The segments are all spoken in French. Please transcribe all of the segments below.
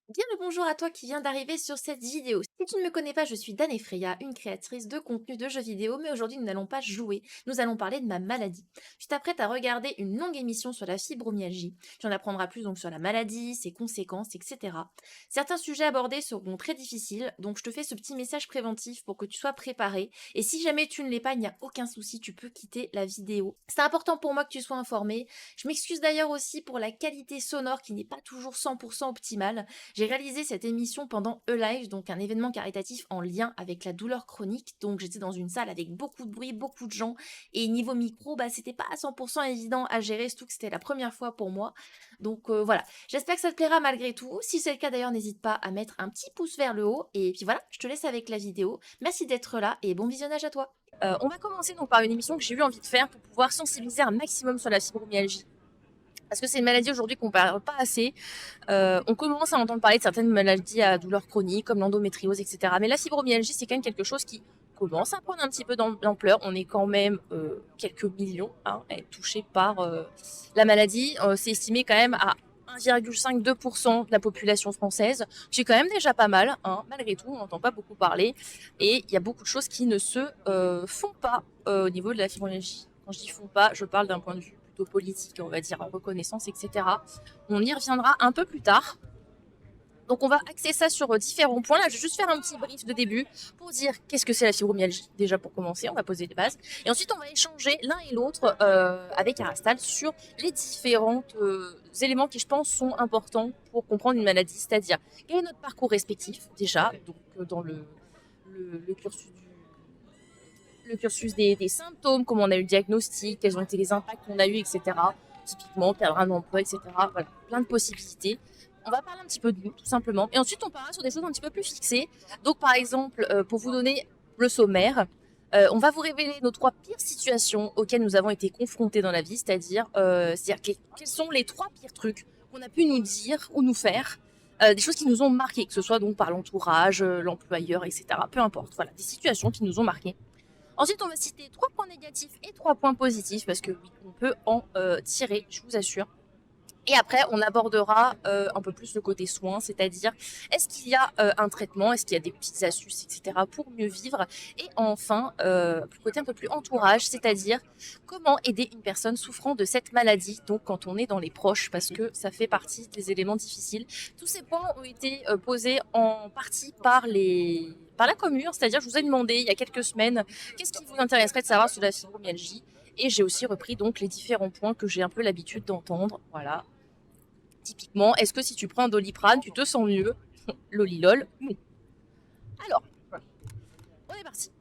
Bien le bonjour à toi qui viens d'arriver sur cette vidéo. Si tu ne me connais pas, je suis Dane Freya, une créatrice de contenu de jeux vidéo, mais aujourd'hui nous n'allons pas jouer, nous allons parler de ma maladie. Tu t'apprêtes à regarder une longue émission sur la fibromyalgie. Tu en apprendras plus donc sur la maladie, ses conséquences, etc. Certains sujets abordés seront très difficiles, donc je te fais ce petit message préventif pour que tu sois préparé. Et si jamais tu ne l'es pas, il n'y a aucun souci, tu peux quitter la vidéo. C'est important pour moi que tu sois informé. Je m'excuse d'ailleurs aussi pour la qualité sonore qui n'est pas toujours 100% optimale. J'ai réalisé cette émission pendant E-Live, donc un événement caritatif en lien avec la douleur chronique. Donc j'étais dans une salle avec beaucoup de bruit, beaucoup de gens. Et niveau micro, c'était pas à 100% évident à gérer, surtout que c'était la première fois pour moi. Donc voilà, j'espère que ça te plaira malgré tout. Si c'est le cas d'ailleurs, n'hésite pas à mettre un petit pouce vers le haut. Et puis voilà, je te laisse avec la vidéo. Merci d'être là et bon visionnage à toi. On va commencer donc par une émission que j'ai eu envie de faire pour pouvoir sensibiliser un maximum sur la fibromyalgie. Parce que c'est une maladie aujourd'hui qu'on ne parle pas assez. On commence à entendre parler de certaines maladies à douleur chronique, comme l'endométriose, etc. Mais la fibromyalgie, c'est quand même quelque chose qui commence à prendre un petit peu d'ampleur. On est quand même quelques millions à être touchés par la maladie. C'est estimé quand même à 1,5-2% de la population française. C'est quand même déjà pas mal, hein. Malgré tout, on n'entend pas beaucoup parler. Et il y a beaucoup de choses qui ne se font pas au niveau de la fibromyalgie. Quand je dis font pas, je parle d'un point de vue plutôt politique, on va dire, en reconnaissance, etc. On y reviendra un peu plus tard. Donc on va axer ça sur différents points. Là, je vais juste faire un petit brief de début pour dire qu'est-ce que c'est la fibromyalgie. Déjà pour commencer, on va poser les bases. Et ensuite, on va échanger l'un et l'autre avec Arastal sur les différents éléments qui, je pense, sont importants pour comprendre une maladie. C'est-à-dire, quel est notre parcours respectif déjà, donc dans le cursus le cursus des symptômes, comment on a eu le diagnostic, quels ont été les impacts qu'on a eu, etc. Typiquement, perdre un emploi, etc. Voilà, plein de possibilités. On va parler un petit peu de nous, tout simplement. Et ensuite, on parlera sur des choses un petit peu plus fixées. Donc, par exemple, pour vous donner le sommaire, on va vous révéler nos 3 pires situations auxquelles nous avons été confrontés dans la vie, c'est-à-dire quels sont les 3 pires trucs qu'on a pu nous dire ou nous faire, des choses qui nous ont marqué, que ce soit donc par l'entourage, l'employeur, etc. Peu importe, voilà, des situations qui nous ont marqué. Ensuite, on va citer 3 points négatifs et 3 points positifs, parce que oui, on peut en tirer, je vous assure. Et après, on abordera un peu plus le côté soins, c'est-à-dire est-ce qu'il y a un traitement, est-ce qu'il y a des petites astuces, etc. pour mieux vivre. Et enfin, le côté un peu plus entourage, c'est-à-dire comment aider une personne souffrant de cette maladie, donc quand on est dans les proches, parce que ça fait partie des éléments difficiles. Tous ces points ont été posés en partie par la commune, c'est-à-dire je vous ai demandé il y a quelques semaines qu'est-ce qui vous intéresserait de savoir sur la fibromyalgie. Et j'ai aussi repris donc les différents points que j'ai un peu l'habitude d'entendre. Voilà. Typiquement, est-ce que si tu prends un Doliprane, tu te sens mieux? Lolilol, non. Alors, on est parti.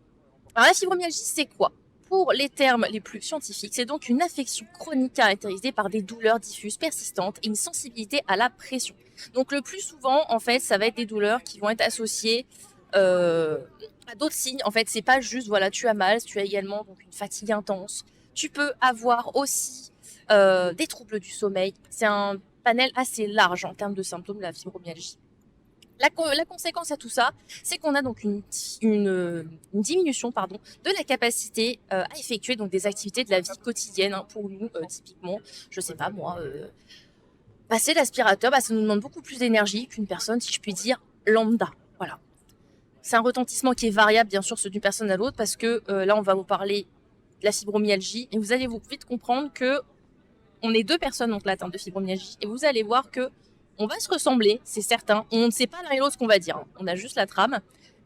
Alors, la fibromyalgie, c'est quoi? Pour les termes les plus scientifiques, c'est donc une affection chronique caractérisée par des douleurs diffuses persistantes et une sensibilité à la pression. Donc le plus souvent, en fait, ça va être des douleurs qui vont être associées à d'autres signes. En fait, c'est pas juste, voilà, tu as mal, tu as également donc une fatigue intense. Tu peux avoir aussi des troubles du sommeil. C'est un panel assez large en termes de symptômes de la fibromyalgie. La conséquence à tout ça, c'est qu'on a donc une diminution de la capacité à effectuer donc des activités de la vie quotidienne, hein, pour nous, typiquement, je sais pas moi, passer l'aspirateur, ça nous demande beaucoup plus d'énergie qu'une personne, si je puis dire, lambda. Voilà. C'est un retentissement qui est variable, bien sûr, d'une personne à l'autre, parce que là, on va vous parler de la fibromyalgie, et vous allez vite comprendre que on est 2 personnes donc atteintes de fibromyalgie, et vous allez voir que on va se ressembler, c'est certain. On ne sait pas l'un et l'autre ce qu'on va dire. On a juste la trame.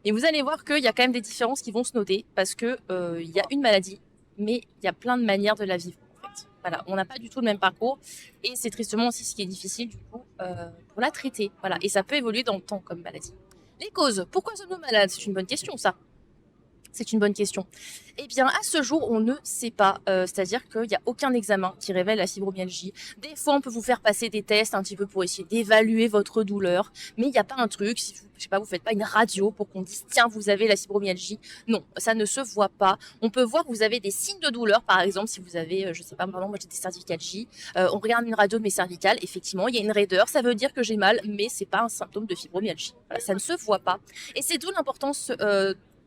Et vous allez voir qu'il y a quand même des différences qui vont se noter parce que il y a une maladie, mais il y a plein de manières de la vivre. En fait. Voilà, on n'a pas du tout le même parcours et c'est tristement aussi ce qui est difficile du coup pour la traiter. Voilà, et ça peut évoluer dans le temps comme maladie. Les causes. Pourquoi sommes-nous malades? C'est une bonne question ça. C'est une bonne question. Eh bien, à ce jour, on ne sait pas. C'est-à-dire qu'il n'y a aucun examen qui révèle la fibromyalgie. Des fois, on peut vous faire passer des tests un petit peu pour essayer d'évaluer votre douleur, mais il n'y a pas un truc. Si vous, je sais pas, vous faites pas une radio pour qu'on dise tiens, vous avez la fibromyalgie. Non, ça ne se voit pas. On peut voir que vous avez des signes de douleur, par exemple, si vous avez, je sais pas, moi j'ai des cervicalgies. On regarde une radio de mes cervicales. Effectivement, il y a une raideur. Ça veut dire que j'ai mal, mais c'est pas un symptôme de fibromyalgie. Voilà, ça ne se voit pas. Et c'est d'où l'importance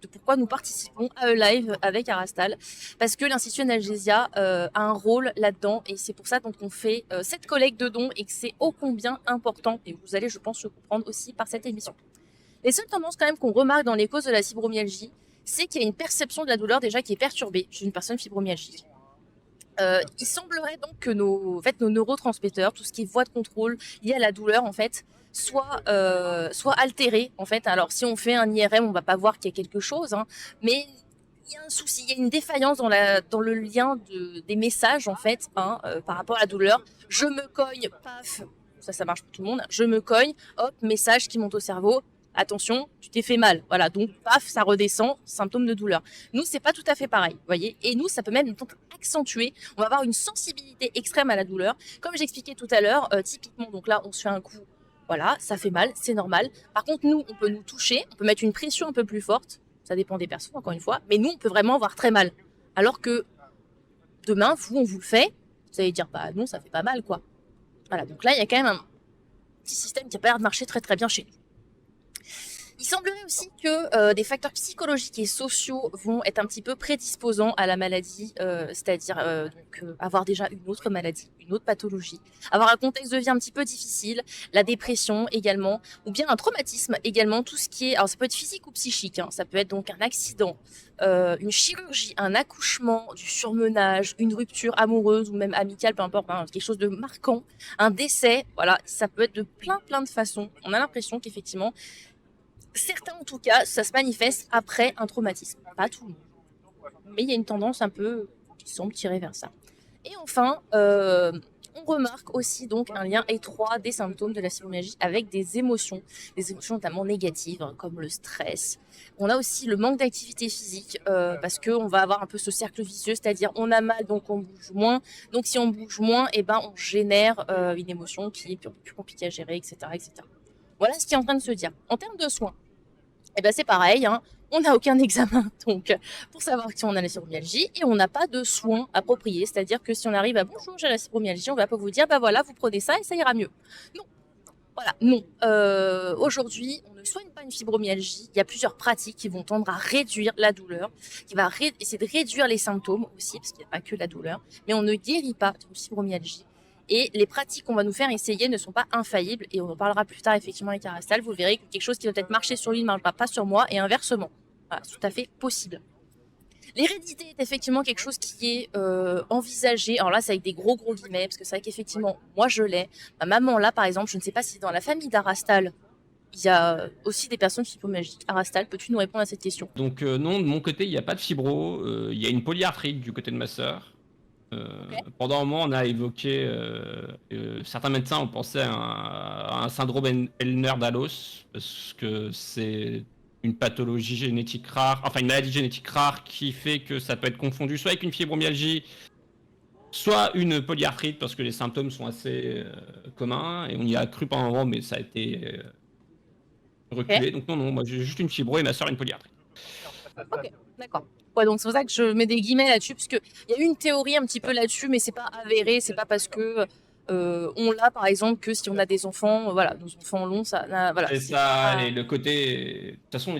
de pourquoi nous participons à E-Live avec Arastal, parce que l'Institut Analgesia a un rôle là-dedans, et c'est pour ça donc qu'on fait cette collecte de dons, et que c'est ô combien important, et vous allez, je pense, le comprendre aussi par cette émission. Les seules tendances quand même qu'on remarque dans les causes de la fibromyalgie, c'est qu'il y a une perception de la douleur déjà qui est perturbée chez une personne fibromyalgique. Il semblerait donc que nos neurotransmetteurs, tout ce qui est voie de contrôle lié à la douleur, en fait, soit altéré. En fait, alors si on fait un IRM, on va pas voir qu'il y a quelque chose, hein, mais il y a un souci, il y a une défaillance dans le lien des messages, en fait, hein, par rapport à la douleur. Je me cogne, paf, ça marche pour tout le monde. Je me cogne, hop, message qui monte au cerveau. Attention, tu t'es fait mal. Voilà, donc paf, ça redescend, symptôme de douleur. Nous, c'est pas tout à fait pareil, vous voyez. Et nous, ça peut même donc accentuer. On va avoir une sensibilité extrême à la douleur. Comme j'expliquais tout à l'heure, typiquement, donc là, on se fait un coup. Voilà, ça fait mal, c'est normal. Par contre, nous, on peut nous toucher, on peut mettre une pression un peu plus forte. Ça dépend des personnes, encore une fois. Mais nous, on peut vraiment avoir très mal. Alors que demain, vous, on vous le fait, vous allez dire, bah non, ça fait pas mal, quoi. Voilà, donc là, il y a quand même un petit système qui a pas l'air de marcher très très bien chez nous. Il semblerait aussi que des facteurs psychologiques et sociaux vont être un petit peu prédisposants à la maladie, c'est-à-dire avoir déjà une autre maladie, une autre pathologie, avoir un contexte de vie un petit peu difficile, la dépression également, ou bien un traumatisme également, tout ce qui est, alors ça peut être physique ou psychique, hein, ça peut être donc un accident, une chirurgie, un accouchement, du surmenage, une rupture amoureuse ou même amicale, peu importe, hein, quelque chose de marquant, un décès, voilà, ça peut être de plein de façons. On a l'impression qu'effectivement, certains, en tout cas, ça se manifeste après un traumatisme. Pas tout le monde. Mais il y a une tendance un peu qui semble tirer vers ça. Et enfin, on remarque aussi donc un lien étroit des symptômes de la fibromyalgie avec des émotions notamment négatives, hein, comme le stress. On a aussi le manque d'activité physique, parce qu'on va avoir un peu ce cercle vicieux, c'est-à-dire on a mal, donc on bouge moins. Donc si on bouge moins, eh ben, on génère une émotion qui est plus compliquée à gérer, etc., etc. Voilà ce qui est en train de se dire. En termes de soins, eh ben c'est pareil, hein, on n'a aucun examen donc pour savoir si on a la fibromyalgie, et on n'a pas de soins appropriés. C'est-à-dire que si on arrive à bonjour, j'ai la fibromyalgie, on va pas vous dire bah voilà, vous prenez ça et ça ira mieux. Non, voilà, non. Aujourd'hui, on ne soigne pas une fibromyalgie. Il y a plusieurs pratiques qui vont tendre à réduire la douleur, qui va essayer de réduire les symptômes aussi, parce qu'il n'y a pas que la douleur, mais on ne guérit pas d'une fibromyalgie. Et les pratiques qu'on va nous faire essayer ne sont pas infaillibles, et on en parlera plus tard effectivement avec Arastal. Vous verrez que quelque chose qui va peut-être marcher sur lui ne marchera pas sur moi, et inversement. Voilà, c'est tout à fait possible. L'hérédité est effectivement quelque chose qui est envisagé. Alors là, c'est avec des gros guillemets, parce que c'est vrai qu'effectivement, moi je l'ai. Ma maman là, par exemple, je ne sais pas si dans la famille d'Arastal, il y a aussi des personnes fibromyalgiques. Arastal, peux-tu nous répondre à cette question? Donc non, de mon côté, il n'y a pas de fibro. Il y a une polyarthrite du côté de ma sœur. Pendant un moment, on a évoqué, certains médecins ont pensé à un syndrome Ehlers-Danlos, parce que c'est une pathologie génétique rare, enfin une maladie génétique rare qui fait que ça peut être confondu soit avec une fibromyalgie, soit une polyarthrite, parce que les symptômes sont assez communs, et on y a cru pendant un moment, mais ça a été reculé. Donc non, moi j'ai juste une fibro et ma soeur une polyarthrite. Ok, d'accord. Ouais, donc c'est pour ça que je mets des guillemets là-dessus, parce qu'il y a une théorie un petit peu là-dessus, mais c'est pas avéré, c'est pas parce que on l'a, par exemple, que si on a des enfants, voilà, nos enfants l'ont, ça, voilà. C'est ça, et le côté... De toute façon,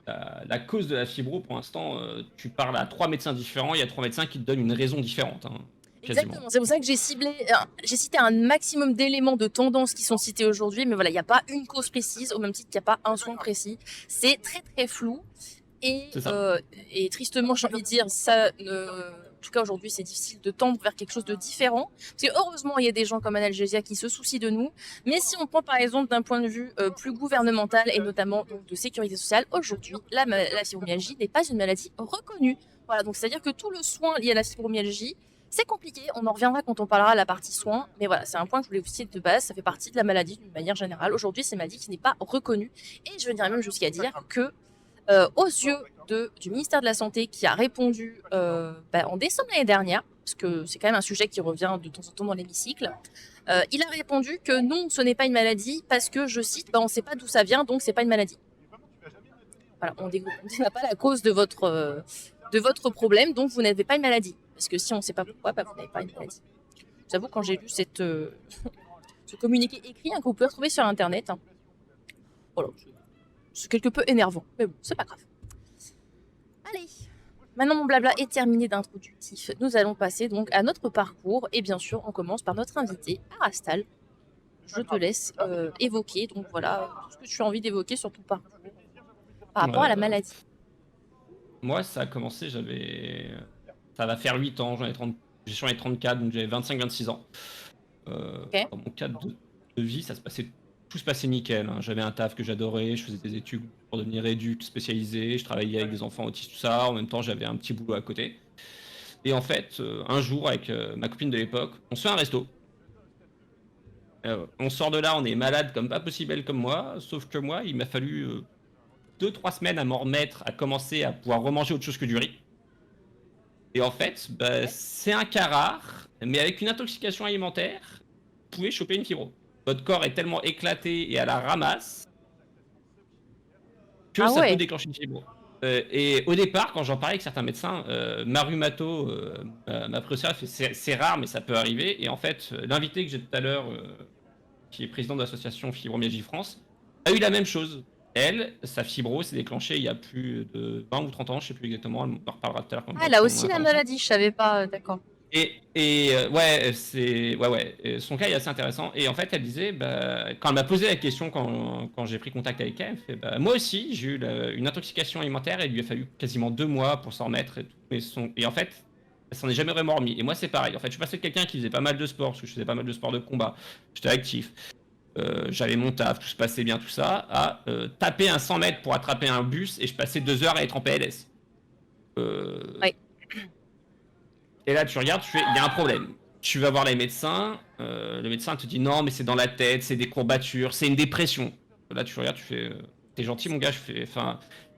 la cause de la fibro, pour l'instant, tu parles à 3 médecins différents, il y a 3 médecins qui te donnent une raison différente. Hein, exactement, c'est pour ça que j'ai cité un maximum d'éléments de tendances qui sont cités aujourd'hui, mais voilà, il n'y a pas une cause précise, au même titre qu'il n'y a pas un soin précis. C'est très très flou. Et tristement, j'ai envie de dire, en tout cas aujourd'hui, c'est difficile de tendre vers quelque chose de différent. Parce que heureusement, il y a des gens comme Analgesia qui se soucient de nous. Mais si on prend par exemple d'un point de vue plus gouvernemental et notamment donc, de sécurité sociale, aujourd'hui, la fibromyalgie n'est pas une maladie reconnue. Voilà, donc c'est-à-dire que tout le soin lié à la fibromyalgie, c'est compliqué. On en reviendra quand on parlera de la partie soins. Mais voilà, c'est un point que je voulais vous citer de base. Ça fait partie de la maladie d'une manière générale. Aujourd'hui, c'est une maladie qui n'est pas reconnue. Et je dirais même jusqu'à dire que aux yeux du ministère de la Santé, qui a répondu en décembre l'année dernière, parce que c'est quand même un sujet qui revient de temps en temps dans l'hémicycle, il a répondu que non, ce n'est pas une maladie, parce que, je cite, on ne sait pas d'où ça vient, donc c'est pas une maladie. Voilà, on n'a pas la cause de votre problème, donc vous n'avez pas une maladie. Parce que si on ne sait pas pourquoi, vous n'avez pas une maladie. J'avoue, quand j'ai lu ce communiqué écrit, que vous pouvez retrouver sur Internet, voilà, c'est quelque peu énervant, mais bon, c'est pas grave. Allez, maintenant mon blabla est terminé d'introductif. Nous allons passer donc à notre parcours. Et bien sûr, on commence par notre invité, Arastal. Je te laisse évoquer, donc voilà, tout ce que tu as envie d'évoquer sur ton parcours par rapport à la maladie. Moi, ça a commencé, ça va faire 8 ans, j'ai sur les 34, donc j'avais 25-26 ans. Ok. Dans mon cadre de vie, tout se passait nickel, hein. J'avais un taf que j'adorais, je faisais des études pour devenir éduc spécialisé, je travaillais avec des enfants autistes, tout ça. En même temps, j'avais un petit boulot à côté. Et en fait, un jour, avec ma copine de l'époque, on se fait un resto. On sort de là, on est malade comme pas possible, elle comme moi, sauf que moi, il m'a fallu 2-3 semaines à m'en remettre, à commencer à pouvoir remanger autre chose que du riz. Et en fait, c'est un cas rare, mais avec une intoxication alimentaire, vous pouvez choper une fibro. Votre corps est tellement éclaté et à la ramasse que ça peut déclencher une fibro. Et au départ, quand j'en parlais avec certains médecins, Marumato m'a pris au sérieux, c'est rare, mais ça peut arriver. Et en fait, l'invité que j'ai tout à l'heure, qui est président de l'association Fibromyalgie France, a eu la même chose. Elle, sa fibro s'est déclenchée il y a plus de 20 ou 30 ans, je sais plus exactement, elle m'en reparlera tout à l'heure. Ah, elle a aussi la maladie, je savais pas, d'accord. Son cas est assez intéressant. Et en fait, elle disait, quand elle m'a posé la question, quand j'ai pris contact avec elle, elle fait, moi aussi, j'ai eu une intoxication alimentaire et il lui a fallu quasiment 2 mois pour s'en remettre. Et en fait, elle s'en est jamais vraiment remis. Et moi, c'est pareil. En fait, je suis passé de quelqu'un qui faisait pas mal de sport, parce que je faisais pas mal de sport de combat, j'étais actif, j'avais mon taf, tout se passait bien, tout ça, à taper un 100 mètres pour attraper un bus et je passais 2 heures à être en PLS. Ouais. Et là, tu regardes, tu fais, il y a un problème. Tu vas voir les médecins, le médecin te dit non, mais c'est dans la tête, c'est des courbatures, c'est une dépression. Là, tu regardes, tu fais, t'es gentil, mon gars,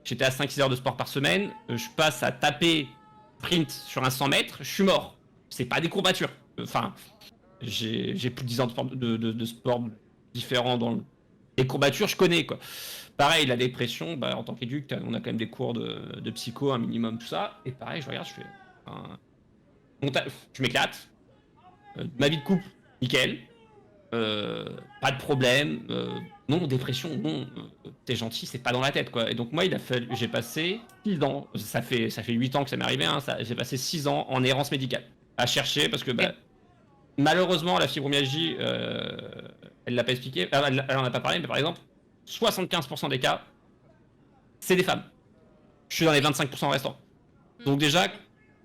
j'étais à 5-6 heures de sport par semaine, je passe à taper sprint sur un 100 mètres, je suis mort. C'est pas des courbatures. Enfin, j'ai plus de 10 ans de sport différents dans les courbatures, je connais, quoi. Pareil, la dépression, en tant qu'éduc, on a quand même des cours de psycho, un minimum, tout ça. Et pareil, je regarde, je fais. Je m'éclate. Ma vie de couple, nickel. Pas de problème. Non, dépression, non. T'es gentil, c'est pas dans la tête, quoi. Et donc, moi, j'ai passé 6 ans. Ça fait 8 ans que ça m'est arrivé, hein, j'ai passé 6 ans en errance médicale. À chercher, parce que, malheureusement, la fibromyalgie, elle l'a pas expliqué. Elle en a pas parlé, mais par exemple, 75% des cas, c'est des femmes. Je suis dans les 25% restants. Donc déjà,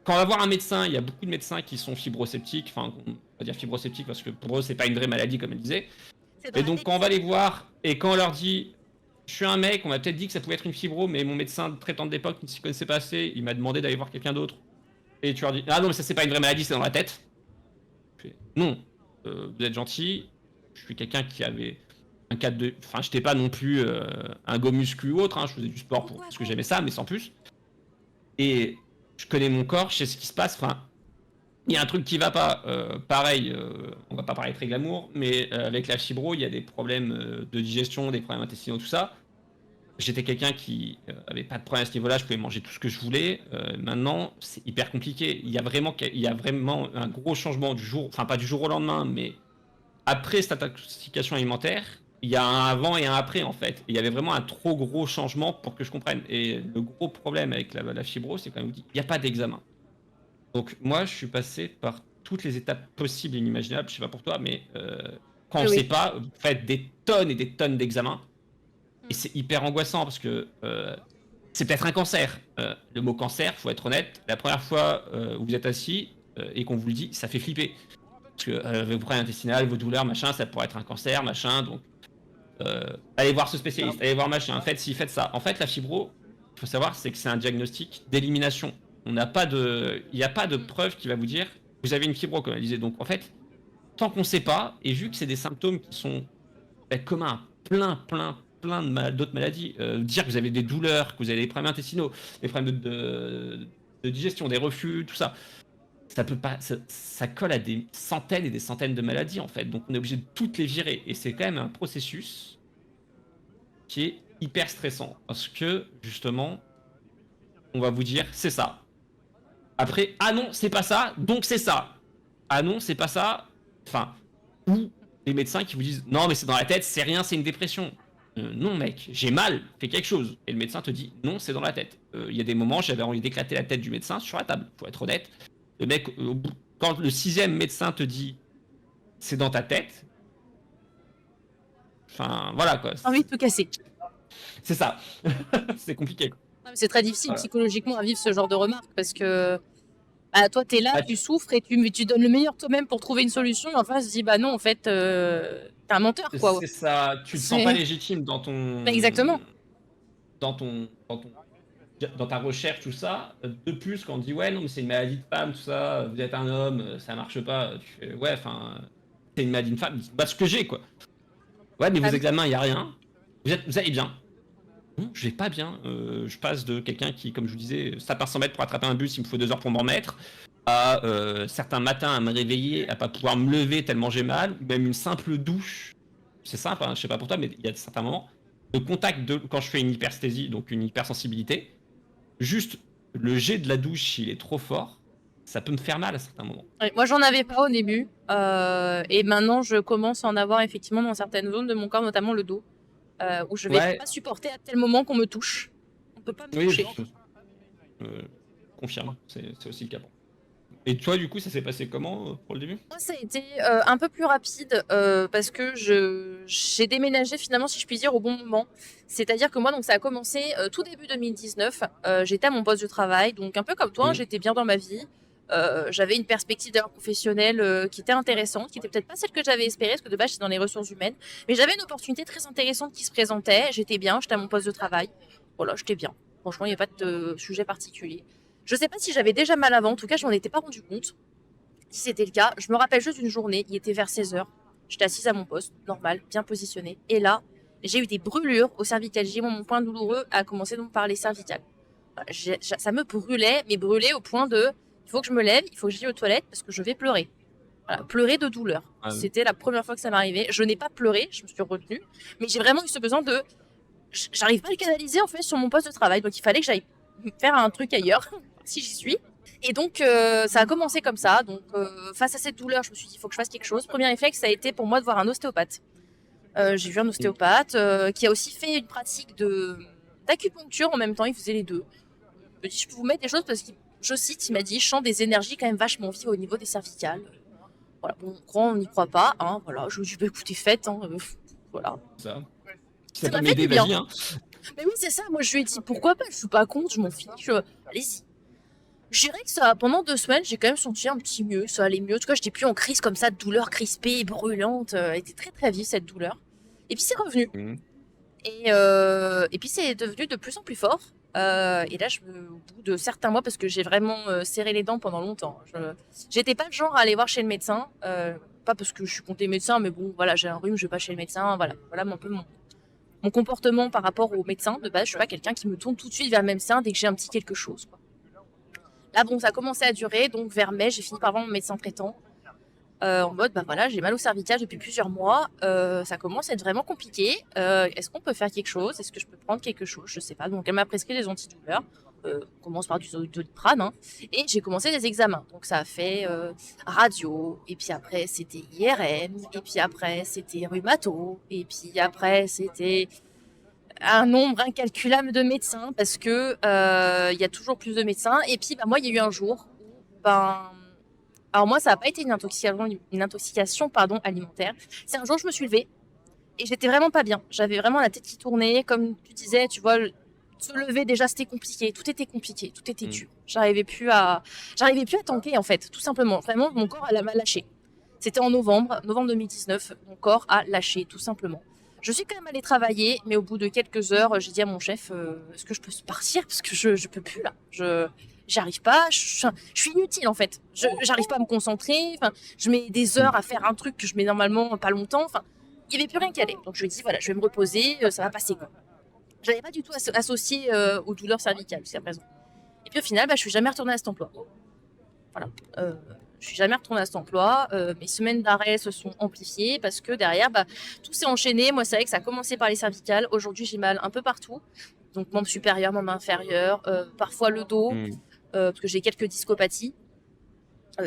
quand on va voir un médecin, il y a beaucoup de médecins qui sont fibrosceptiques, enfin, on va dire fibrosceptiques parce que pour eux, c'est pas une vraie maladie, comme elle disait. Et donc, quand on va les voir, et quand on leur dit, je suis un mec, on m'a peut-être dit que ça pouvait être une fibro, mais mon médecin traitant de l'époque ne s'y connaissait pas assez, il m'a demandé d'aller voir quelqu'un d'autre. Et tu leur dis, ah non, mais ça, c'est pas une vraie maladie, c'est dans la tête. Non, vous êtes gentil, je suis quelqu'un qui avait un cadre de... Enfin, j'étais pas non plus un go muscu ou autre, hein, je faisais du sport parce que j'aimais ça, mais sans plus. Et je connais mon corps, je sais ce qui se passe, enfin, il y a un truc qui va pas. Pareil, on va pas parler très glamour, mais avec la fibro, il y a des problèmes de digestion, des problèmes intestinaux, tout ça. J'étais quelqu'un qui avait pas de problème à ce niveau-là, je pouvais manger tout ce que je voulais. Maintenant, c'est hyper compliqué. Il y a vraiment un gros changement pas du jour au lendemain, mais après cette intoxication alimentaire, il y a un avant et un après, en fait. Il y avait vraiment un trop gros changement pour que je comprenne. Et le gros problème avec la fibro, c'est quand même il n'y a pas d'examen. Donc moi, je suis passé par toutes les étapes possibles et inimaginables. Je sais pas pour toi, mais quand on ne sait pas, vous faites des tonnes et des tonnes d'examens. Et c'est hyper angoissant parce que c'est peut-être un cancer. Le mot cancer, faut être honnête, la première fois où vous êtes assis et qu'on vous le dit, ça fait flipper. Parce que vos problèmes intestinaux, vos douleurs, machin, ça pourrait être un cancer, machin. Donc, allez voir ce spécialiste, allez voir machin, faites ci, faites ça. En fait, la fibro, il faut savoir, c'est que c'est un diagnostic d'élimination. Il n'y a pas de preuve qui va vous dire vous avez une fibro, comme elle disait. Donc, en fait, tant qu'on ne sait pas, et vu que c'est des symptômes qui sont communs à plein d'autres maladies, dire que vous avez des douleurs, que vous avez des problèmes intestinaux, des problèmes de digestion, des reflux, tout ça, ça peut pas, ça colle à des centaines et des centaines de maladies en fait. Donc on est obligé de toutes les virer et c'est quand même un processus qui est hyper stressant parce que justement, on va vous dire c'est ça. Après, ah non, c'est pas ça, donc c'est ça. Ah non, c'est pas ça. Enfin, ou les médecins qui vous disent non mais c'est dans la tête, c'est rien, c'est une dépression. Non mec, j'ai mal, fais quelque chose. Et le médecin te dit non, c'est dans la tête. Il y a des moments, j'avais envie d'éclater la tête du médecin sur la table, pour être honnête. Le mec, quand le 6e médecin te dit c'est dans ta tête, enfin voilà quoi. J'ai envie de te casser. C'est ça. C'est compliqué. Quoi. Non, mais c'est très difficile Voilà. psychologiquement à vivre ce genre de remarques parce que bah, toi, t'es là, Ah, tu souffres et tu donnes le meilleur toi-même pour trouver une solution. Et enfin, se dit, bah non, en fait, t'es un menteur, quoi. C'est ça, tu te sens pas légitime dans ton. Exactement. Dans ton. Dans ta recherche, tout ça. De plus, quand on dit ouais, non, mais c'est une maladie de femme, tout ça, vous êtes un homme, ça marche pas. Tu fais ouais, enfin, c'est une maladie de femme, bah ce que j'ai quoi. Ouais, mais vos Ah oui. examens, il y a rien. Vous allez bien. Non, je vais pas bien. Je passe de quelqu'un qui, comme je vous disais, ça part 100 mètres pour attraper un bus, il me faut 2 heures pour m'en remettre, à certains matins à me réveiller, à pas pouvoir me lever tellement j'ai mal, ou même une simple douche. C'est simple, hein, je sais pas pour toi, mais il y a certains moments. Le contact de quand je fais une hypersthésie, donc une hypersensibilité, juste le jet de la douche, il est trop fort, ça peut me faire mal à certains moments. Ouais, moi, j'en avais pas au début. Et maintenant, je commence à en avoir effectivement dans certaines zones de mon corps, notamment le dos, où je vais Ouais, pas supporter à tel moment qu'on me touche. On peut pas me oui, toucher. confirme, c'est aussi le cas. Et toi, du coup, ça s'est passé comment pour le début? Moi, ça a été un peu plus rapide parce que j'ai déménagé finalement, si je puis dire, au bon moment. C'est-à-dire que moi, donc, ça a commencé tout début 2019. J'étais à mon poste de travail, donc un peu comme toi, j'étais bien dans ma vie. J'avais une perspective d'ailleurs professionnelle qui était intéressante, qui était peut-être pas celle que j'avais espérée, parce que de base, j'étais dans les ressources humaines. Mais j'avais une opportunité très intéressante qui se présentait. J'étais bien, j'étais à mon poste de travail. Voilà, j'étais bien. Franchement, il n'y a pas de sujet particulier. Je sais pas si j'avais déjà mal avant, en tout cas, je m'en étais pas rendu compte. Si c'était le cas, je me rappelle juste d'une journée, il était vers 16h. J'étais assise à mon poste, normal, bien positionnée. Et là, j'ai eu des brûlures au cervical. Mon point douloureux a commencé donc par les cervicales. Ça me brûlait, mais brûlait au point de il faut que je me lève, il faut que j'aille aux toilettes parce que je vais pleurer. Voilà, pleurer de douleur. Ah, C'était la première fois que ça m'arrivait. Je n'ai pas pleuré, je me suis retenue, mais j'ai vraiment eu ce besoin de. J'arrive pas à le canaliser en fait sur mon poste de travail, donc il fallait que j'aille faire un truc ailleurs, si j'y suis. Et donc, ça a commencé comme ça. Donc, face à cette douleur, je me suis dit, il faut que je fasse quelque chose. Premier réflexe, ça a été pour moi de voir un ostéopathe. J'ai vu un ostéopathe qui a aussi fait une pratique d'acupuncture en même temps. Il faisait les deux. Il me dit, je peux vous mettre des choses parce que, je cite, il m'a dit, je sens des énergies quand même vachement vives au niveau des cervicales. Voilà, bon, on n'y croit pas. Hein, voilà, je me dis, bah, écoutez, faites. Hein, voilà. ça. Ça Ça m'a peut fait m'aider, du bien. vas-y. Hein. Mais oui, c'est ça. Moi, je lui ai dit, pourquoi pas? Je suis pas contre, je m'en fiche. Allez-y. Je dirais que ça, pendant 2 semaines, j'ai quand même senti un petit mieux, ça allait mieux. En tout cas, j'étais plus en crise comme ça, de douleur crispée, brûlante. Elle était très très vive cette douleur. Et puis c'est revenu. Et puis c'est devenu de plus en plus fort. Et là, au bout de certains mois, parce que j'ai vraiment serré les dents pendant longtemps. J'étais pas le genre à aller voir chez le médecin. Pas parce que je suis contre les médecins, mais bon, voilà, j'ai un rhume, je vais pas chez le médecin. Voilà un peu mon comportement par rapport au médecin. De base, je suis pas quelqu'un qui me tourne tout de suite vers le médecin dès que j'ai un petit quelque chose, quoi. Là, bon, ça a commencé à durer, donc vers mai, j'ai fini par voir mon médecin traitant. En mode, bah voilà, j'ai mal au cervical depuis plusieurs mois, ça commence à être vraiment compliqué. Est-ce qu'on peut faire quelque chose? Est-ce que je peux prendre quelque chose? Je sais pas. Donc, elle m'a prescrit des antidouleurs. On commence par du Doliprane, hein. Et j'ai commencé des examens. Donc, ça a fait radio, et puis après, c'était IRM, et puis après, c'était rhumato, et puis après, c'était un nombre incalculable de médecins parce que il y a toujours plus de médecins. Et puis bah, moi, il y a eu un jour où alors moi, ça n'a pas été une intoxication pardon, alimentaire. C'est un jour, je me suis levée et j'étais vraiment pas bien. J'avais vraiment la tête qui tournait, comme tu disais, tu vois, se lever déjà c'était compliqué, tout était dur. J'arrivais plus à tanker en fait, tout simplement. Vraiment, mon corps m'a lâché. C'était en novembre 2019, mon corps a lâché tout simplement. Je suis quand même allée travailler, mais au bout de quelques heures, j'ai dit à mon chef, est-ce que je peux partir parce que je peux plus là. J'arrive pas, je suis inutile en fait. J'arrive pas à me concentrer. Enfin, je mets des heures à faire un truc que je mets normalement pas longtemps. Enfin, il y avait plus rien qui allait. Donc je lui ai dit voilà, je vais me reposer, ça va passer quoi. J'avais pas du tout associé aux douleurs cervicales jusqu'à présent. Et puis au final, bah, je suis jamais retournée à cet emploi. Voilà. Je suis jamais retournée à cet emploi. Mes semaines d'arrêt se sont amplifiées parce que derrière, bah, tout s'est enchaîné. Moi, c'est vrai que ça a commencé par les cervicales. Aujourd'hui, j'ai mal un peu partout. Donc, membre supérieur, membre inférieur, parfois le dos, parce que j'ai quelques discopathies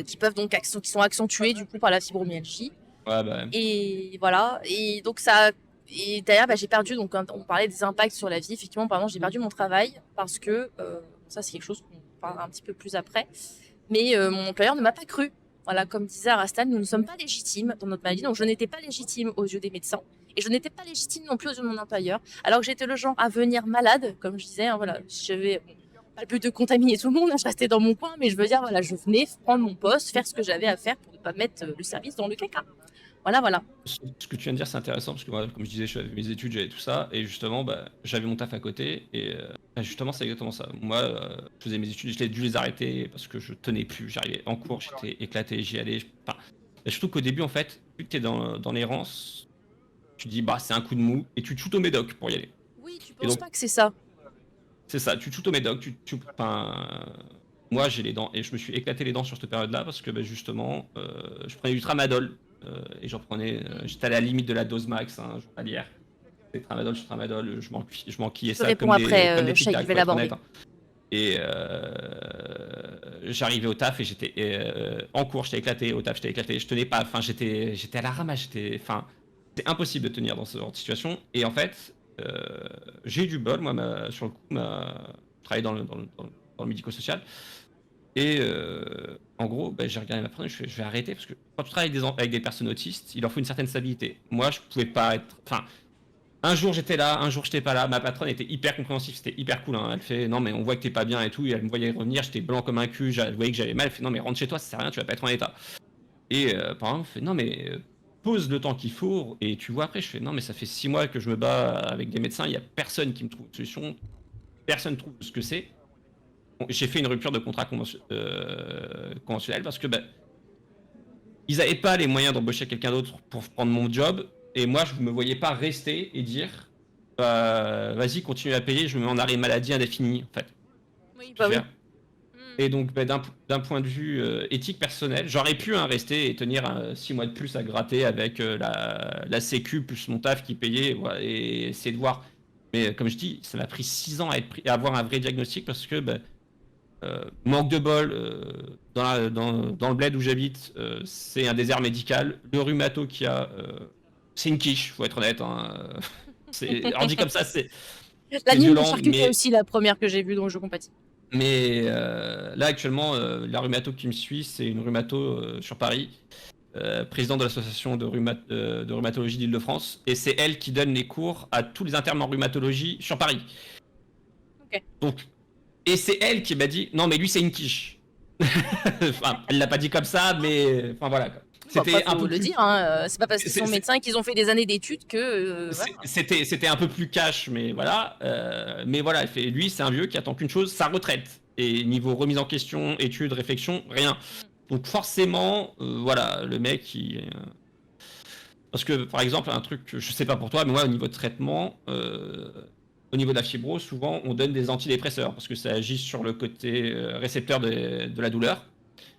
qui sont accentuées du coup par la fibromyalgie. Ouais, bah. Et voilà. Et donc, ça Et derrière, j'ai perdu, donc quand on parlait des impacts sur la vie, effectivement, pardon, j'ai perdu mon travail parce que, ça c'est quelque chose qu'on parlera un petit peu plus après, mais mon employeur ne m'a pas cru. Voilà, comme disait Arastan, nous ne sommes pas légitimes dans notre maladie, donc je n'étais pas légitime aux yeux des médecins, et je n'étais pas légitime non plus aux yeux de mon employeur, alors que j'étais le genre à venir malade, comme je disais, hein, voilà, j'avais pas le but de contaminer tout le monde, hein, je restais dans mon coin, mais je veux dire, voilà, je venais prendre mon poste, faire ce que j'avais à faire pour ne pas mettre le service dans le caca. Voilà, voilà. Ce que tu viens de dire, c'est intéressant parce que moi, comme je disais, je faisais mes études, j'avais tout ça, et justement, j'avais mon taf à côté, et justement, c'est exactement ça. Moi, je faisais mes études, j'ai dû les arrêter parce que je tenais plus. J'arrivais en cours, j'étais éclaté, j'y allais. Enfin, et surtout qu'au début, en fait, vu que t'es dans l'errance, tu dis, bah, c'est un coup de mou, et tu te shootes au médoc pour y aller. Oui, tu Et penses donc, pas que c'est ça? c'est ça, tu te shootes au médoc, enfin, moi, j'ai les dents, et je me suis éclaté les dents sur cette période-là parce que, justement, je prenais du tramadol. Et j'en prenais, j'étais à la limite de la dose max, hein, journalière. C'était tramadol sur tramadol, je m'enquillais Je te ça réponds comme des après, Tic Shake, je Tac, vais pour être l'aborder. honnête, hein. Et j'arrivais au taf et j'étais en cours, j'étais éclaté, au taf, j'étais éclaté, je tenais pas, enfin, j'étais à la ramasse, enfin, c'est impossible de tenir dans ce genre de situation. Et en fait, j'ai eu du bol, moi, sur le coup, je travaillais dans le médico-social. Et en gros, j'ai regardé ma prof, je vais arrêter parce que quand tu travailles avec des personnes autistes, il leur faut une certaine stabilité. Moi, je pouvais pas être. Enfin, un jour j'étais là, un jour j'étais pas là. Ma patronne était hyper compréhensive, c'était hyper cool, hein. Elle fait non, mais on voit que t'es pas bien et tout. Et elle me voyait revenir, j'étais blanc comme un cul, elle voyait que j'allais mal. Elle fait non, mais rentre chez toi, ça sert à rien, tu vas pas être en état. Et par exemple, elle fait non, mais pose le temps qu'il faut. Et tu vois, après, je fais non, mais ça fait 6 mois que je me bats avec des médecins, il y a personne qui me trouve une solution, personne trouve ce que c'est. J'ai fait une rupture de contrat conventionnel parce que ils n'avaient pas les moyens d'embaucher quelqu'un d'autre pour prendre mon job. Et moi, je ne me voyais pas rester et dire vas-y, continue à payer, je me mets en arrêt maladie indéfini, en fait. Oui, Je bah veux oui. dire. Et donc, d'un point de vue éthique personnel, j'aurais pu rester et tenir 6 mois de plus à gratter avec la Sécu plus mon taf qui payait, voilà, et essayer de voir. Mais comme je dis, ça m'a pris 6 ans à avoir un vrai diagnostic parce que manque de bol, dans le bled où j'habite, c'est un désert médical. Le rhumato qu'il y a, c'est une quiche, faut être honnête, hein. Alors dit comme ça, c'est La ligne de violent, charcuterie aussi, la première que j'ai vue, donc je compatis. mais là actuellement, la rhumato qui me suit, c'est une rhumato sur Paris, présidente de l'association de rhumatologie d'Île-de-France, et c'est elle qui donne les cours à tous les internes en rhumatologie sur Paris. Ok. Donc, et c'est elle qui m'a dit non, mais lui c'est une quiche. Enfin, elle l'a pas dit comme ça, mais enfin voilà. Bon, après, C'était un faut peu le plus. dire, hein, c'est pas parce qu'ils sont c'est- médecins et qu'ils ont fait des années d'études que. Voilà. C'était un peu plus cash, mais voilà. Mais voilà, elle fait, lui, c'est un vieux qui attend qu'une chose, sa retraite. Et niveau remise en question, études, réflexion, rien. Donc forcément, voilà, le mec, parce que par exemple, un truc, je sais pas pour toi, mais moi, au niveau de traitement, au niveau de la fibro, souvent, on donne des antidépresseurs parce que ça agit sur le côté récepteur de la douleur.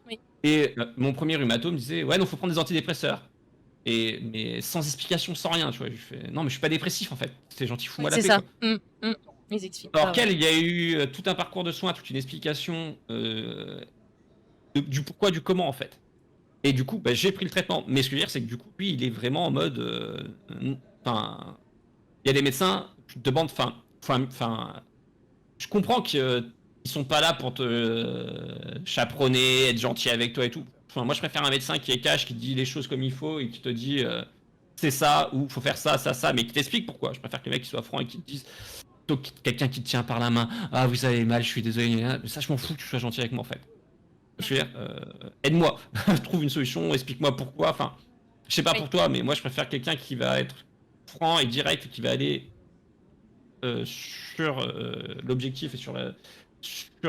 Oui. Et mon premier rhumato me disait, ouais, non, faut prendre des antidépresseurs. Mais sans explication, sans rien, tu vois. Je fais, non, mais je suis pas dépressif en fait. C'est gentil, Oui, fous-moi la c'est paix, ça. quoi. Ils expliquent Alors pas, ouais. qu'elle, il y a eu tout un parcours de soins, toute une explication du pourquoi, du comment en fait. Et du coup, j'ai pris le traitement. Mais ce que je veux dire, c'est que du coup, lui, il est vraiment en mode. Enfin, il y a des médecins, tu te demandes, enfin, je comprends qu'ils sont pas là pour te chaperonner, être gentil avec toi et tout. Enfin, moi, je préfère un médecin qui est cash, qui te dit les choses comme il faut et qui te dit c'est ça ou faut faire ça, ça, ça, mais qui t'explique pourquoi. Je préfère que les mecs soient francs et qui te disent plutôt que quelqu'un qui te tient par la main. Ah, vous avez mal, je suis désolé. Mais ça, je m'en fous que tu sois gentil avec moi en fait. Je veux dire, aide-moi, trouve une solution, explique-moi pourquoi. Enfin, je sais pas Oui. pour toi, mais moi, je préfère quelqu'un qui va être franc et direct, qui va aller sur l'objectif et sur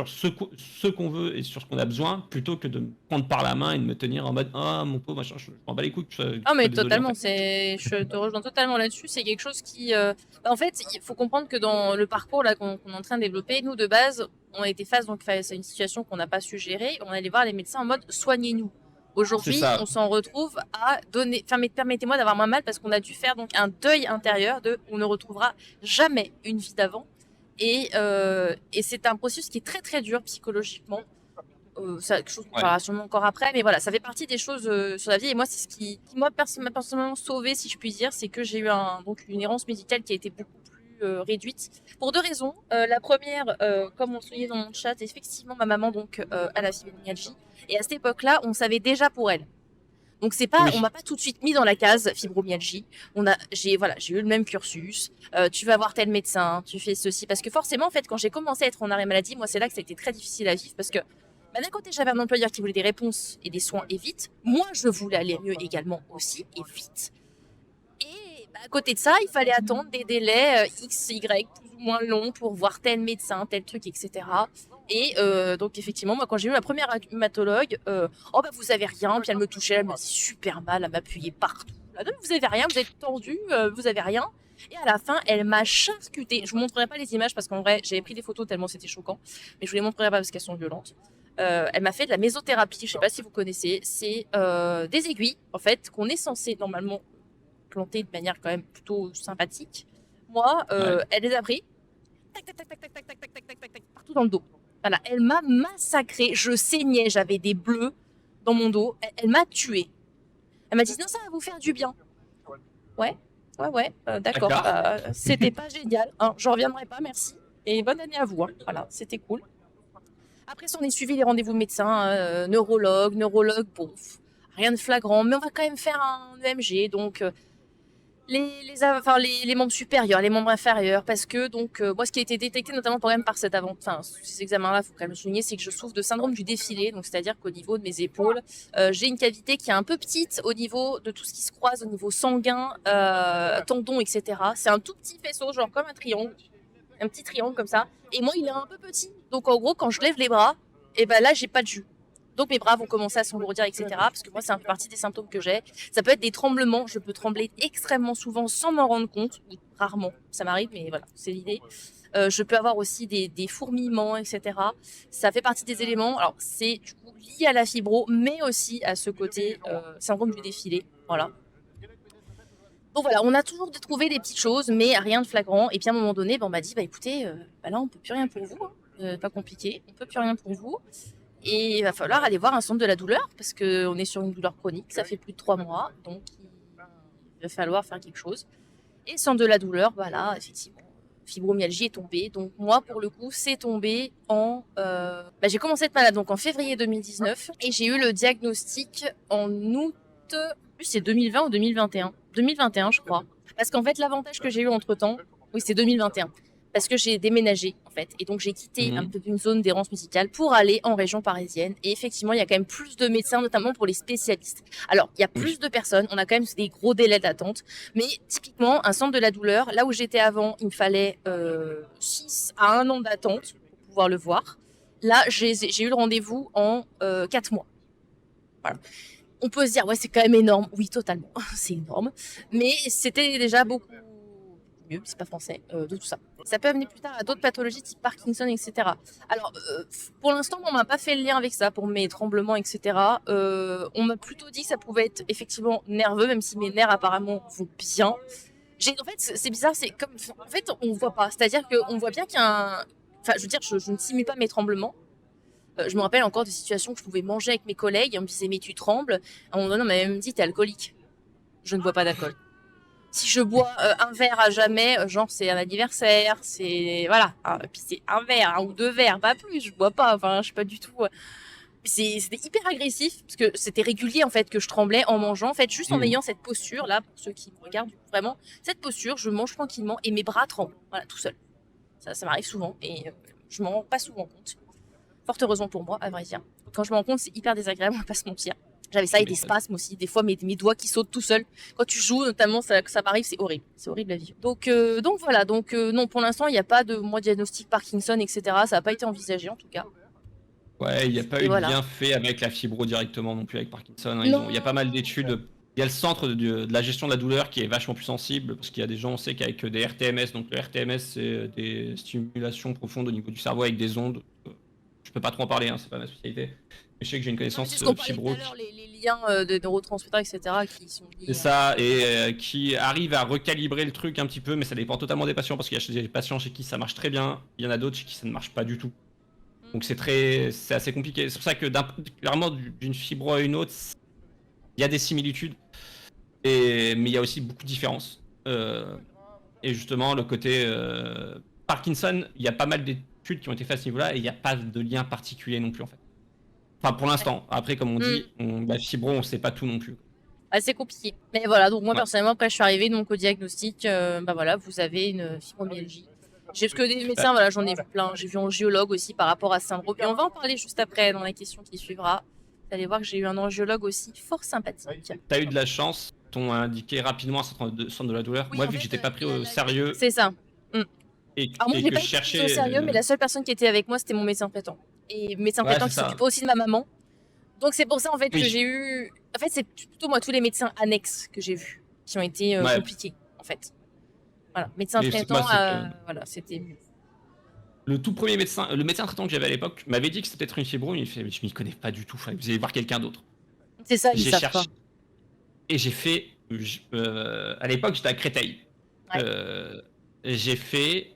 ce qu'on veut et sur ce qu'on a besoin, plutôt que de me prendre par la main et de me tenir en mode ah mon pauvre machin, je m'en bats les couilles que tu Ah, mais sois désolé en totalement, fait. je te rejoins totalement là-dessus. C'est quelque chose qui. En fait, il faut comprendre que dans le parcours là qu'on est en train de développer, nous de base, on a été face à une situation qu'on n'a pas su gérer. On allait voir les médecins en mode soignez-nous. C'est Aujourd'hui, on ça. s'en retrouve à donner. Enfin, mais permettez-moi d'avoir moins mal parce qu'on a dû faire donc un deuil intérieur de on ne retrouvera jamais une vie d'avant. Et c'est un processus qui est très très dur psychologiquement. ça, quelque chose qu'on Ouais. parlera sûrement encore après, mais voilà, ça fait partie des choses sur la vie. Et moi, c'est ce qui moi, m'a personnellement sauvé, si je puis dire, c'est que j'ai eu donc une errance médicale qui a été beaucoup plus réduite. Pour 2 raisons. La première, comme on le soulignait dans mon chat, effectivement, ma maman donc a la fibromyalgie. Et à cette époque-là, on savait déjà pour elle. Donc c'est pas, on Oui. m'a pas tout de suite mis dans la case fibromyalgie. J'ai eu le même cursus. Tu vas voir tel médecin, tu fais ceci, parce que forcément en fait quand j'ai commencé à être en arrêt maladie, moi c'est là que ça a été très difficile à vivre parce que d'un côté j'avais un employeur qui voulait des réponses et des soins et vite. Moi je voulais aller mieux également aussi et vite. Et à côté de ça, il fallait attendre des délais X, Y, plus ou moins longs pour voir tel médecin, tel truc, etc. Et donc effectivement, moi quand j'ai eu ma première rhumatologue, oh bah vous avez rien, puis elle me touchait, elle me faisait super mal, elle m'appuyait partout. Là, non, vous avez rien, vous êtes tendu, vous avez rien. Et à la fin, elle m'a charcuté. Je vous montrerai pas les images parce qu'en vrai, j'avais pris des photos tellement c'était choquant, mais je vous les montrerai pas parce qu'elles sont violentes. Elle m'a fait de la mésothérapie, je sais pas si vous connaissez, c'est des aiguilles en fait qu'on est censé normalement planter de manière quand même plutôt sympathique. Moi, Ouais. elle les a pris, tac, tac, tac, tac, tac, tac, tac, tac, tac, tac, tac, partout dans le dos. Voilà, elle m'a massacré, je saignais, j'avais des bleus dans mon dos, elle m'a tué. Elle m'a dit non, ça va vous faire du bien. Ouais, d'accord. D'accord. C'était pas génial, hein, j'en reviendrai pas, merci. Et bonne année à vous, hein. Voilà, c'était cool. Après, on est suivi les rendez-vous médecins, neurologue, bon, rien de flagrant, mais on va quand même faire un EMG, donc les membres supérieurs, les membres inférieurs, parce que donc moi ce qui a été détecté notamment quand même par ces examens-là, faut quand même le souligner, c'est que je souffre de syndrome du défilé, donc c'est-à-dire qu'au niveau de mes épaules, j'ai une cavité qui est un peu petite au niveau de tout ce qui se croise au niveau sanguin, tendons, etc. C'est un tout petit faisceau, genre comme un petit triangle comme ça, et moi il est un peu petit, donc en gros quand je lève les bras, et ben là j'ai pas de jus. Donc mes bras vont commencer à s'engourdir, etc. Parce que moi, c'est un peu partie des symptômes que j'ai. Ça peut être des tremblements. Je peux trembler extrêmement souvent sans m'en rendre compte. Ou rarement. Ça m'arrive, mais voilà, c'est l'idée. Je peux avoir aussi des fourmillements, etc. Ça fait partie des éléments. Alors, c'est du coup lié à la fibro, mais aussi à ce côté syndrome du défilé. Voilà. Donc voilà, on a toujours trouvé des petites choses, mais rien de flagrant. Et puis à un moment donné, on m'a dit, écoutez, là, on peut plus rien pour vous. Hein. Pas compliqué. On peut plus rien pour vous. Et il va falloir aller voir un centre de la douleur parce qu'on est sur une douleur chronique, ça fait plus de 3 mois, donc il va falloir faire quelque chose. Et centre de la douleur, là, effectivement, fibromyalgie est tombée. Donc moi, pour le coup, c'est tombé en... j'ai commencé à être malade donc en février 2019 et j'ai eu le diagnostic en août, c'est 2020 ou 2021 2021, je crois. Parce qu'en fait, l'avantage que j'ai eu entre-temps, oui, c'est 2021. Parce que j'ai déménagé en fait et donc j'ai quitté un peu une zone d'errance médicale pour aller en région parisienne et effectivement il y a quand même plus de médecins notamment pour les spécialistes. Alors il y a plus de personnes, on a quand même des gros délais d'attente, mais typiquement un centre de la douleur, là où j'étais avant il me fallait 6 à 1 an d'attente pour pouvoir le voir. Là j'ai eu le rendez-vous en 4 mois. Voilà. On peut se dire ouais c'est quand même énorme, oui totalement, c'est énorme, mais c'était déjà beaucoup mieux, c'est pas français, de tout ça. Ça peut amener plus tard à d'autres pathologies type Parkinson, etc. Alors, pour l'instant, on m'a pas fait le lien avec ça pour mes tremblements, etc. On m'a plutôt dit que ça pouvait être effectivement nerveux, même si mes nerfs apparemment vont bien. En fait, c'est bizarre, c'est comme, en fait, on voit pas. C'est-à-dire qu'on voit bien qu'il y a un, enfin, je veux dire, je ne simule pas mes tremblements. Je me rappelle encore de situations que je pouvais manger avec mes collègues et on me disait mais tu trembles. À un moment donné, on m'a même dit t'es alcoolique. Je ne bois pas d'alcool. Si je bois un verre à jamais, genre c'est un anniversaire, c'est voilà, puis c'est un verre, 1 ou 2 verres, pas plus, je bois pas, enfin je suis pas du tout. C'était hyper agressif parce que c'était régulier en fait que je tremblais en mangeant, en fait juste en ayant cette posture là, pour ceux qui me regardent vraiment, cette posture, je mange tranquillement et mes bras tremblent, voilà tout seul. Ça m'arrive souvent et je m'en rends pas souvent compte. Fort heureusement pour moi, à vrai dire. Quand je me rends compte, c'est hyper désagréable, on va pas se mentir. J'avais ça et des spasmes aussi. Des fois, mes doigts qui sautent tout seuls. Quand tu joues, notamment, ça m'arrive, c'est horrible. C'est horrible à vivre. Donc voilà. Non, pour l'instant, il n'y a pas de diagnostic Parkinson, etc. Ça n'a pas été envisagé, en tout cas. Ouais, il n'y a pas eu de lien fait avec la fibro directement non plus avec Parkinson. Il y a pas mal d'études. Il y a le centre de la gestion de la douleur qui est vachement plus sensible parce qu'il y a des gens, on sait qu'avec des RTMS, donc le RTMS, c'est des stimulations profondes au niveau du cerveau avec des ondes. Je peux pas trop en parler, hein, c'est pas ma spécialité. Mais je sais que j'ai une connaissance fibro. Les liens de neurotransmetteurs, etc. qui sont liés. C'est ça, et qui arrive à recalibrer le truc un petit peu, mais ça dépend totalement des patients parce qu'il y a des patients chez qui ça marche très bien, il y en a d'autres chez qui ça ne marche pas du tout. Donc c'est assez compliqué. C'est pour ça que clairement d'une fibro à une autre, il y a des similitudes, mais il y a aussi beaucoup de différences. Et justement, le côté Parkinson, il y a pas mal d'études qui ont été faites à ce niveau-là et il n'y a pas de lien particulier non plus en fait. Enfin, pour l'instant. Après, comme on dit, la fibro, on sait pas tout non plus. Assez compliqué. Mais voilà, donc moi Ouais. personnellement, après je suis arrivée donc au diagnostic, bah voilà, vous avez une fibromyalgie. J'ai parce que des médecins, voilà, j'en ai vu plein. J'ai vu un angiologue aussi par rapport à ce syndrome. Et on va en parler juste après dans la question qui suivra. Vous allez voir que j'ai eu un angiologue aussi fort sympathique. T'as eu de la chance, t'ont indiqué rapidement un centre de la douleur. Oui, moi, en vu que fait, j'étais pas pris au sérieux C'est ça. et, Alors moi, et je l'ai que pas je été prise cherchais. au sérieux, mais la seule personne qui était avec moi, c'était mon médecin traitant. Et médecin Ouais, traitant c'est qui ça. s'occupe aussi de ma maman. Donc c'est pour ça en fait Oui. que j'ai eu. En fait, c'est plutôt moi tous les médecins annexes que j'ai vus qui ont été Ouais. compliqués en fait. Voilà, médecin Mais traitant, moi, c'est que- voilà, c'était mieux. Le tout premier médecin, le médecin traitant que j'avais à l'époque, m'avait dit que c'était peut-être une fibro, mais il fait, je m'y connais pas du tout. Vous allez voir quelqu'un d'autre. C'est ça, ils J'ai savent cherché pas. et j'ai fait. À l'époque, j'étais à Créteil. Ouais. J'ai fait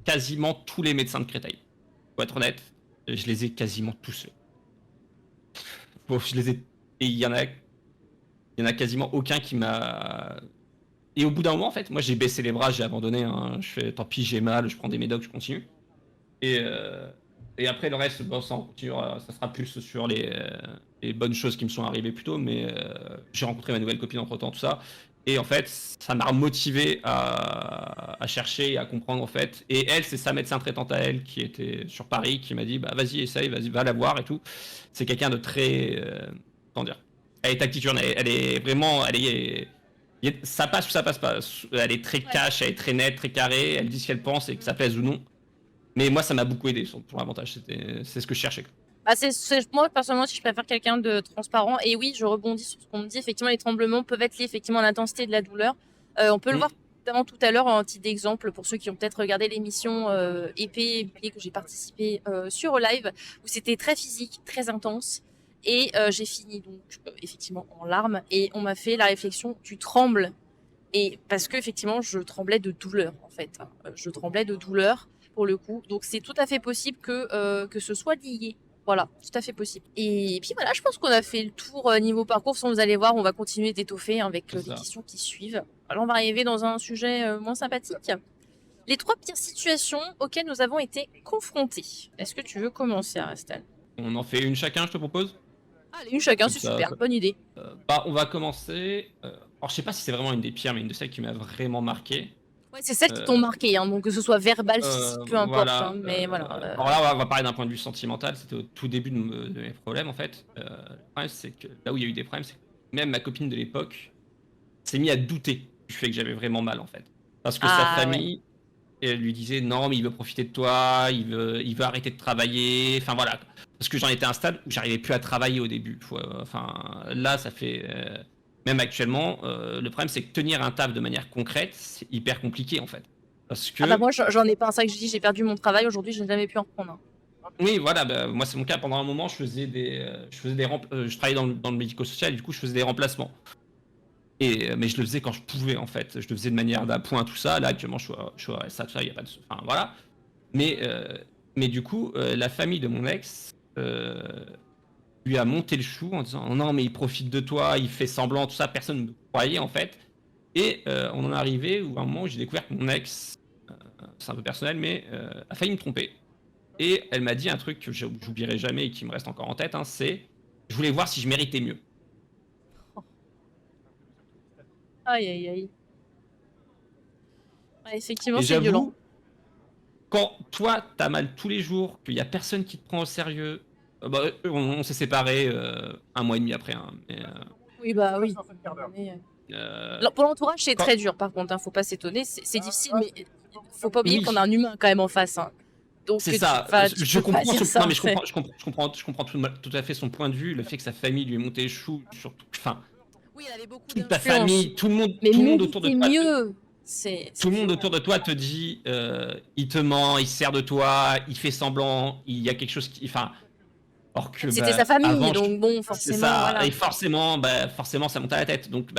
quasiment tous les médecins de Créteil. Pour être honnête, je les ai quasiment tous faits. Bon, je les ai. Et il y en a quasiment aucun qui m'a. Et au bout d'un moment, en fait, moi j'ai baissé les bras, j'ai abandonné. Hein. Je fais tant pis, j'ai mal, je prends des médocs, je continue. Et après le reste, bon, ça, on continuera, ça sera plus sur les bonnes choses qui me sont arrivées plus tôt. Mais j'ai rencontré ma nouvelle copine entre temps, tout ça. Et en fait, ça m'a motivé à chercher et à comprendre en fait. Et elle, c'est sa médecin traitante à elle qui était sur Paris, qui m'a dit bah vas-y, essaye, vas-y, va la voir et tout. C'est quelqu'un de très. Comment dire. Elle est tacticurne, elle est vraiment. Ça passe ou ça passe pas. Elle est très cash, elle est très nette, très carrée. Elle dit ce qu'elle pense et que ça plaise ou non. Mais moi, ça m'a beaucoup aidé pour l'avantage. C'est ce que je cherchais. Bah, moi personnellement, si je préfère quelqu'un de transparent. Et oui, je rebondis sur ce qu'on me dit. Effectivement, les tremblements peuvent être liés effectivement à l'intensité de la douleur. On peut le voir notamment tout à l'heure en petit exemple pour ceux qui ont peut-être regardé l'émission épée que j'ai participé sur live où c'était très physique, très intense. Et j'ai fini donc effectivement en larmes et on m'a fait la réflexion, tu trembles. Et parce que effectivement, je tremblais de douleur en fait. Je tremblais de douleur pour le coup. Donc c'est tout à fait possible que ce soit lié. Voilà, tout à fait possible. Et puis voilà, je pense qu'on a fait le tour niveau parcours. Sans vous allez voir, on va continuer d'étoffer avec les questions qui suivent. Alors on va arriver dans un sujet moins sympathique. Les 3 pires situations auxquelles nous avons été confrontés. Est-ce que tu veux commencer, Arestal? On en fait une chacun, je te propose. Allez, une chacun, Comme c'est ça, super, bonne idée. Bah, on va commencer. Alors, je sais pas si c'est vraiment une des pires, mais une de celles qui m'a vraiment marqué. Ouais, c'est celles qui t'ont marqué, hein, donc que ce soit verbal, physique, peu importe. Voilà, hein, mais voilà. Alors là, on va parler d'un point de vue sentimental. C'était au tout début de mes problèmes, en fait. Le problème, c'est que là où il y a eu des problèmes, c'est que même ma copine de l'époque s'est mise à douter du fait que j'avais vraiment mal, en fait. Parce que sa famille elle lui disait non, mais il veut profiter de toi, il veut arrêter de travailler. Enfin voilà. Parce que j'en étais à un stade où j'arrivais plus à travailler au début. Enfin, là, ça fait. Même actuellement, le problème, c'est que tenir un taf de manière concrète, c'est hyper compliqué, en fait. Parce que. Ah bah moi, j'en ai pas un sac, je dis, j'ai perdu mon travail, aujourd'hui, je n'ai jamais pu en reprendre. Oui, voilà, bah, moi, c'est mon cas. Pendant un moment, je travaillais dans le médico-social, et du coup, je faisais des remplacements. Mais je le faisais quand je pouvais, en fait. Je le faisais de manière d'appoint, tout ça. Là, actuellement, je suis au RSA, tout ça, il n'y a pas de. Enfin, voilà. Mais du coup, la famille de mon ex lui a monté le chou en disant non, mais il profite de toi, il fait semblant, tout ça. Personne ne me croyait, en fait. Et on en est arrivé où, à un moment, j'ai découvert que mon ex, c'est un peu personnel, mais a failli me tromper. Et elle m'a dit un truc que j'oublierai jamais et qui me reste encore en tête, hein, c'est je voulais voir si je méritais mieux. Aïe, aïe, aïe. Ouais, effectivement, Et c'est violent. Quand toi, t'as mal tous les jours, qu'il y a personne qui te prend au sérieux, bah, on s'est séparés 1 mois et demi après. Hein, oui, bah oui. Pour l'entourage, c'est quand... très dur, par contre. Hein, faut pas s'étonner. C'est difficile, mais faut pas oublier qu'on a un humain quand même en face. Hein. Donc c'est ça. Je comprends. Non, mais je comprends tout à fait son point de vue, le fait que sa famille lui ait monté le chou, surtout. Enfin. Oui, elle avait beaucoup toute ta famille, tout le monde autour de toi. Mieux. Tout le monde autour de toi te dit, il te ment, il se sert de toi, il fait semblant, il y a quelque chose qui, enfin, or que c'était sa famille, avant, donc bon, forcément. Ça, voilà. et forcément, ça monte à la tête. Donc,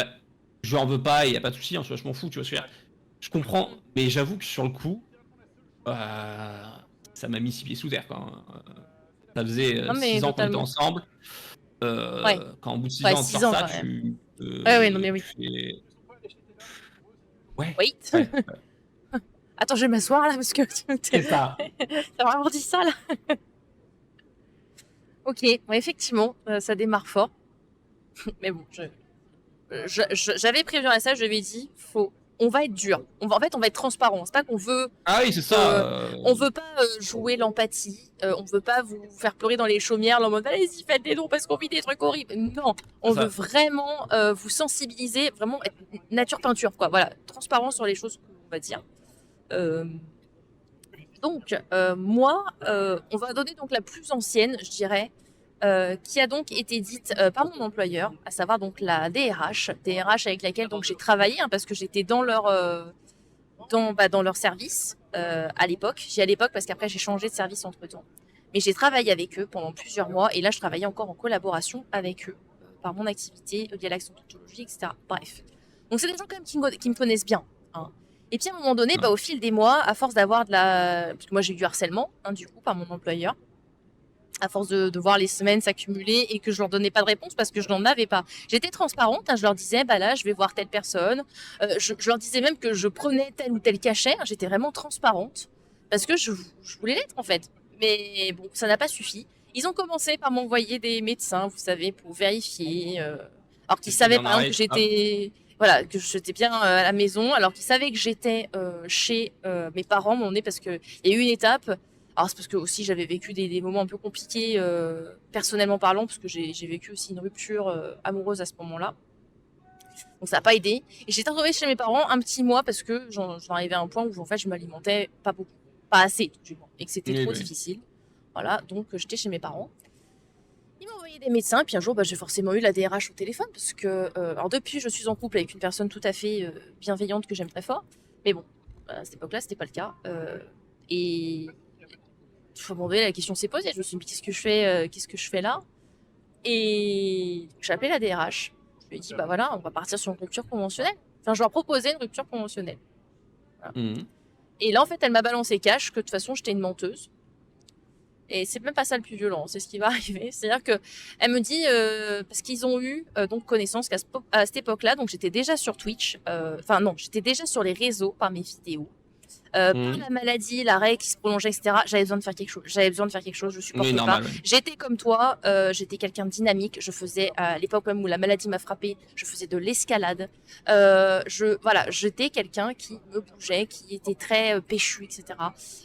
je en veux pas, il y a pas de souci, hein, je m'en fous, tu vois ce que je veux dire. Je comprends, mais j'avoue que sur le coup, ça m'a mis 6 pieds sous terre, quoi, hein. Ça faisait Non, mais 6 ans qu'on était totalement. ensemble. Ouais, Quand au bout de 6 ouais, ans de 6 faire ans ça, quand même. tu, Ouais, non, mais tu oui. fais. Ouais, Wait. ouais, Attends, je vais m'asseoir là parce que c'est ça. t'as vraiment dit ça là. Ok, ouais, effectivement, ça démarre fort. Mais bon, j'avais prévu à ça, je lui ai dit, on va être dur. En fait, on va être transparent. C'est pas qu'on veut, Ah oui, c'est ça. on veut pas jouer l'empathie. On veut pas vous faire pleurer dans les chaumières en mode allez-y, faites des dons parce qu'on vit des trucs horribles. Non, on C'est veut ça. vraiment vous sensibiliser, vraiment être nature peinture, quoi. Voilà, transparent sur les choses qu'on va dire. Euh, donc, moi, on va donner donc la plus ancienne, je dirais, qui a donc été dite par mon employeur, à savoir donc la DRH avec laquelle donc j'ai travaillé hein, parce que j'étais dans leur dans leur service à l'époque. J'ai à l'époque parce qu'après j'ai changé de service entre temps. Mais j'ai travaillé avec eux pendant plusieurs mois et là je travaillais encore en collaboration avec eux par mon activité liée à l'accentuologie, etc. Bref. Donc c'est des gens quand même qui me connaissent bien. Hein. Et puis à un moment donné, Ouais. au fil des mois, à force d'avoir de la... Parce que moi j'ai eu du harcèlement, hein, du coup, par mon employeur à force de voir les semaines s'accumuler et que je leur donnais pas de réponse parce que je n'en avais pas. J'étais transparente, hein, je leur disais, bah là, je vais voir telle personne. Je leur disais même que je prenais tel ou tel cachet. Hein, j'étais vraiment transparente parce que je voulais l'être en fait. Mais bon, ça n'a pas suffi. Ils ont commencé par m'envoyer des médecins, vous savez, pour vérifier. Alors qu'ils C'est ça, savaient bien par exemple que arrive. j'étais... Voilà, que j'étais bien à la maison, alors qu'ils savaient que j'étais chez mes parents, mon nez, parce qu'il y a eu une étape. Alors c'est parce que aussi j'avais vécu des moments un peu compliqués personnellement parlant, parce que j'ai vécu aussi une rupture amoureuse à ce moment-là. Donc ça n'a pas aidé. Et j'étais retrouvée chez mes parents un petit mois parce que j'en arrivais à un point où en fait je m'alimentais pas beaucoup, pas assez du moins, et que c'était Oui, trop oui. difficile. Voilà, donc j'étais chez mes parents. Ils m'ont envoyé des médecins, puis un jour j'ai forcément eu la DRH au téléphone parce que alors depuis je suis en couple avec une personne tout à fait bienveillante que j'aime très fort, mais bon à cette époque-là c'était pas le cas. Et à un moment donné, la question s'est posée. Je me suis dit, qu'est-ce que je fais là? Et j'ai appelé la DRH. Je lui ai dit, bah voilà, on va partir sur une rupture conventionnelle. Enfin, je leur proposais une rupture conventionnelle. Voilà. Mhm. Et là, en fait, elle m'a balancé cash que de toute façon, j'étais une menteuse. Et c'est même pas ça le plus violent, c'est ce qui va arriver. C'est-à-dire que elle me dit, parce qu'ils ont eu donc connaissance qu'à cette époque-là, donc j'étais déjà sur Twitch, enfin non, j'étais déjà sur les réseaux par mes vidéos. Par la maladie, l'arrêt qui se prolongeait, etc. J'avais besoin de faire quelque chose. Je Oui, supportais pas. normal. Ouais. J'étais comme toi. J'étais quelqu'un de dynamique. Je faisais à l'époque même où la maladie m'a frappée, je faisais de l'escalade. Voilà, j'étais quelqu'un qui me bougeait, qui était très péchu, etc.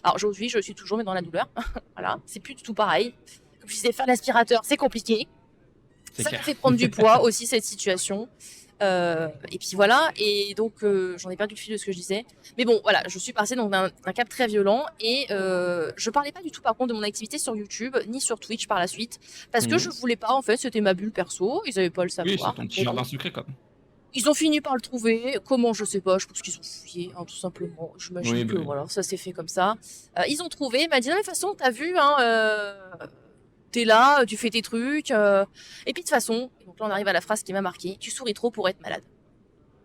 Alors aujourd'hui, je suis toujours mais dans la douleur. Voilà, c'est plus du tout pareil. Comme je disais, faire l'aspirateur, c'est compliqué. C'est Ça m'a clair. fait prendre du poids aussi cette situation. Et puis voilà, et donc j'en ai perdu le fil de ce que je disais. Mais bon, voilà, je suis passée d'un cap très violent et je parlais pas du tout par contre de mon activité sur YouTube ni sur Twitch par la suite parce que je voulais pas en fait, c'était ma bulle perso, ils avaient pas le Oui, c'est savoir. ton petit Mais jardin bon, secret, quoi. ils ont fini par le trouver. Comment je sais pas, je pense qu'ils ont fouillé, hein, tout simplement. J'imagine Oui, que bah oui. voilà, ça s'est fait comme ça. Ils ont trouvé, il m'a dit de toute façon, t'as vu, hein, t'es là, tu fais tes trucs. Et puis de toute façon, donc là on arrive à la phrase qui m'a marqué, tu souris trop pour être malade.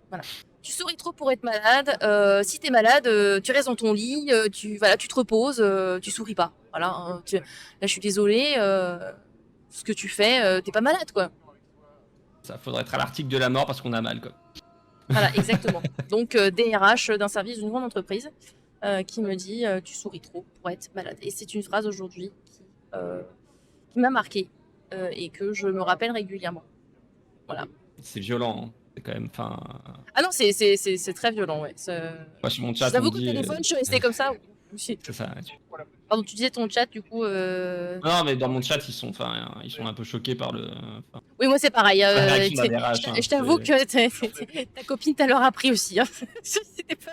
Voilà. Tu souris trop pour être malade. Si t'es malade, tu restes dans ton lit, voilà, tu te reposes, tu souris pas. Voilà. Hein, là, je suis désolée. Ce que tu fais, t'es pas malade, quoi. Ça faudrait être à l'article de la mort parce qu'on a mal, quoi. Voilà, exactement. Donc DRH d'un service d'une grande entreprise qui me dit tu souris trop pour être malade. Et c'est une phrase aujourd'hui qui m'a marquée et que je me rappelle régulièrement. Voilà. C'est violent, hein. C'est quand même. Enfin. Ah non, c'est très violent, ouais. Moi, sur mon Je chat, t'avoue on qu'au dit. téléphone, je suis restée comme ça. C'est ça. Pardon, tu disais ton chat, du coup. Non, mais dans mon chat, ils sont un peu choqués par le. Oui, moi c'est pareil. La réaction de la DRH, hein, Je t'avoue que ta copine t'a leur appris aussi. Hein. C'était pas...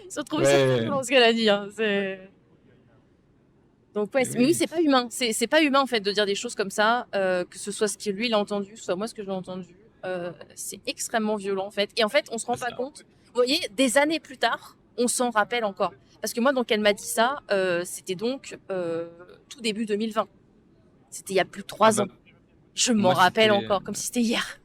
Ils se sont trouvés Ouais. dans ce qu'elle a dit. Hein. Donc ouais, mais oui, c'est pas humain. C'est pas humain en fait de dire des choses comme ça, que ce soit ce que lui il a entendu, que ce soit moi ce que j'ai entendu. C'est extrêmement violent en fait. Et en fait, on se rend pas compte. Vous voyez, des années plus tard, on s'en rappelle encore. Parce que moi, donc elle m'a dit ça, c'était donc tout début 2020. C'était il y a plus de 3 ans. Je m'en rappelle encore, comme si c'était hier.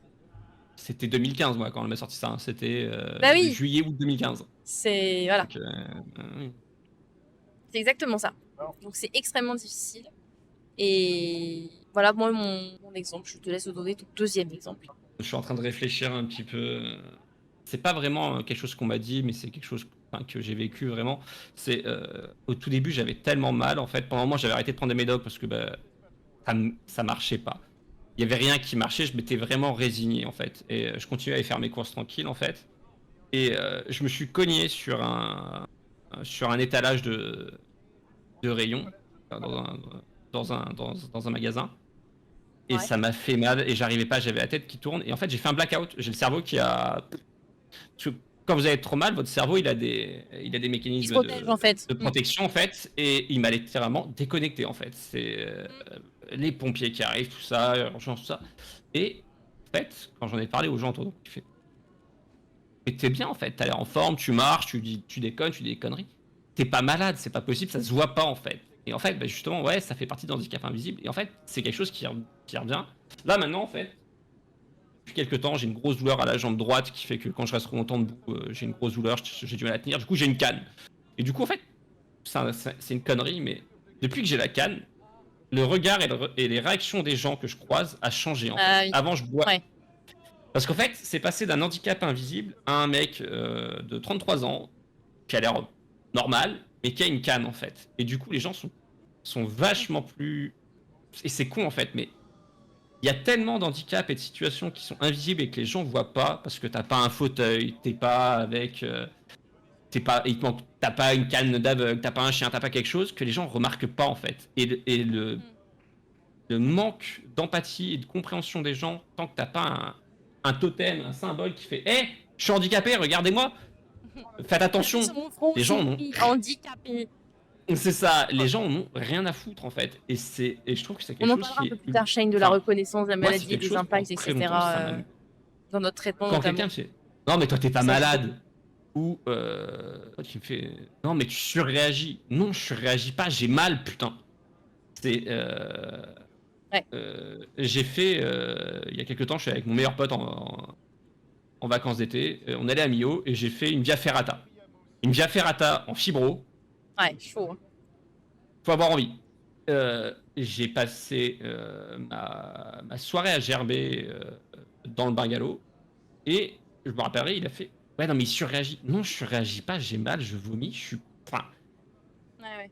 C'était 2015, moi, quand elle m'a sorti ça. Hein. C'était Bah oui. juillet-août 2015. C'est... Voilà. Donc, C'est exactement ça. Donc c'est extrêmement difficile. Et voilà, moi, mon exemple. Je te laisse donner ton deuxième exemple. Je suis en train de réfléchir un petit peu. C'est pas vraiment quelque chose qu'on m'a dit, mais c'est quelque chose que j'ai vécu vraiment. C'est au tout début, j'avais tellement mal en fait. Pendant un moment, j'avais arrêté de prendre des médocs parce que bah, ça marchait pas. Il y avait rien qui marchait. Je m'étais vraiment résigné en fait, et je continuais à aller faire mes courses tranquilles en fait. Et je me suis cogné sur un étalage de rayons dans un magasin. Et Ouais. ça m'a fait mal et j'arrivais pas, j'avais la tête qui tourne. Et en fait, j'ai fait un blackout. J'ai le cerveau qui a. Parce que quand vous avez trop mal, votre cerveau il a des Il se mécanismes protège en fait. de protection en fait. Et il m'a littéralement déconnecté en fait. C'est les pompiers qui arrivent, tout ça, urgence, tout ça. Et en fait, quand j'en ai parlé aux gens autour, tu fais. Mais t'es bien en fait, t'as l'air en forme, tu marches, tu déconnes, tu dis des conneries. T'es pas malade, c'est pas possible, ça se voit pas en fait. Et en fait, bah, justement, ouais, ça fait partie d'un handicap invisible. Et en fait, c'est quelque chose qui revient. Là maintenant, en fait, depuis quelques temps, j'ai une grosse douleur à la jambe droite qui fait que quand je reste trop longtemps debout, j'ai une grosse douleur, j'ai du mal à tenir. Du coup, j'ai une canne. Et du coup, en fait, c'est une connerie, mais depuis que j'ai la canne, le regard et les réactions des gens que je croise a changé en fait. Ah oui. Avant, je bois. Ouais. Parce qu'en fait, c'est passé d'un handicap invisible à un mec de 33 ans qui a l'air normal, mais qui a une canne en fait. Et du coup, les gens sont vachement plus. Et c'est con en fait, mais il y a tellement d'handicaps et de situations qui sont invisibles et que les gens voient pas parce que t'as pas un fauteuil, t'es pas avec. T'as pas une canne d'aveugle, t'as pas un chien, t'as pas quelque chose que les gens remarquent pas en fait. Le manque d'empathie et de compréhension des gens, tant que t'as pas un totem, un symbole qui fait hé, je suis handicapé, regardez-moi, faites attention. Sur mon front, Les gens n'ont. j'écris handicapé. C'est ça, les gens en ont rien à foutre en fait. Et je trouve que c'est On quelque en chose parlera un qui peu est. plus tard, Shane, de la Enfin, reconnaissance de la moi, c'est maladie et quelque des chose pendant impacts, très etc. longtemps, ça m'a. Dans notre traitement Quand notamment. quelqu'un me fait non, mais toi t'es pas Ça, malade, ou tu me fais non, mais tu surréagis. Non, je surréagis pas, j'ai mal, putain. C'est. Ouais. J'ai fait. Il y a quelques temps, je suis avec mon meilleur pote en vacances d'été. On allait à Millau et j'ai fait une via ferrata. Une via ferrata en fibro. Ouais, chaud. Hein. Faut avoir envie. J'ai passé ma soirée à gerber dans le bungalow. Et je me rappellerai, il a fait ouais, non, mais il surréagit. Non, je surréagis pas, j'ai mal, je vomis, je suis. Enfin. Ouais.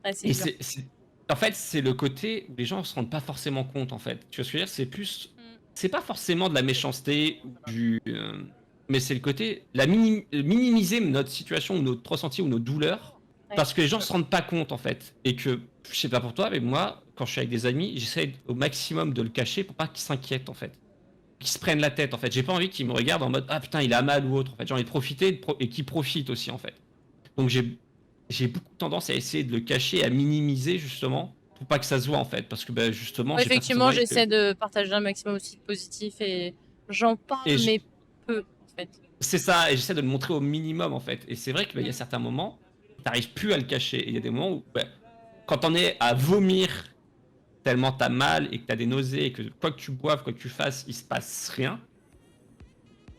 Ouais, c'est Et dur. en fait, c'est le côté où les gens se rendent pas forcément compte, en fait. Tu vois ce que je veux dire? C'est plus. C'est pas forcément de la méchanceté ou du. Mais c'est le côté. Minimiser notre situation ou notre ressenti ou nos douleurs. Ouais. Parce que les gens se rendent pas compte, en fait. Et que, je sais pas pour toi, mais moi, quand je suis avec des amis, j'essaie au maximum de le cacher pour pas qu'ils s'inquiètent, en fait. Qu'ils se prennent la tête, en fait. J'ai pas envie qu'ils me regardent en mode ah putain, il a mal ou autre. En fait, j'ai envie de profiter et qu'ils profitent aussi, en fait. Donc j'ai beaucoup tendance à essayer de le cacher, à minimiser justement, pour pas que ça se voit en fait, parce que bah, justement, Ouais, j'ai pas effectivement, forcément envie que. j'essaie de partager un maximum aussi de positif et j'en parle, Et mais peu, en fait. c'est ça, et j'essaie de le montrer au minimum en fait. Et c'est vrai qu'il y a certains moments, t'arrives plus à le cacher. Et il y a des moments où, bah, quand on est à vomir tellement t'as mal et que t'as des nausées et que quoi que tu boives, quoi que tu fasses, il se passe rien.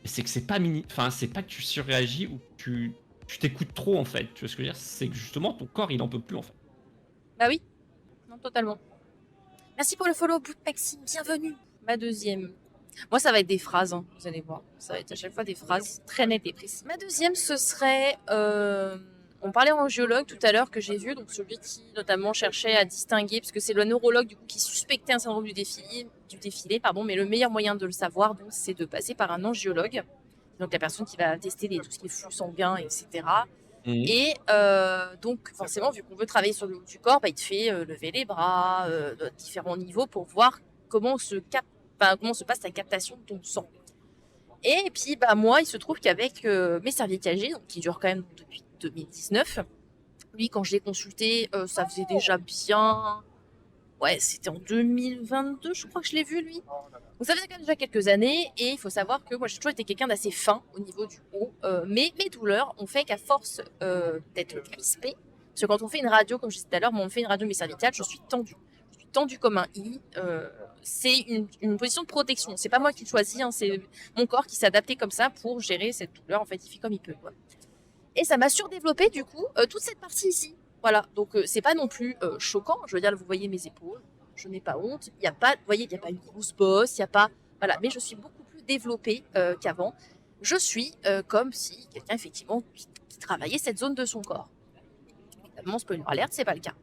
C'est que c'est pas enfin c'est pas que tu surréagis ou que tu t'écoutes trop en fait. Tu vois ce que je veux dire? C'est que justement ton corps il en peut plus en fait. Bah oui, non, totalement. Merci pour le follow, Bout de Maxime, bienvenue. Ma deuxième. Moi, ça va être des phrases, hein, vous allez voir. Ça va être à chaque fois des phrases très nettes et précises. Ma deuxième, ce serait. On parlait en géologue tout à l'heure que j'ai vu, donc celui qui notamment cherchait à distinguer, parce que c'est le neurologue du coup qui suspectait un syndrome du défilé, pardon, mais le meilleur moyen de le savoir, donc, c'est de passer par un angiologue, donc la personne qui va tester tout ce qui est flux sanguin, etc. Et donc, forcément, vu qu'on veut travailler sur le haut du corps, bah, il te fait lever les bras de différents niveaux pour voir comment se passe la captation de ton sang. Et puis, bah, moi, il se trouve qu'avec mes cervicales, donc, qui durent quand même depuis 2019, lui, quand je l'ai consulté, ça faisait déjà bien. Ouais, c'était en 2022, je crois que je l'ai vu, lui. Donc ça faisait quand même déjà quelques années, et il faut savoir que moi j'ai toujours été quelqu'un d'assez fin au niveau du haut, mais mes douleurs ont fait qu'à force d'être crispée, parce que quand on fait une radio, comme je disais tout à l'heure, on fait une radio de mes cervicales, je suis tendue. Je suis tendue comme un i. C'est une position de protection. C'est pas moi qui le choisis, hein, c'est mon corps qui s'est adapté comme ça pour gérer cette douleur. En fait, il fait comme il peut, quoi. Et ça m'a surdéveloppé du coup toute cette partie ici. Voilà, donc c'est pas non plus choquant. Je veux dire, vous voyez mes épaules, je n'ai pas honte. Il y a pas, vous voyez, il y a pas une grosse bosse, il y a pas, voilà. Mais je suis beaucoup plus développée qu'avant. Je suis comme si quelqu'un effectivement qui travaillait cette zone de son corps. Évidemment, spoiler alert, c'est pas le cas.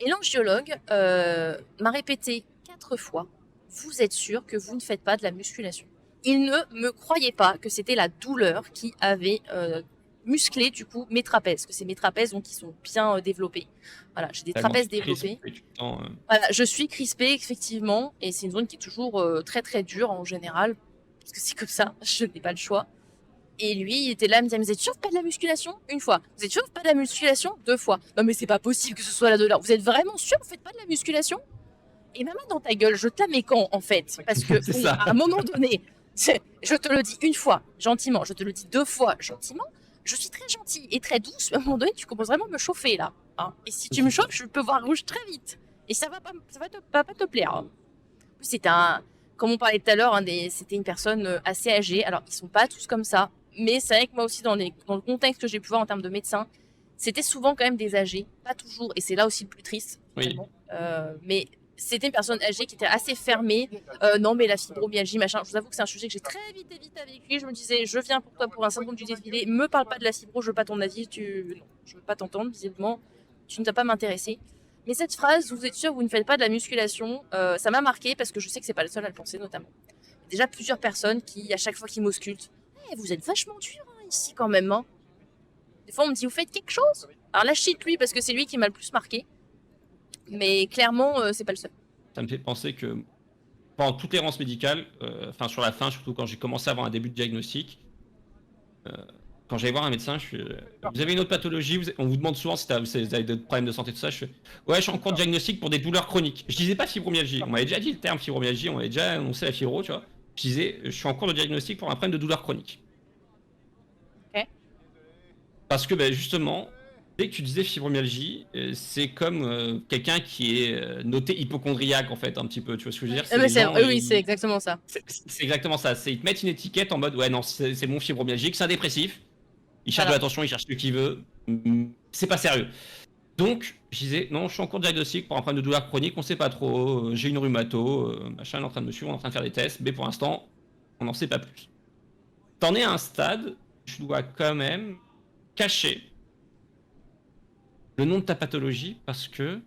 Et l'angiologue m'a répété 4 fois, vous êtes sûr que vous ne faites pas de la musculation? Il ne me croyait pas que c'était la douleur qui avait musclé du coup mes trapèzes, que c'est mes trapèzes donc qui sont bien développés. Voilà, j'ai des Tellement trapèzes tu crispes développés. et tu te sens, Voilà, je suis crispée effectivement et c'est une zone qui est toujours très très dure en général parce que c'est comme ça, je n'ai pas le choix. Et lui, il était là, il me disait, vous êtes sûr, pas de la musculation? Une fois. Vous êtes sûr, pas de la musculation? 2 fois. Non mais c'est pas possible que ce soit la douleur. Vous êtes vraiment sûr, vous faites pas de la musculation? Et ma main dans ta gueule, je te la mets quand en fait? Parce que C'est oui, ça. à un moment donné, je te le dis 1 fois, gentiment, je te le dis 2 fois, gentiment. Je suis très gentille et très douce, mais à un moment donné, tu commences vraiment à me chauffer là. Hein. Et si tu me chauffes, je peux voir rouge très vite. Et ça va pas, va pas te plaire. Hein. En plus, c'était un, comme on parlait tout à l'heure, c'était une personne assez âgée. Alors, ils sont pas tous comme ça, mais c'est vrai que moi aussi, dans le contexte que j'ai pu voir en termes de médecins, c'était souvent quand même des âgés, pas toujours, et c'est là aussi le plus triste. Oui. Finalement. Mais c'était une personne âgée qui était assez fermée. Non, mais la fibromyalgie, machin. Je vous avoue que c'est un sujet que j'ai très vite évité avec lui. Je me disais, je viens pour toi pour un syndrome du défilé. Me parle pas de la fibro, je veux pas ton avis. Non, je veux pas t'entendre. Visiblement, tu ne t'as pas m'intéresser. Mais cette phrase, vous êtes sûr, vous ne faites pas de la musculation, ça m'a marqué parce que je sais que c'est pas le seul à le penser, notamment. Déjà plusieurs personnes qui, à chaque fois qu'ils m'auscultent, vous êtes vachement dur hein, ici quand même. Hein. Des fois, on me dit, vous faites quelque chose? Alors là, je cite lui parce que c'est lui qui m'a le plus marqué. Mais clairement, c'est pas le seul. Ça me fait penser que pendant toute l'errance médicale, enfin sur la fin, surtout quand j'ai commencé à avoir un début de diagnostic, quand j'allais voir un médecin, vous avez une autre pathologie, on vous demande souvent si vous avez d'autres problèmes de santé, tout ça. Je fais, ouais, je suis en cours de diagnostic pour des douleurs chroniques. Je disais pas fibromyalgie, on m'avait déjà dit le terme fibromyalgie, on m'avait déjà annoncé la fibro, tu vois. Je disais, je suis en cours de diagnostic pour un problème de douleur chronique. Ok. Parce que ben, justement, dès que tu disais fibromyalgie, c'est comme quelqu'un qui est noté hypochondriaque en fait, un petit peu, tu vois ce que je veux dire? Mais les gens, oui, c'est exactement ça. c'est exactement ça, ils te mettent une étiquette en mode, ouais non, c'est mon fibromyalgique, c'est un dépressif. Il cherche Voilà. de l'attention, il cherche ce qu'il veut. C'est pas sérieux. Donc, je disais, non, je suis en cours de diagnostic pour un problème de douleur chronique, on sait pas trop. J'ai une rhumato, machin, elle est en train de me suivre, on est en train de faire des tests, mais pour l'instant, on n'en sait pas plus. T'en es à un stade, je dois quand même cacher le nom de ta pathologie parce que,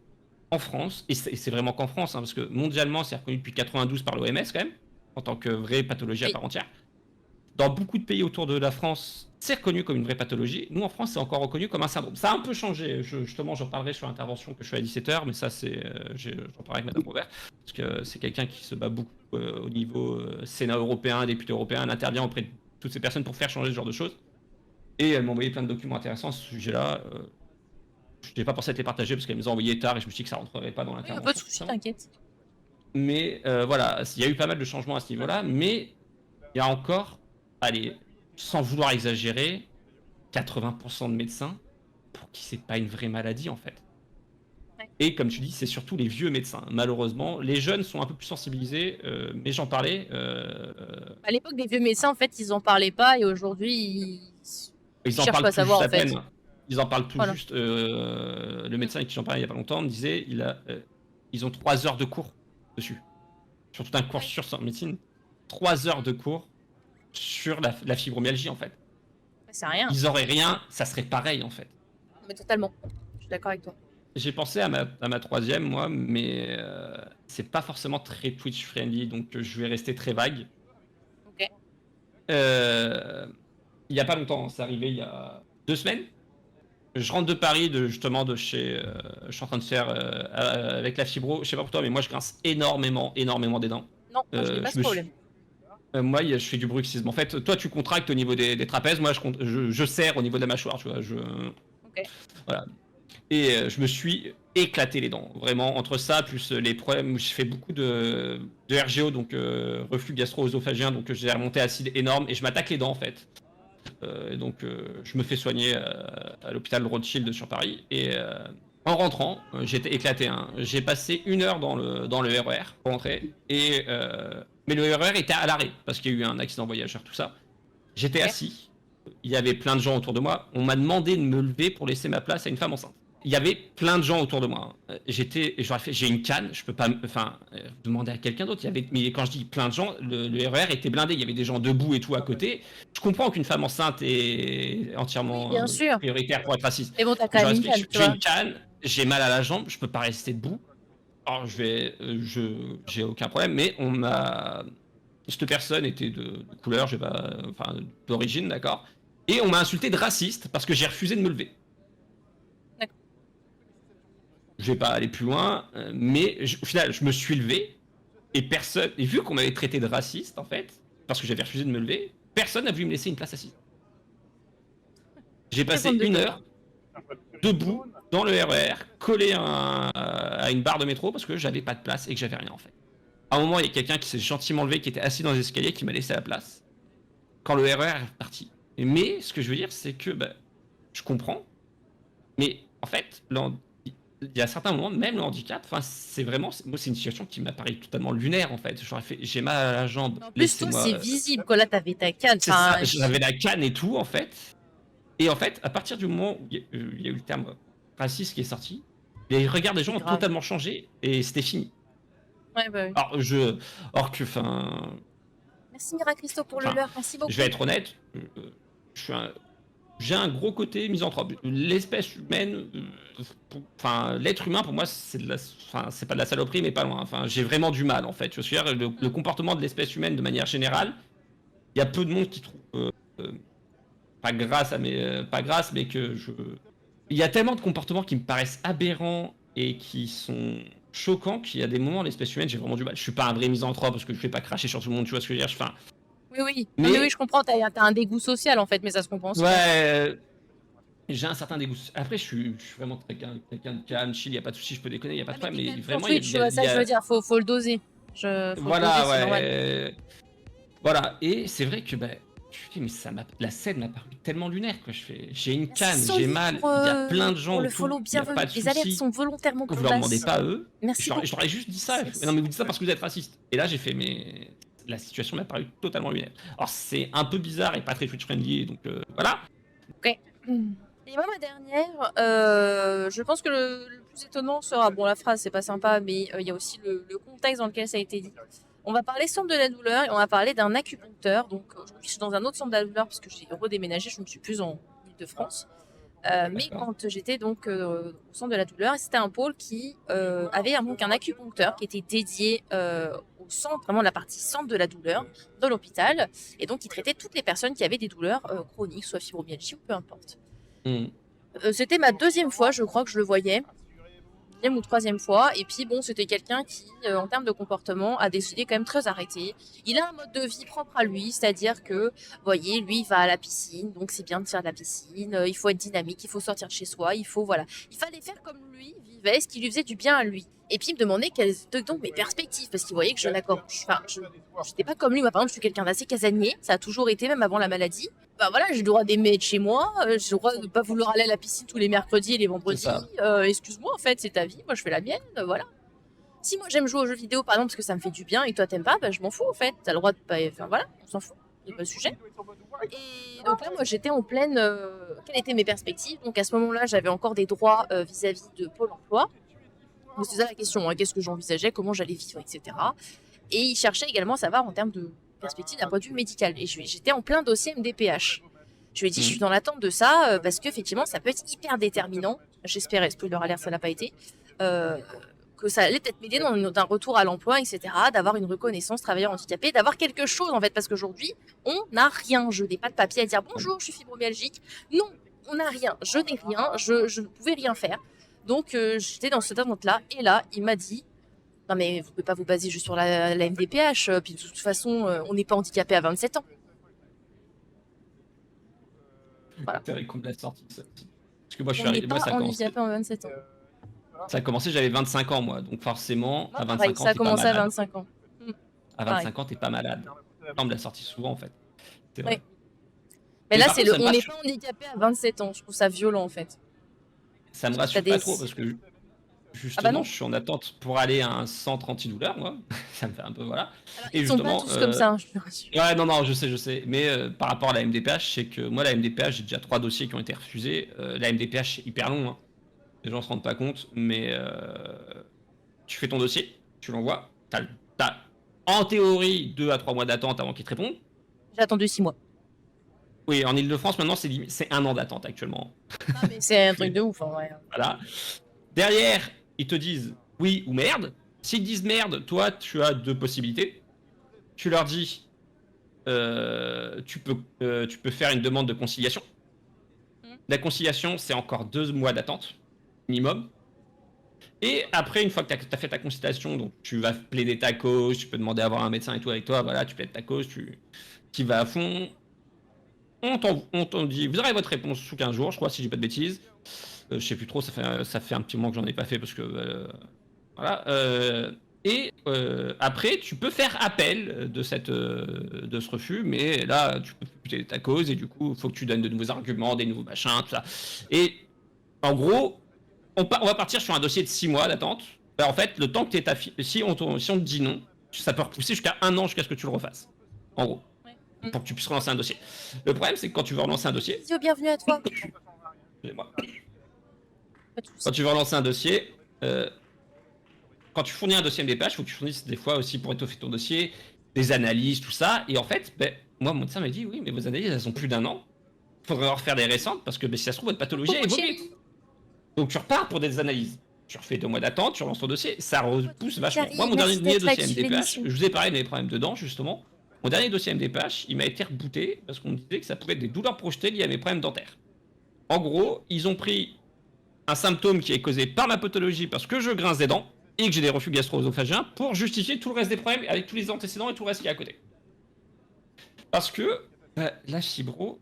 en France, et c'est vraiment qu'en France, hein, parce que mondialement, c'est reconnu depuis 92 par l'OMS quand même, en tant que vraie pathologie à part entière. Dans beaucoup de pays autour de la France, c'est reconnu comme une vraie pathologie. Nous, en France, c'est encore reconnu comme un syndrome. Ça a un peu changé. Justement, j'en parlerai sur l'intervention que je fais à 17h, mais ça, j'en parlerai avec Madame Robert, parce que c'est quelqu'un qui se bat beaucoup au niveau Sénat européen, député européen, elle intervient auprès de toutes ces personnes pour faire changer ce genre de choses. Et elle m'a envoyé plein de documents intéressants à ce sujet-là. Je n'ai pas pensé à te les partager parce qu'elle me les a envoyés tard et je me suis dit que ça rentrerait pas dans l'intervention. Pas de soucis, t'inquiète. Mais voilà, il y a eu pas mal de changements à ce niveau-là, mais il y a encore, allez, sans vouloir exagérer, 80% de médecins pour qui c'est pas une vraie maladie en fait. Ouais. Et comme tu dis, c'est surtout les vieux médecins. Malheureusement, les jeunes sont un peu plus sensibilisés, mais j'en parlais. À l'époque des vieux médecins, en fait, ils en parlaient pas et aujourd'hui, ils en cherchent parlent pas à tout savoir, juste en à fait. peine. Ils en parlent tout Voilà. juste. Le médecin avec qui j'en parlais il y a pas longtemps me disait, ils ont 3 heures de cours dessus. Sur tout un cours sur médecine. 3 heures de cours sur la fibromyalgie en fait. C'est rien. Ils auraient rien, ça serait pareil en fait. Mais totalement. Je suis d'accord avec toi. J'ai pensé à ma troisième moi, mais c'est pas forcément très Twitch friendly, donc je vais rester très vague. Ok. Il y a pas longtemps, c'est arrivé il y a 2 semaines. Je rentre de Paris, justement de chez. Je suis en train de faire avec la fibro. Je sais pas pour toi, mais moi je grince énormément des dents. Non, moi, je n'ai pas ce problème. Moi, je fais du bruxisme. En fait, toi, tu contractes au niveau des trapèzes. Moi, je serre au niveau de la mâchoire, tu vois. Ok. Voilà. Et je me suis éclaté les dents. Vraiment, entre ça, plus les problèmes. Je fais beaucoup de RGO, donc reflux gastro-œsophagien. Donc, j'ai remonté acide énorme et je m'attaque les dents, en fait. Donc, je me fais soigner à l'hôpital Rothschild sur Paris. Et en rentrant, j'étais éclaté. Hein. J'ai passé 1 heure dans le RER pour rentrer. Mais le RER était à l'arrêt parce qu'il y a eu un accident voyageur, tout ça. J'étais assis. il y avait plein de gens autour de moi. On m'a demandé de me lever pour laisser ma place à une femme enceinte. Il y avait plein de gens autour de moi. J'aurais fait, j'ai une canne, je peux pas, demander à quelqu'un d'autre. Mais quand je dis plein de gens, le RER était blindé. Il y avait des gens debout et tout à côté. Je comprends qu'une femme enceinte est Oui, entièrement bien sûr. prioritaire pour être assise. Mais bon, t'as quand Je même une respecte, canne, tu j'ai vois. une canne, j'ai mal à la jambe, je peux pas rester debout. Alors j'ai aucun problème, mais cette personne était de couleur, d'origine, d'accord. Et on m'a insulté de raciste parce que j'ai refusé de me lever. D'accord. Je vais pas aller plus loin, mais au final, je me suis levé et vu qu'on m'avait traité de raciste en fait, parce que j'avais refusé de me lever, personne n'a voulu me laisser une place assise. J'ai passé Seconde de 1 tête. heure debout dans le RER, collé à une barre de métro parce que j'avais pas de place et que j'avais rien en fait. À un moment, il y a quelqu'un qui s'est gentiment levé, qui était assis dans les escaliers, qui m'a laissé la place quand le RER est parti. Mais ce que je veux dire, c'est que je comprends, mais en fait, il y a certains moments, même le handicap, c'est vraiment, moi, c'est une situation qui m'apparaît totalement lunaire en fait. J'aurais fait, j'ai mal à la jambe, En plus, toi, laissez-moi. c'est visible, quoi. Là, t'avais ta canne. C'est ça, Enfin, j'avais la canne et tout en fait. Et en fait, à partir du moment où il y a eu le terme raciste qui est sorti, les regards des c'est gens ont grave. totalement changé et c'était fini. Ouais, bah oui. Or que, Merci Mira Christo pour le Enfin, leurre. Merci beaucoup. je vais être honnête, j'ai un gros côté misanthrope. L'espèce humaine, l'être humain pour moi, c'est pas de la saloperie, mais pas loin. Enfin, j'ai vraiment du mal en fait. Je veux dire, le comportement de l'espèce humaine de manière générale, il y a peu de monde qui trouve pas grâce, mais il y a tellement de comportements qui me paraissent aberrants et qui sont choquants qu'il y a des moments, l'espèce humaine, j'ai vraiment du mal. Je suis pas un vrai misanthrope parce que je fais pas cracher sur tout le monde, tu vois ce que je veux dire. Oui, oui. Non, mais oui, je comprends. T'as un dégoût social en fait, mais ça se comprend aussi. Ouais, j'ai un certain dégoût. Après, je suis vraiment quelqu'un de calme, chill, y a pas de souci, je peux déconner, y a pas de problème, mais vraiment, Oui, tu vois, ça, je veux dire, faut le doser. Faut le doser, voilà, c'est normal. ouais. Voilà, et c'est vrai que, je me dis, mais la scène m'a paru tellement lunaire, quoi. J'ai une Merci canne, Sandy j'ai mal, pour, il y a plein de gens pour le autour, follow il y a bienvenue. pas de Les alertes souci. sont volontairement Vous plus leur demandez basses. pas à eux. Merci beaucoup. J'aurais juste dit ça. Merci. Non, mais vous dites ça parce que vous êtes raciste. Et là, j'ai fait, mais la situation m'a paru totalement lunaire. Alors, c'est un peu bizarre et pas très Twitch friendly, donc voilà. Ok. Et moi, ma dernière, je pense que le plus étonnant sera, bon, la phrase, c'est pas sympa, mais il y a aussi le contexte dans lequel ça a été dit. On va parler centre de la douleur et on va parler d'un acupuncteur. Donc, aujourd'hui, je suis dans un autre centre de la douleur parce que j'ai redéménagé, je ne suis plus en Ile-de-France. Mais quand j'étais donc au centre de la douleur, c'était un pôle qui avait donc un acupuncteur qui était dédié au centre, vraiment la partie centre de la douleur dans l'hôpital, et donc il traitait toutes les personnes qui avaient des douleurs chroniques, soit fibromyalgie ou peu importe. C'était ma deuxième fois, je crois, que je le voyais. Deuxième ou troisième fois. Et puis bon, c'était quelqu'un qui, en termes de comportement, a décidé quand même très arrêté. Il a un mode de vie propre à lui, c'est-à-dire que, vous voyez, lui, il va à la piscine, donc c'est bien de faire de la piscine. Il faut être dynamique, il faut sortir de chez soi, il fallait faire comme lui vivait, ce qui lui faisait du bien à lui. Et puis il me demandait quelles étaient donc mes perspectives, parce qu'il voyait que je n'étais pas comme lui. Moi, par exemple, je suis quelqu'un d'assez casanier, ça a toujours été, même avant la maladie. Bah voilà, j'ai le droit d'aimer être chez moi, j'ai le droit de pas vouloir aller à la piscine tous les mercredis et les vendredis. Excuse-moi, en fait, c'est ta vie, moi je fais la mienne, voilà. Si moi j'aime jouer aux jeux vidéo, par exemple, parce que ça me fait du bien et que toi t'aimes pas, bah je m'en fous, en fait. T'as le droit de pas. Enfin voilà, on s'en fout, c'est pas le sujet. Et donc là, moi j'étais en pleine. Quelles étaient mes perspectives? Donc à ce moment-là, j'avais encore des droits vis-à-vis de Pôle emploi. Donc c'est ça la question, hein, qu'est-ce que j'envisageais, comment j'allais vivre, etc. Et il cherchait également à savoir en termes de perspective d'un point de vue médical. Et j'étais en plein dossier MDPH. Je lui ai dit, je suis dans l'attente de ça, parce qu'effectivement, ça peut être hyper déterminant. J'espérais, spoiler alert, ça n'a pas été. Que ça allait peut-être m'aider dans un retour à l'emploi, etc., d'avoir une reconnaissance travailleur handicapé, d'avoir quelque chose, en fait, parce qu'aujourd'hui, on n'a rien. Je n'ai pas de papier à dire, bonjour, je suis fibromyalgique. Non, on n'a rien. Je n'ai rien. Je ne pouvais rien faire. Donc, j'étais dans cette attente-là. Et là, il m'a dit, non mais vous ne pouvez pas vous baser juste sur la MDPH, puis de toute façon, on n'est pas handicapé à 27 ans. Voilà. C'est vrai qu'on l'a sorti, ça. Parce que moi, je suis On n'est arrivé, pas ça a commencé. handicapé à 27 ans. Ça a commencé, j'avais 25 ans, moi. Donc forcément, à 25 Pareil, ans, ça a t'es pas commencé à malade. 25 ans. À 25 ans, t'es pas malade. On me l'a sorti souvent, en fait. C'est vrai. Ouais. Mais là, par c'est contre, on n'est pas handicapé à 27 ans. Je trouve ça violent, en fait. Ça me T'as rassure des- pas trop parce que Ah bah Justement, non. je suis en attente pour aller à un centre antidouleur, moi. Ça me fait un peu voilà. Alors, Et ils sont pas justement, tous comme ça, hein, je te rassure. ouais, non, non, je sais. Mais par rapport à la MDPH, c'est que moi, la MDPH, j'ai déjà 3 dossiers qui ont été refusés. La MDPH, c'est hyper long, hein. Les gens se rendent pas compte, mais tu fais ton dossier, tu l'envoies. T'as en théorie 2 à 3 mois d'attente avant qu'ils te répondent. J'ai attendu 6 mois. Oui, en Ile-de-France, maintenant, c'est 1 an d'attente actuellement. Non, mais c'est un Puis, truc de ouf, en vrai. voilà. Derrière, ils te disent oui ou merde. S'ils disent merde, toi, tu as 2 possibilités. Tu leur dis, tu peux faire une demande de conciliation. La conciliation, c'est encore 2 mois d'attente, minimum. Et après, une fois que tu as fait ta conciliation, donc tu vas plaider ta cause, tu peux demander à avoir un médecin et tout avec toi, voilà, tu plaides ta cause, tu vas à fond. On t'en dit, vous aurez votre réponse sous 15 jours, je crois, si j'ai pas de bêtises. Je sais plus trop, ça fait un petit moment que j'en ai pas fait parce que voilà. Après, tu peux faire appel de ce refus, mais là, tu peux plus ta cause et du coup, il faut que tu donnes de nouveaux arguments, des nouveaux machins, tout ça. Et en gros, on va partir sur un dossier de 6 mois d'attente. Ben, en fait, le temps que tu es si on te dit non, ça peut repousser jusqu'à 1 an jusqu'à ce que tu le refasses. En gros. Ouais. Pour que tu puisses relancer un dossier. Le problème, c'est que quand tu veux relancer un dossier, Bisous, bienvenue à toi. excusez-moi. Pas de soucis. Quand tu veux relancer un dossier, quand tu fournis un dossier MDPH, il faut que tu fournisses des fois aussi pour étoffer ton dossier, des analyses, tout ça. Et en fait, ben, moi, mon médecin m'a dit oui, mais vos analyses, elles ont plus d'1 an. Il faudrait en refaire des récentes parce que ben, si ça se trouve, votre pathologie a évolué. Donc tu repars pour des analyses. Tu refais 2 mois d'attente, tu relances ton dossier, ça repousse vachement. Moi, mon Merci dernier d'être dossier actif, MDPH, l'émission. je vous ai parlé de mes problèmes de dents, justement. Mon dernier dossier MDPH, il m'a été rebooté parce qu'on me disait que ça pouvait être des douleurs projetées liées à mes problèmes dentaires. En gros, ils ont pris un symptôme qui est causé par ma pathologie parce que je grince des dents et que j'ai des reflux gastro-œsophagiens pour justifier tout le reste des problèmes avec tous les antécédents et tout le reste qui est à côté. Parce que la fibro,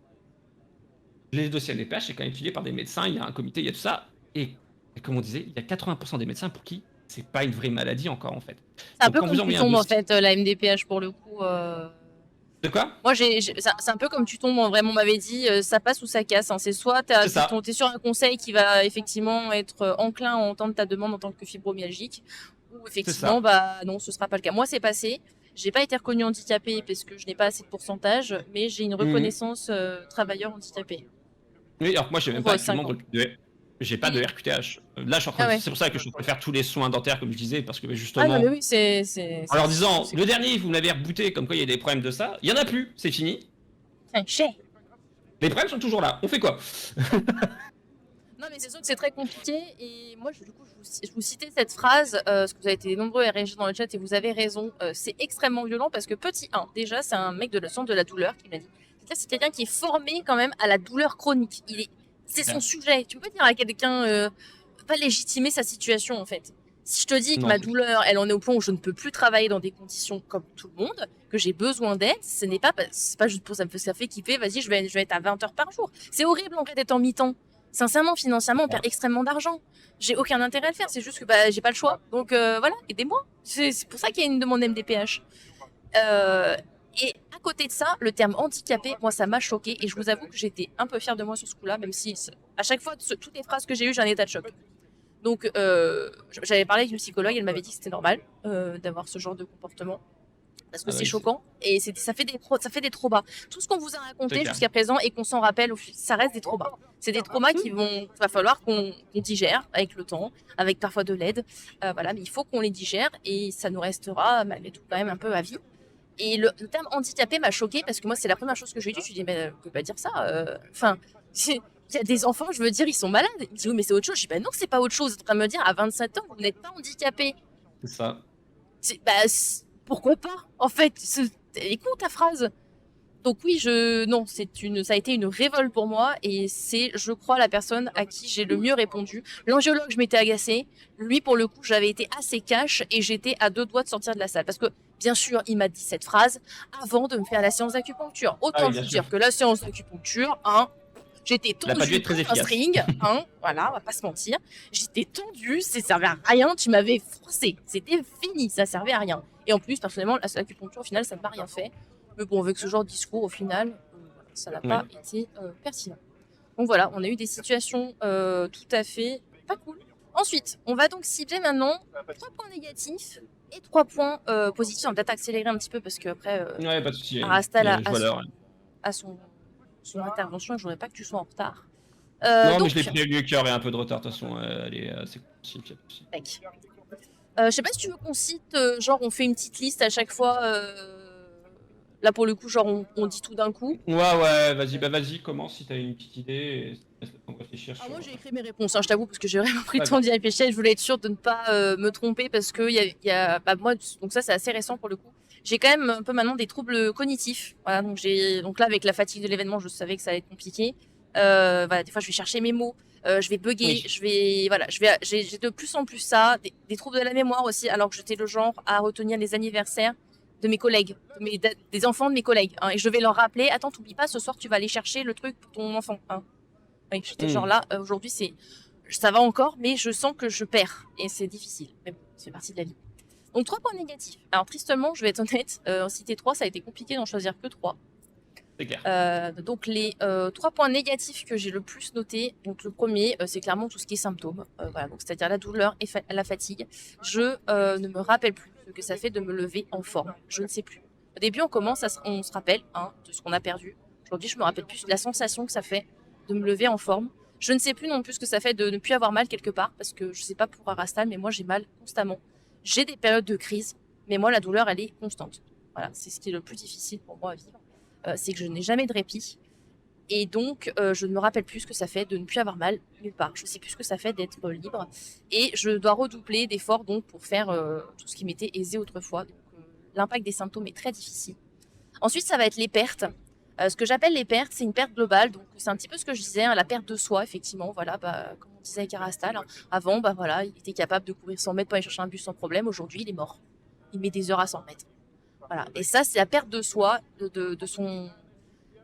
les dossiers MDPH, c'est quand même étudié par des médecins, il y a un comité, il y a tout ça. Et comme on disait, il y a 80% des médecins pour qui c'est pas une vraie maladie encore en fait. C'est un Donc peu quand comme vous tu envoyez un tombes en dossier... fait, la MDPH pour le coup. De quoi? Moi, c'est un peu comme tu tombes, vraiment, on m'avait dit, ça passe ou ça casse, hein. C'est soit C'est ça. t'es sur un conseil qui va effectivement être enclin à entendre ta demande en tant que fibromyalgique, ou C'est effectivement, ça. bah non, ce sera pas le cas. Moi, c'est passé. J'ai pas été reconnue handicapée parce que je n'ai pas assez de pourcentage, mais j'ai une Mhm. reconnaissance travailleur handicapé. Oui, alors que moi j'ai même pas Pour actuellement 5 ans. j'ai pas de Oui. RQTH. Là, je suis en train Ah ouais. c'est pour ça que je suis en train de faire tous les soins dentaires comme je disais parce que Ah non, mais justement oui, en leur disant c'est le dernier vous l'avez rebooté comme quoi il y a des problèmes de ça, il y en a plus, c'est fini. un chais. Les problèmes sont toujours là. On fait quoi? Non, mais c'est sûr que c'est très compliqué. Et moi, du coup, je vous citais cette phrase, parce que vous avez été nombreux à réagir dans le chat et vous avez raison. C'est extrêmement violent parce que, petit 1, déjà, c'est un mec de la centre de la douleur qui m'a dit. C'est quelqu'un qui est formé quand même à la douleur chronique. C'est son sujet. Tu peux pas dire à quelqu'un, pas légitimer sa situation en fait. Si je te dis que Non, ma c'est douleur, elle en est au point où je ne peux plus travailler dans des conditions comme tout le monde, que j'ai besoin d'aide, c'est pas juste pour ça fait kiffer, vas-y, je vais être à 20 heures par jour. C'est horrible en fait d'être en mi-temps. Sincèrement, financièrement, on perd extrêmement d'argent. J'ai aucun intérêt à le faire, c'est juste que bah, j'ai pas le choix. Donc voilà, aidez-moi. C'est pour ça qu'il y a une demande MDPH. Et à côté de ça, le terme handicapé, moi, ça m'a choqué et je vous avoue que j'étais un peu fière de moi sur ce coup-là, même si à chaque fois, toutes les phrases que j'ai eues, j'ai un état de choc. Donc, j'avais parlé avec une psychologue, elle m'avait dit que c'était normal d'avoir ce genre de comportement parce que Ah c'est oui, choquant et ça fait des traumas. Tout ce qu'on vous a c'est raconté clair. jusqu'à présent et qu'on s'en rappelle, ça reste des traumas. C'est des traumas qu'il va falloir qu'on digère avec le temps, avec parfois de l'aide. Voilà, mais il faut qu'on les digère et ça nous restera malgré tout quand même un peu à vie. Et le terme handicapé m'a choqué parce que moi, c'est la première chose que j'ai dit. Je me suis dit, mais on peut pas dire ça. Enfin, il y a des enfants, je veux dire, ils sont malades. Ils me disent, oui, mais c'est autre chose. Je dis, bah non, c'est pas autre chose. Vous êtes en train de me dire, à 27 ans, vous n'êtes pas handicapé. C'est ça. Bah, pourquoi pas en fait, elle est con ta phrase. Donc oui, non, ça a été une révolte pour moi et c'est, je crois, la personne à qui j'ai le mieux répondu. L'angiologue, je m'étais agacée. Lui, pour le coup, j'avais été assez cash et j'étais à 2 doigts de sortir de la salle parce que, bien sûr, il m'a dit cette phrase avant de me faire la séance d'acupuncture. Ah Autant oui, bien vous sûr. dire que la séance d'acupuncture, j'étais Elle a pas dû tendue être très comme un efficace. string, voilà, on va pas se mentir. J'étais tendue, ça servait à rien, tu m'avais froissé. C'était fini, ça servait à rien. Et en plus, personnellement, l'acupuncture, au final, ça ne m'a rien fait. Mais bon, avec ce genre de discours, au final, ça n'a pas été pertinent. Donc voilà, on a eu des situations tout à fait pas cool. Ensuite, on va donc cibler maintenant 3 points négatifs et 3 points positifs. On va peut-être accélérer un petit peu parce qu'après, Ouais, pas de souci. Arastal Je vois l'heure. a son intervention et je voudrais pas que tu sois en retard. Non, mais je l'ai Donc, prévenu qu'il y aurait un peu de retard. De toute façon, elle est assez compréhensible, y a pas de souci. mec. Je sais pas si tu veux qu'on cite, genre on fait une petite liste à chaque fois. Là pour le coup, genre on dit tout d'un coup. Ouais, vas-y, commence si t'as une petite idée. Et laisse le temps de réfléchir Ah, sur. moi j'ai écrit mes réponses, hein, je t'avoue, parce que j'ai vraiment pris le D'accord. temps d'y réfléchir et je voulais être sûre de ne pas me tromper parce que bah, moi, donc ça c'est assez récent pour le coup. J'ai quand même un peu maintenant des troubles cognitifs. Voilà, donc là avec la fatigue de l'événement, je savais que ça allait être compliqué. Voilà, des fois je vais chercher mes mots, je vais bugger, Oui. j'ai de plus en plus ça, des troubles de la mémoire aussi, alors que j'étais le genre à retenir les anniversaires de mes collègues, des enfants de mes collègues, hein, et je vais leur rappeler, attends, t'oublies pas, ce soir tu vas aller chercher le truc pour ton enfant, hein. Oui, j'étais genre là, aujourd'hui ça va encore, mais je sens que je perds et c'est difficile. Mais bon, c'est partie de la vie. Donc 3 points négatifs. Alors tristement, je vais être honnête, en citer 3, ça a été compliqué d'en choisir que 3. C'est clair. Donc les 3 points négatifs que j'ai le plus notés, donc le premier, c'est clairement tout ce qui est symptômes, voilà, donc c'est-à-dire la douleur et la fatigue. Je ne me rappelle plus ce que ça fait de me lever en forme. Je ne sais plus. Au début, on se rappelle de ce qu'on a perdu. Aujourd'hui, je me rappelle plus de la sensation que ça fait de me lever en forme. Je ne sais plus non plus ce que ça fait de ne plus avoir mal quelque part, parce que je sais pas pour Arastal, mais moi j'ai mal constamment. J'ai des périodes de crise, mais moi la douleur elle est constante. Voilà, c'est ce qui est le plus difficile pour moi à vivre. C'est que je n'ai jamais de répit. Et donc, je ne me rappelle plus ce que ça fait de ne plus avoir mal nulle part. Je ne sais plus ce que ça fait d'être libre. Et je dois redoubler d'efforts donc pour faire tout ce qui m'était aisé autrefois. Donc, l'impact des symptômes est très difficile. Ensuite, ça va être les pertes. Ce que j'appelle les pertes, c'est une perte globale. Donc, c'est un petit peu ce que je disais, hein, la perte de soi, effectivement. Voilà, bah, comme on disait avec Arastal. Hein. Avant, bah, voilà, il était capable de courir 100 mètres pour aller chercher un bus sans problème. Aujourd'hui, il est mort. Il met des heures à 100 mètres. Voilà. Et ça, c'est la perte de soi, de son.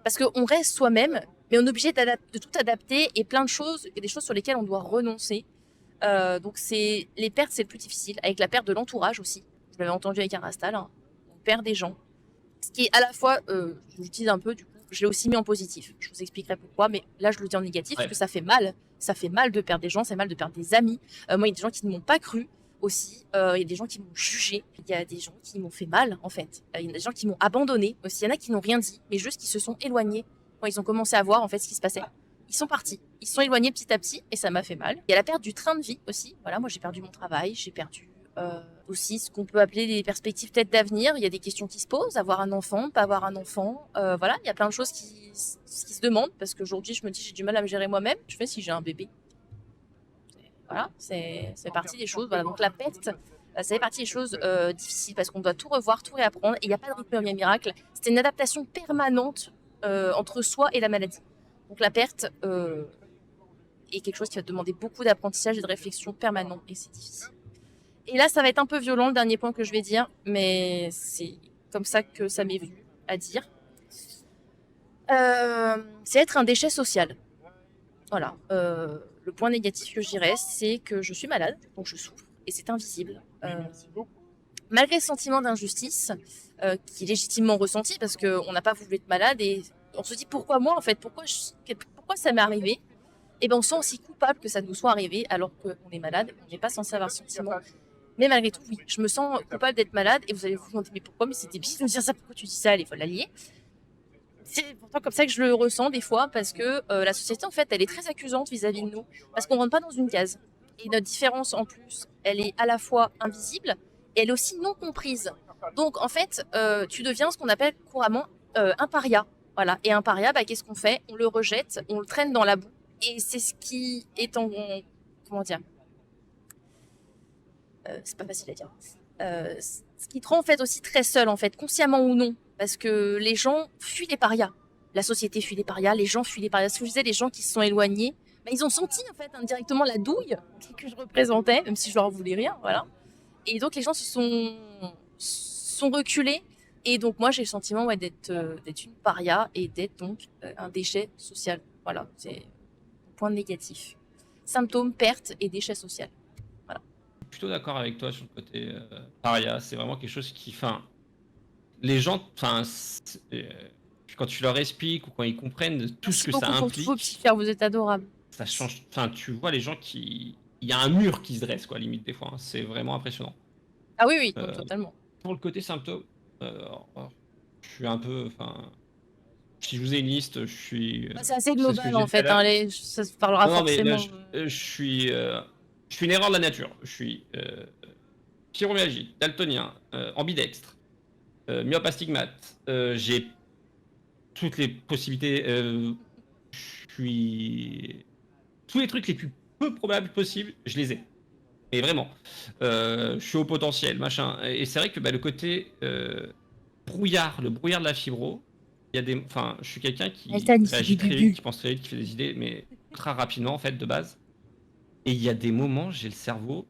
Parce qu'on reste soi-même, mais on est obligé de tout adapter et plein de choses, il y a des choses sur lesquelles on doit renoncer. Donc, les pertes, c'est le plus difficile. Avec la perte de l'entourage aussi. Je l'avais entendu avec Arastal. Hein. On perd des gens. Ce qui est à la fois, je l'utilise un peu, du coup, je l'ai aussi mis en positif. Je vous expliquerai pourquoi, mais là, je le dis en négatif, parce que ça fait mal. Ça fait mal de perdre des gens, ça fait mal de perdre des amis. Moi, il y a des gens qui ne m'ont pas cru aussi. Il y a des gens qui m'ont jugé. Il y a des gens qui m'ont fait mal, en fait. Il y a des gens qui m'ont abandonné aussi. Il y en a qui n'ont rien dit, mais juste qui se sont éloignés quand ils ont commencé à voir, en fait, ce qui se passait. Ils sont partis. Ils se sont éloignés petit à petit, et ça m'a fait mal. Il y a la perte du train de vie aussi. Voilà, moi, j'ai perdu mon travail, j'ai perdu aussi ce qu'on peut appeler les perspectives peut-être d'avenir. Il y a des questions qui se posent, avoir un enfant, pas avoir un enfant. Voilà, il y a plein de choses qui se demandent parce qu'aujourd'hui, je me dis j'ai du mal à me gérer moi-même. Je fais si j'ai un bébé. Voilà, c'est partie des choses. Voilà, donc la perte, ça fait partie des choses difficiles parce qu'on doit tout revoir, tout réapprendre. Et il n'y a pas de rythme bien miracle. C'est une adaptation permanente entre soi et la maladie. Donc la perte est quelque chose qui va demander beaucoup d'apprentissage et de réflexion permanent et c'est difficile. Et là, ça va être un peu violent, le dernier point que je vais dire, mais c'est comme ça que ça m'est venu à dire. C'est être un déchet social. Voilà. Le point négatif que je dirais, c'est que je suis malade, donc je souffre, et c'est invisible. Malgré le sentiment d'injustice, qui est légitimement ressenti, parce qu'on n'a pas voulu être malade, et on se dit pourquoi moi, en fait, pourquoi ça m'est arrivé. Et ben on se sent aussi coupable que ça nous soit arrivé, alors qu'on est malade, on n'est pas censé avoir ce sentiment. Mais malgré tout, oui, je me sens coupable d'être malade et vous allez vous demander mais pourquoi, mais c'était bizarre de me dire ça, pourquoi tu dis ça, il faut l'allier. C'est pourtant comme ça que je le ressens des fois parce que la société en fait elle est très accusante vis-à-vis de nous parce qu'on rentre pas dans une case. Et notre différence en plus, elle est à la fois invisible et elle est aussi non comprise. Donc en fait, tu deviens ce qu'on appelle couramment un paria. Voilà. Et un paria, bah, qu'est-ce qu'on fait? On le rejette, on le traîne dans la boue. Et c'est ce qui est en... Comment dire? C'est pas facile à dire. Ce qui te rend en fait aussi très seul, en fait, consciemment ou non, parce que les gens fuient les parias. La société fuit les parias, les gens fuient les parias. Ce que je disais, les gens qui se sont éloignés, bah, ils ont senti en fait indirectement la douille que je représentais, même si je leur voulais rien, voilà. Et donc les gens sont reculés. Et donc moi j'ai le sentiment d'être une paria et d'être donc un déchet social. Voilà, c'est le point négatif. Symptômes, perte et déchet social. Plutôt d'accord avec toi sur le côté paria. C'est vraiment quelque chose qui, les gens, quand tu leur expliques ou quand ils comprennent tout ce que ça implique, vos psychiatres, vous êtes adorables. ça change. Tu vois les gens qui il y a un mur qui se dresse, quoi, limite, des fois, hein. C'est vraiment impressionnant. Ah oui, oui, Euh, totalement. pour le côté symptômes, alors, je suis un peu, enfin, si je vous ai une liste, je suis, Bah, c'est assez c'est ce que global j'ai en fait fait, là. hein, ça se parlera Non, non, mais là, forcément. je suis une erreur de la nature. Je suis fibromyalgie, daltonien, ambidextre, myope astigmate. J'ai toutes les possibilités. Je suis tous les trucs les plus peu probables possibles, je les ai. Et vraiment, je suis au potentiel, machin. Et c'est vrai que bah, le côté brouillard, le brouillard de la fibro, il y a des, enfin, je suis quelqu'un qui Elton, il fait des réagit très vite, bulles. qui pense très vite, qui fait des idées, mais ultra rapidement en fait de base. Et il y a des moments, j'ai le cerveau,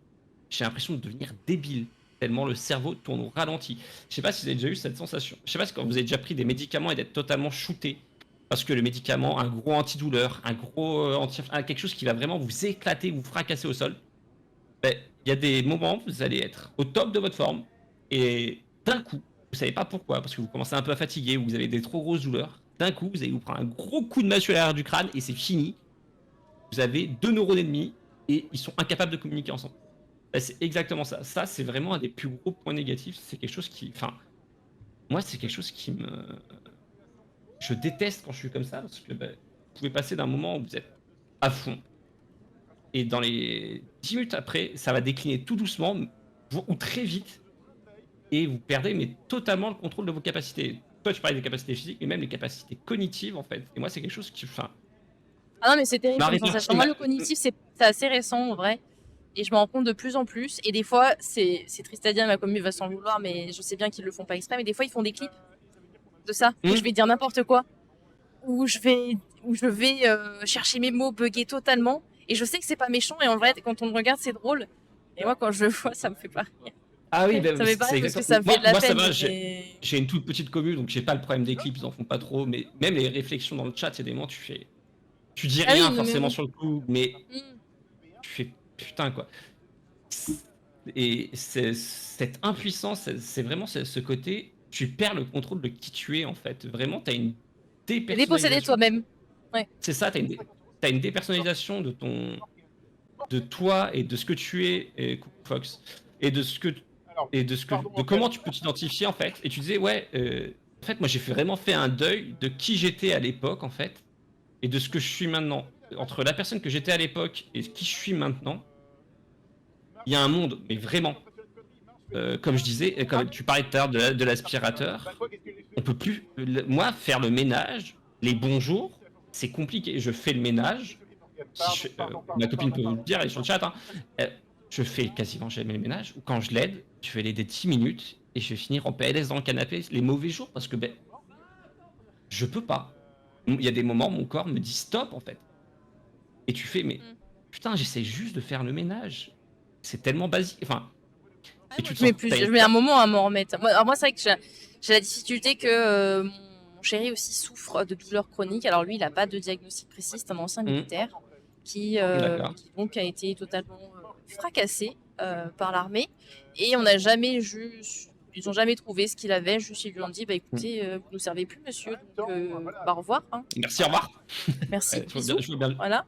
j'ai l'impression de devenir débile, tellement le cerveau tourne au ralenti. Je sais pas si vous avez déjà eu cette sensation. Je sais pas si quand vous avez déjà pris des médicaments et d'être totalement shooté. Parce que le médicament, un gros antidouleur, un gros quelque chose qui va vraiment vous éclater, vous fracasser au sol. Ben, il y a des moments où vous allez être au top de votre forme et d'un coup, vous savez pas pourquoi, parce que vous commencez un peu à fatiguer ou vous avez des trop grosses douleurs. D'un coup, vous allez vous prendre un gros coup de massue à l'arrière du crâne et c'est fini. Vous avez 2 neurones ennemis et ils sont incapables de communiquer ensemble. Ben, c'est exactement ça. Ça, c'est vraiment un des plus gros points négatifs. C'est quelque chose qui, enfin, moi, c'est quelque chose qui me, je déteste quand je suis comme ça parce que ben, vous pouvez passer d'un moment où vous êtes à fond et dans les 10 minutes après, ça va décliner tout doucement ou très vite et vous perdez mais totalement le contrôle de vos capacités. Toi, tu parlais des capacités physiques, mais même les capacités cognitives en fait. Et moi, c'est quelque chose qui, enfin, Ah non, mais c'est terrible comme m'arrive. sensation. Moi, le cognitif, c'est assez récent en vrai. Et je me rends compte de plus en plus. Et des fois, c'est triste à dire, ma commu va s'en vouloir, mais je sais bien qu'ils le font pas exprès. Mais des fois, ils font des clips de ça, où je vais dire n'importe quoi, où je vais chercher mes mots, bugger totalement. Et je sais que c'est pas méchant. Et en vrai, quand on me regarde, c'est drôle. Et moi, quand je le vois, ça me fait pas rire. Ah oui, Ça ben, me fait pas c'est rire parce que exactement. ça me fait de la Moi, ça peine. va. Mais... J'ai une toute petite commu, donc j'ai pas le problème des clips, ils en font pas trop. Mais même les réflexions dans le chat, il y a des moments, tu dis Ah oui, rien non, mais forcément oui. sur le coup, mais Mm. tu fais putain quoi. Et cette impuissance, c'est vraiment ce côté, tu perds le contrôle de qui tu es en fait. Vraiment, tu as une T'es dépossédé de dépersonnalisation. toi-même. Ouais. C'est ça, t'as une dépersonnalisation de toi et de ce que tu es, et Fox, et de ce que, de comment tu peux t'identifier en fait. Et tu disais, ouais, en fait, moi j'ai vraiment fait un deuil de qui j'étais à l'époque en fait, et de ce que je suis maintenant. Entre la personne que j'étais à l'époque et qui je suis maintenant, il y a un monde, mais vraiment. Comme je disais, comme tu parlais tout à l'heure de l'aspirateur, on peut plus. Moi, faire le ménage, les bons jours, c'est compliqué. Je fais le ménage. Ma copine peut vous le dire, elle est sur le chat. Hein, je fais quasiment jamais le ménage. Ou quand je l'aide, je vais l'aider 10 minutes et je vais finir en PLS dans le canapé les mauvais jours parce que ben, je peux pas. Il y a des moments, mon corps me dit stop en fait. Et tu fais, mais putain, j'essaie juste de faire le ménage. C'est tellement basique. Enfin, et tu te sens. Je mets un moment à m'en remettre. Moi c'est vrai que j'ai la difficulté que mon chéri aussi souffre de douleurs chroniques. Alors lui, il n'a pas de diagnostic précis, c'est un ancien militaire qui donc a été totalement fracassé par l'armée. Et on n'a jamais ils n'ont jamais trouvé ce qu'il avait. Juste, ils lui ont dit, bah écoutez, vous ne nous servez plus, monsieur, donc bah, au revoir. Hein. Merci, au revoir. Merci. Je veux bien. Voilà.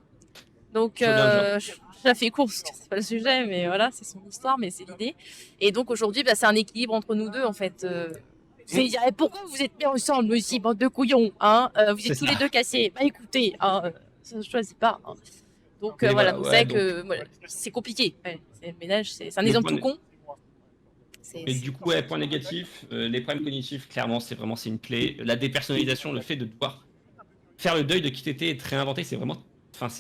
Donc, je la fais court parce que c'est pas le sujet, mais voilà, c'est son histoire, mais c'est l'idée. Et donc aujourd'hui, bah, c'est un équilibre entre nous deux en fait. Il dirait pourquoi vous êtes mis ensemble aussi, bande de couillons, hein vous êtes tous les deux cassés. Bah écoutez, hein, ça ne choisit pas. Hein. Donc voilà, vous savez que voilà, c'est compliqué. Ouais, le ménage, c'est un exemple tout con. Mais du coup, ouais, point négatif, les problèmes cognitifs, clairement, c'est une clé. La dépersonnalisation, le fait de devoir faire le deuil de qui t'étais et te réinventer, c'est vraiment.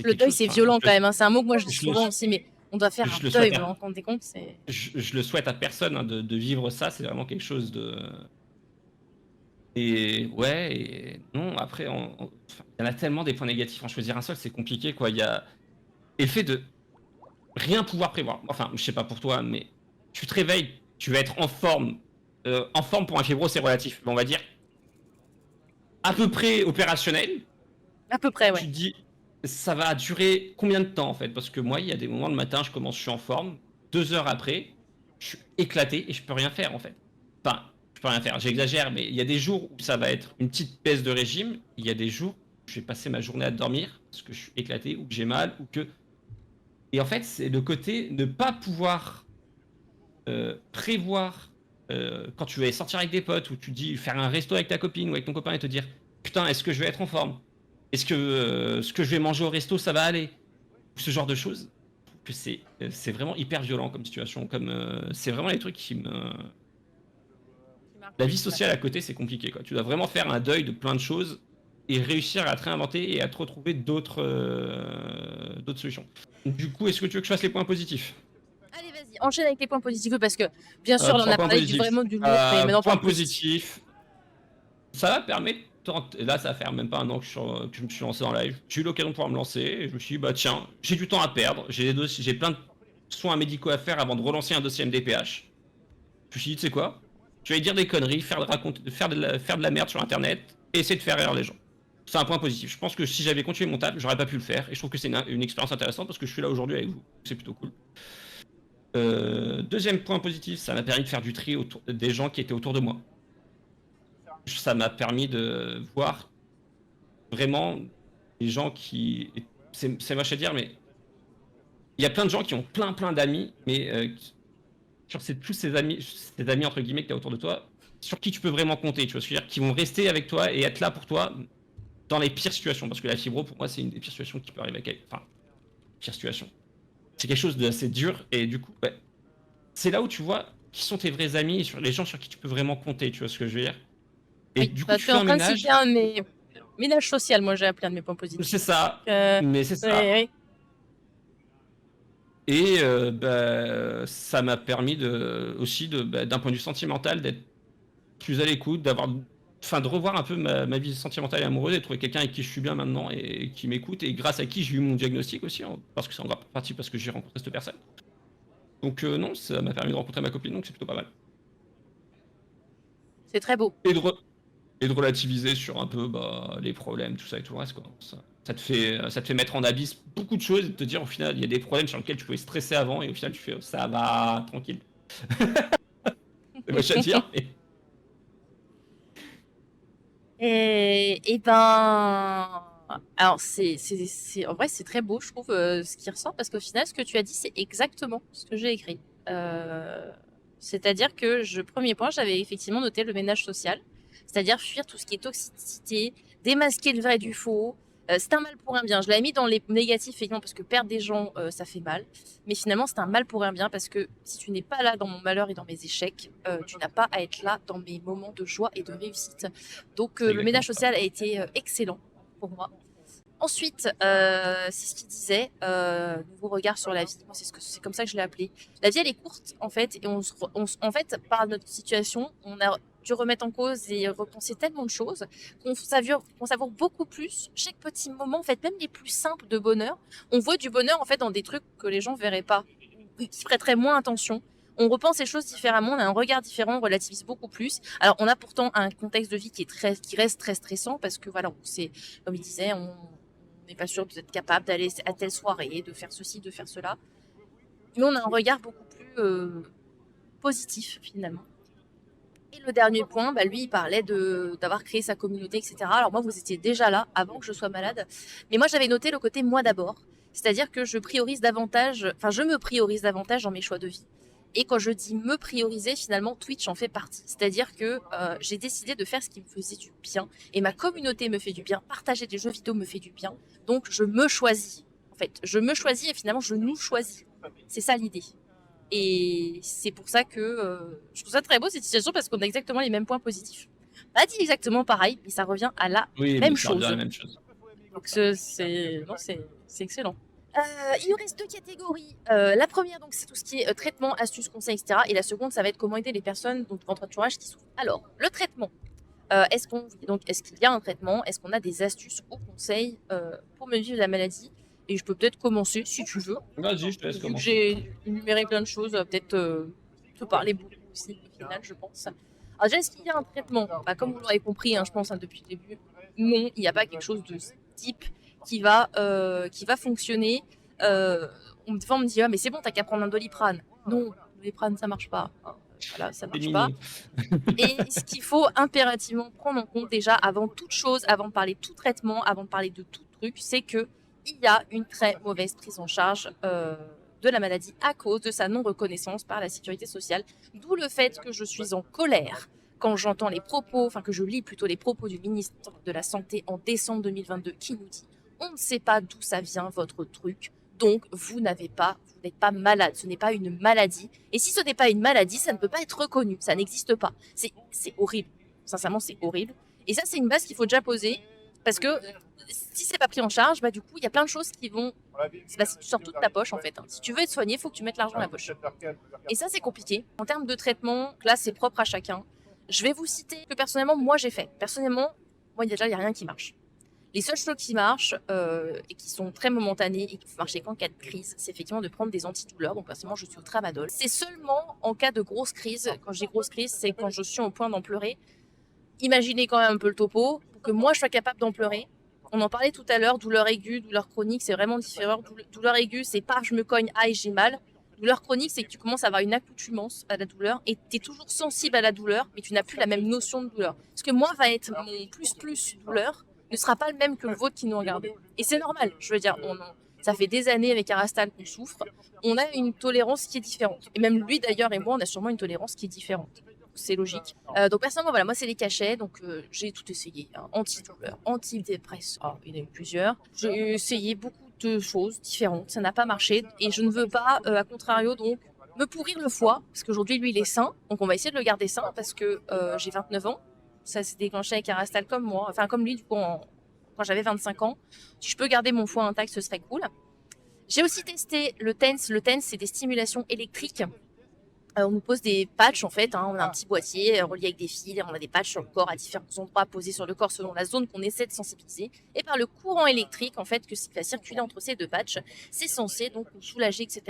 Le deuil, c'est violent quand même. Hein. C'est un mot que moi je dis souvent aussi, mais on doit faire un deuil. Vous vous rendez compte, je le souhaite à personne hein, de vivre ça. C'est vraiment quelque chose de. Et ouais, et non. Après, il y en a tellement des points négatifs. En choisir un seul, c'est compliqué, quoi. Il y a et le fait de rien pouvoir prévoir. Enfin, je sais pas pour toi, mais tu te réveilles, tu vas être en forme. En forme pour un fibro, c'est relatif. On va dire à peu près opérationnel. À peu près, ouais. Tu te dis, ça va durer combien de temps en fait? Parce que moi, il y a des moments le matin, je suis en forme. 2 heures après, je suis éclaté et je peux rien faire en fait. Enfin, je peux rien faire. J'exagère, mais il y a des jours où ça va être une petite baisse de régime. Il y a des jours où je vais passer ma journée à dormir parce que je suis éclaté ou que j'ai mal ou que Et en fait, c'est le côté ne pas pouvoir prévoir quand tu vas sortir avec des potes ou tu dis faire un resto avec ta copine ou avec ton copain et te dire putain, est-ce que je vais être en forme? Est-ce que ce que je vais manger au resto, ça va aller? Ce genre de choses. Je trouve que c'est vraiment hyper violent comme situation. C'est vraiment les trucs qui me. La vie sociale à côté, c'est compliqué, quoi. Tu dois vraiment faire un deuil de plein de choses et réussir à te réinventer et à te retrouver d'autres solutions. Du coup, est-ce que tu veux que je fasse les points positifs? Allez, vas-y, enchaîne avec les points positifs, parce que bien sûr, là, on 3 a points parlé positifs. vraiment du lourd, mais maintenant, Point point positif. positif, ça va permettre. Là, ça va faire même pas un an que je me suis lancé dans live. J'ai eu l'occasion de pouvoir me lancer et je me suis dit, bah tiens, j'ai du temps à perdre, j'ai plein de soins médicaux à faire avant de relancer un dossier MDPH. Je me suis dit, tu sais quoi? Je vais dire des conneries, faire de la merde sur internet et essayer de faire rire les gens. C'est un point positif. Je pense que si j'avais continué mon taf, j'aurais pas pu le faire et je trouve que c'est une expérience intéressante parce que je suis là aujourd'hui avec vous. C'est plutôt cool. Deuxième point positif, ça m'a permis de faire du tri autour des gens qui étaient autour de moi. Ça m'a permis de voir vraiment des gens qui. C'est moche à dire, mais il y a plein de gens qui ont plein d'amis, mais c'est tous ces amis entre guillemets que tu as autour de toi, sur qui tu peux vraiment compter, tu vois ce que je veux dire, qui vont rester avec toi et être là pour toi dans les pires situations. Parce que la fibro, pour moi, c'est une des pires situations qui peut arriver à quelqu'un. Enfin, pire situation. C'est quelque chose d'assez dur et du coup, ouais, c'est là où tu vois qui sont tes vrais amis et sur les gens sur qui tu peux vraiment compter, tu vois ce que je veux dire. Et Oui, du coup, bah, tu tu es fais en un train de ménage. citer un de mes ménages social, moi j'ai appelé un de mes points positifs. C'est ça, Euh, mais c'est ça. oui. Et bah, ça m'a permis aussi d'un point de vue sentimental d'être plus à l'écoute, de revoir un peu ma vie sentimentale et amoureuse et de trouver quelqu'un avec qui je suis bien maintenant et qui m'écoute et grâce à qui j'ai eu mon diagnostic aussi, hein, parce que c'est en grande partie parce que j'ai rencontré cette personne. Donc non, ça m'a permis de rencontrer ma copine, donc c'est plutôt pas mal. C'est très beau. Et de relativiser sur un peu les problèmes, tout ça et tout le reste, quoi. Ça te fait mettre en abysse beaucoup de choses et de te dire au final, il y a des problèmes sur lesquels tu pouvais stresser avant et au final, tu fais ça va, tranquille. C'est moche à dire, mais. Et ben, alors en vrai c'est très beau, je trouve, ce qui ressort, parce qu'au final ce que tu as dit c'est exactement ce que j'ai écrit. C'est-à-dire que premier point, j'avais effectivement noté le ménage social, c'est-à-dire fuir tout ce qui est toxicité, démasquer le vrai du faux. C'est un mal pour un bien. Je l'avais mis dans les négatifs, effectivement, parce que perdre des gens, ça fait mal. Mais finalement, c'est un mal pour un bien, parce que si tu n'es pas là dans mon malheur et dans mes échecs, tu n'as pas à être là dans mes moments de joie et de réussite. Donc, le ménage social a été excellent pour moi. Ensuite, c'est ce qu'il disait, nouveau regard sur la vie. Moi, c'est comme ça que je l'ai appelé. La vie, elle est courte, en fait, et en fait, par notre situation, on a dû remettre en cause et repenser tellement de choses qu'on savoure beaucoup plus chaque petit moment, en fait, même les plus simples de bonheur. On voit du bonheur, en fait, dans des trucs que les gens verraient pas, ou qui prêteraient moins attention. On repense les choses différemment, on a un regard différent, on relativise beaucoup plus. Alors, on a pourtant un contexte de vie qui reste très stressant, parce que voilà, c'est, comme il disait, on n'est pas sûr d'être capable d'aller à telle soirée, de faire ceci, de faire cela. Mais on a un regard beaucoup plus positif, finalement. Et le dernier point, lui, il parlait d'avoir créé sa communauté, etc. Alors moi, vous étiez déjà là avant que je sois malade. Mais moi, j'avais noté le côté moi d'abord. C'est-à-dire que je me priorise davantage dans mes choix de vie. Et quand je dis me prioriser, finalement, Twitch en fait partie. C'est-à-dire que j'ai décidé de faire ce qui me faisait du bien. Et ma communauté me fait du bien. Partager des jeux vidéo me fait du bien. Donc, je me choisis. En fait, je me choisis et finalement, je nous choisis. C'est ça l'idée. Et c'est pour ça que je trouve ça très beau cette situation, parce qu'on a exactement les mêmes points positifs. Pas dit exactement pareil, mais ça revient à la même chose. La même chose. Donc c'est excellent. Il nous reste 2 catégories. La première, donc, c'est tout ce qui est traitement, astuces, conseils, etc. Et la seconde, ça va être comment aider les personnes dans votre entourage qui souffrent. Alors, le traitement. Est-ce qu'il y a un traitement? Est-ce qu'on a des astuces ou conseils pour mieux vivre la maladie? Et je peux peut-être commencer si tu veux. Vas-y, je te laisse Vu que commencer. j'ai énuméré plein de choses, peut-être te parler beaucoup aussi, au final, je pense. Alors déjà, est-ce qu'il y a un traitement? Comme vous l'aurez compris, je pense, depuis le début, non, il n'y a pas quelque chose de ce type qui va fonctionner. Des fois, on me dit, mais c'est bon, t'as qu'à prendre un Doliprane. Non, le Doliprane, ça marche pas. Voilà, ça marche pas. Et ce qu'il faut impérativement prendre en compte déjà, avant toute chose, avant de parler de tout traitement, avant de parler de tout truc, c'est que il y a une très mauvaise prise en charge de la maladie à cause de sa non-reconnaissance par la sécurité sociale. D'où le fait que je suis en colère quand j'entends les propos, enfin que je lis plutôt les propos du ministre de la Santé en décembre 2022 qui nous dit « On ne sait pas d'où ça vient votre truc, donc vous n'êtes pas malade, ce n'est pas une maladie. Et si ce n'est pas une maladie, ça ne peut pas être reconnu, ça n'existe pas. » C'est horrible, sincèrement c'est horrible. Et ça c'est une base qu'il faut déjà poser parce que si c'est pas pris en charge, bah du coup il y a plein de choses qui vont... Bah, si tu sors toute ta poche en fait. Si tu veux être soigné, il faut que tu mettes l'argent dans la poche. Et ça c'est compliqué. En termes de traitement, là c'est propre à chacun. Je vais vous citer que personnellement, moi j'ai fait. Personnellement, moi déjà, il n'y a rien qui marche. Les seules choses qui marchent et qui sont très momentanées et qui peuvent marcher qu'en cas de crise, c'est effectivement de prendre des antidouleurs. Donc personnellement, je suis au tramadol. C'est seulement en cas de grosse crise. Quand je dis grosse crise, c'est quand je suis au point d'en pleurer. Imaginez quand même un peu le topo pour que moi je sois capable d'en pleurer. On en parlait tout à l'heure, douleur aiguë, douleur chronique, c'est vraiment différent. Douleur aiguë, c'est pas je me cogne, aïe, j'ai mal. Douleur chronique, c'est que tu commences à avoir une accoutumance à la douleur et tu es toujours sensible à la douleur, mais tu n'as plus la même notion de douleur. Parce que moi, va être mon plus douleur ne sera pas le même que le vôtre qui nous regardez. Et c'est normal, je veux dire, ça fait des années avec Arastal qu'on souffre, on a une tolérance qui est différente. Et même lui d'ailleurs et moi, on a sûrement une tolérance qui est différente. C'est logique. Donc personnellement, voilà, moi c'est les cachets, donc j'ai tout essayé. Hein. Antidouleur, antidépresseur, il y en a eu plusieurs. J'ai essayé beaucoup de choses différentes, ça n'a pas marché et je ne veux pas, à contrario, donc me pourrir le foie, parce qu'aujourd'hui lui il est sain, donc on va essayer de le garder sain parce que j'ai 29 ans, ça s'est déclenché avec Arastal comme moi, enfin comme lui du coup quand j'avais 25 ans. Si je peux garder mon foie intact, ce serait cool. J'ai aussi testé le TENS. Le TENS, c'est des stimulations électriques. On nous pose des patchs en fait, hein. On a un petit boîtier relié avec des fils, on a des patchs sur le corps à différents endroits posés sur le corps selon la zone qu'on essaie de sensibiliser. Et par le courant électrique en fait qui va circuler entre ces deux patchs, c'est censé donc nous soulager, etc.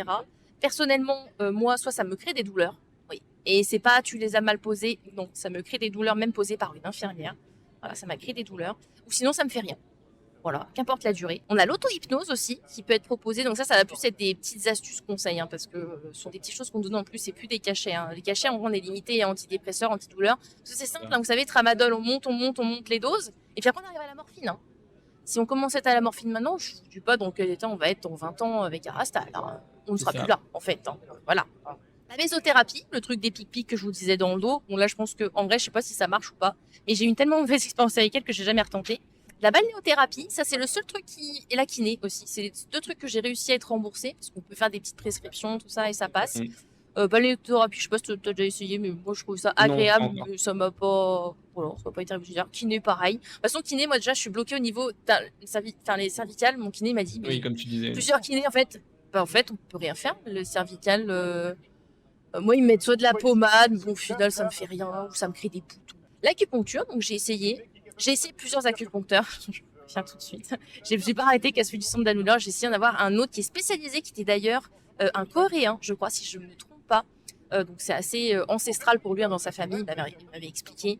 Personnellement, moi, soit ça me crée des douleurs, oui, et c'est pas tu les as mal posées, non, ça me crée des douleurs même posées par une infirmière. Voilà, ça m'a créé des douleurs. Ou sinon ça me fait rien. Voilà, qu'importe la durée. On a l'auto-hypnose aussi qui peut être proposée. Donc ça va plus être des petites astuces conseils, hein, parce que ce sont des petites choses qu'on donne en plus, c'est plus des cachets. Hein. Les cachets, on est limité à antidépresseurs, antidouleurs. Parce que c'est simple, hein, vous savez, tramadol, on monte les doses. Et puis après, on arrive à la morphine. Hein. Si on commence à être à la morphine maintenant, je ne dis pas dans quel état on va être dans 20 ans avec Arastal. Hein. On ne sera plus là, en fait. Hein. Voilà. La mésothérapie, le truc des pics-pics que je vous disais dans le dos. Bon, là, je pense qu'en vrai, je sais pas si ça marche ou pas. Mais j'ai eu une tellement mauvaise expérience avec elle que j'ai jamais retenté. La balnéothérapie, ça c'est le seul truc et la kiné aussi. C'est les deux trucs que j'ai réussi à être remboursé parce qu'on peut faire des petites prescriptions, tout ça et ça passe. Balnéothérapie, je sais pas si tu as déjà essayé, mais moi je trouve ça agréable, mais ça m'a pas. Voilà, ça m'a pas été réussi. Kiné, pareil. De toute façon, kiné, moi déjà je suis bloquée au niveau. Les cervicales, mon kiné m'a dit. Oui, comme tu disais. Plusieurs kinés en fait. Bah, en fait, on peut rien faire. Le cervical, moi ils me mettent soit de la pommade, mais bon, au final ça me fait rien, ou ça me crée des boutons. L'acupuncture, donc j'ai essayé. J'ai essayé plusieurs acupuncteurs, je viens tout de suite. J'ai pas arrêté qu'à celui du centre d'Anoula, j'ai essayé d'en avoir un autre qui est spécialisé, qui était d'ailleurs un coréen, je crois, si je ne me trompe pas. Donc c'est assez ancestral pour lui, hein, dans sa famille, il m'avait expliqué.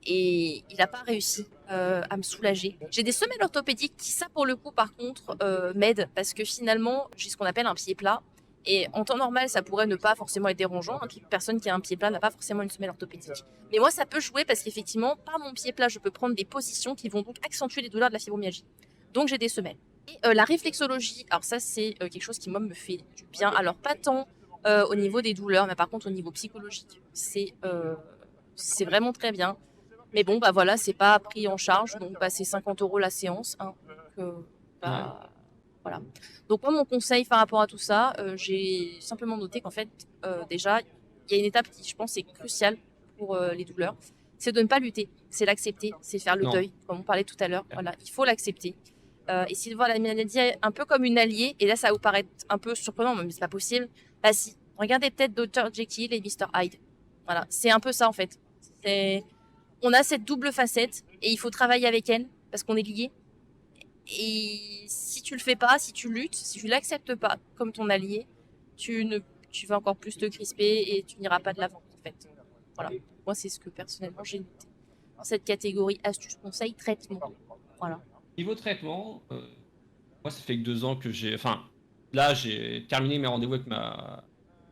Et il n'a pas réussi à me soulager. J'ai des semelles orthopédiques qui, ça pour le coup, par contre, m'aident, parce que finalement, j'ai ce qu'on appelle un pied plat. Et en temps normal, ça pourrait ne pas forcément être dérangeant. Hein. Toute personne qui a un pied plat n'a pas forcément une semelle orthopédique. Mais moi, ça peut jouer parce qu'effectivement, par mon pied plat, je peux prendre des positions qui vont donc accentuer les douleurs de la fibromyalgie. Donc, j'ai des semelles. Et la réflexologie, alors ça, c'est quelque chose qui, moi, me fait du bien. Alors, pas tant au niveau des douleurs, mais par contre, au niveau psychologique, c'est vraiment très bien. Mais bon, bah voilà, c'est pas pris en charge. Donc, bah, c'est 50 € la séance. Hein. Donc, voilà. Donc moi, mon conseil par rapport à tout ça, j'ai simplement noté qu'en fait, déjà, il y a une étape qui, je pense, est cruciale pour les douleurs. C'est de ne pas lutter, c'est l'accepter, c'est faire le deuil, comme on parlait tout à l'heure. Voilà, il faut l'accepter. Essayer de voir la maladie un peu comme une alliée. Et là, ça va vous paraître un peu surprenant, mais c'est pas possible. Bah si, regardez peut-être Dr Jekyll et Mr Hyde. Voilà, c'est un peu ça en fait. On a cette double facette et il faut travailler avec elle parce qu'on est liés. Et si tu le fais pas, si tu luttes, si tu l'acceptes pas comme ton allié, tu vas encore plus te crisper et tu n'iras pas de l'avant en fait. Voilà. Moi, c'est ce que personnellement j'ai noté dans cette catégorie astuces, conseils, traitement. Voilà. Niveau traitement, moi ça fait que 2 ans que là j'ai terminé mes rendez-vous avec ma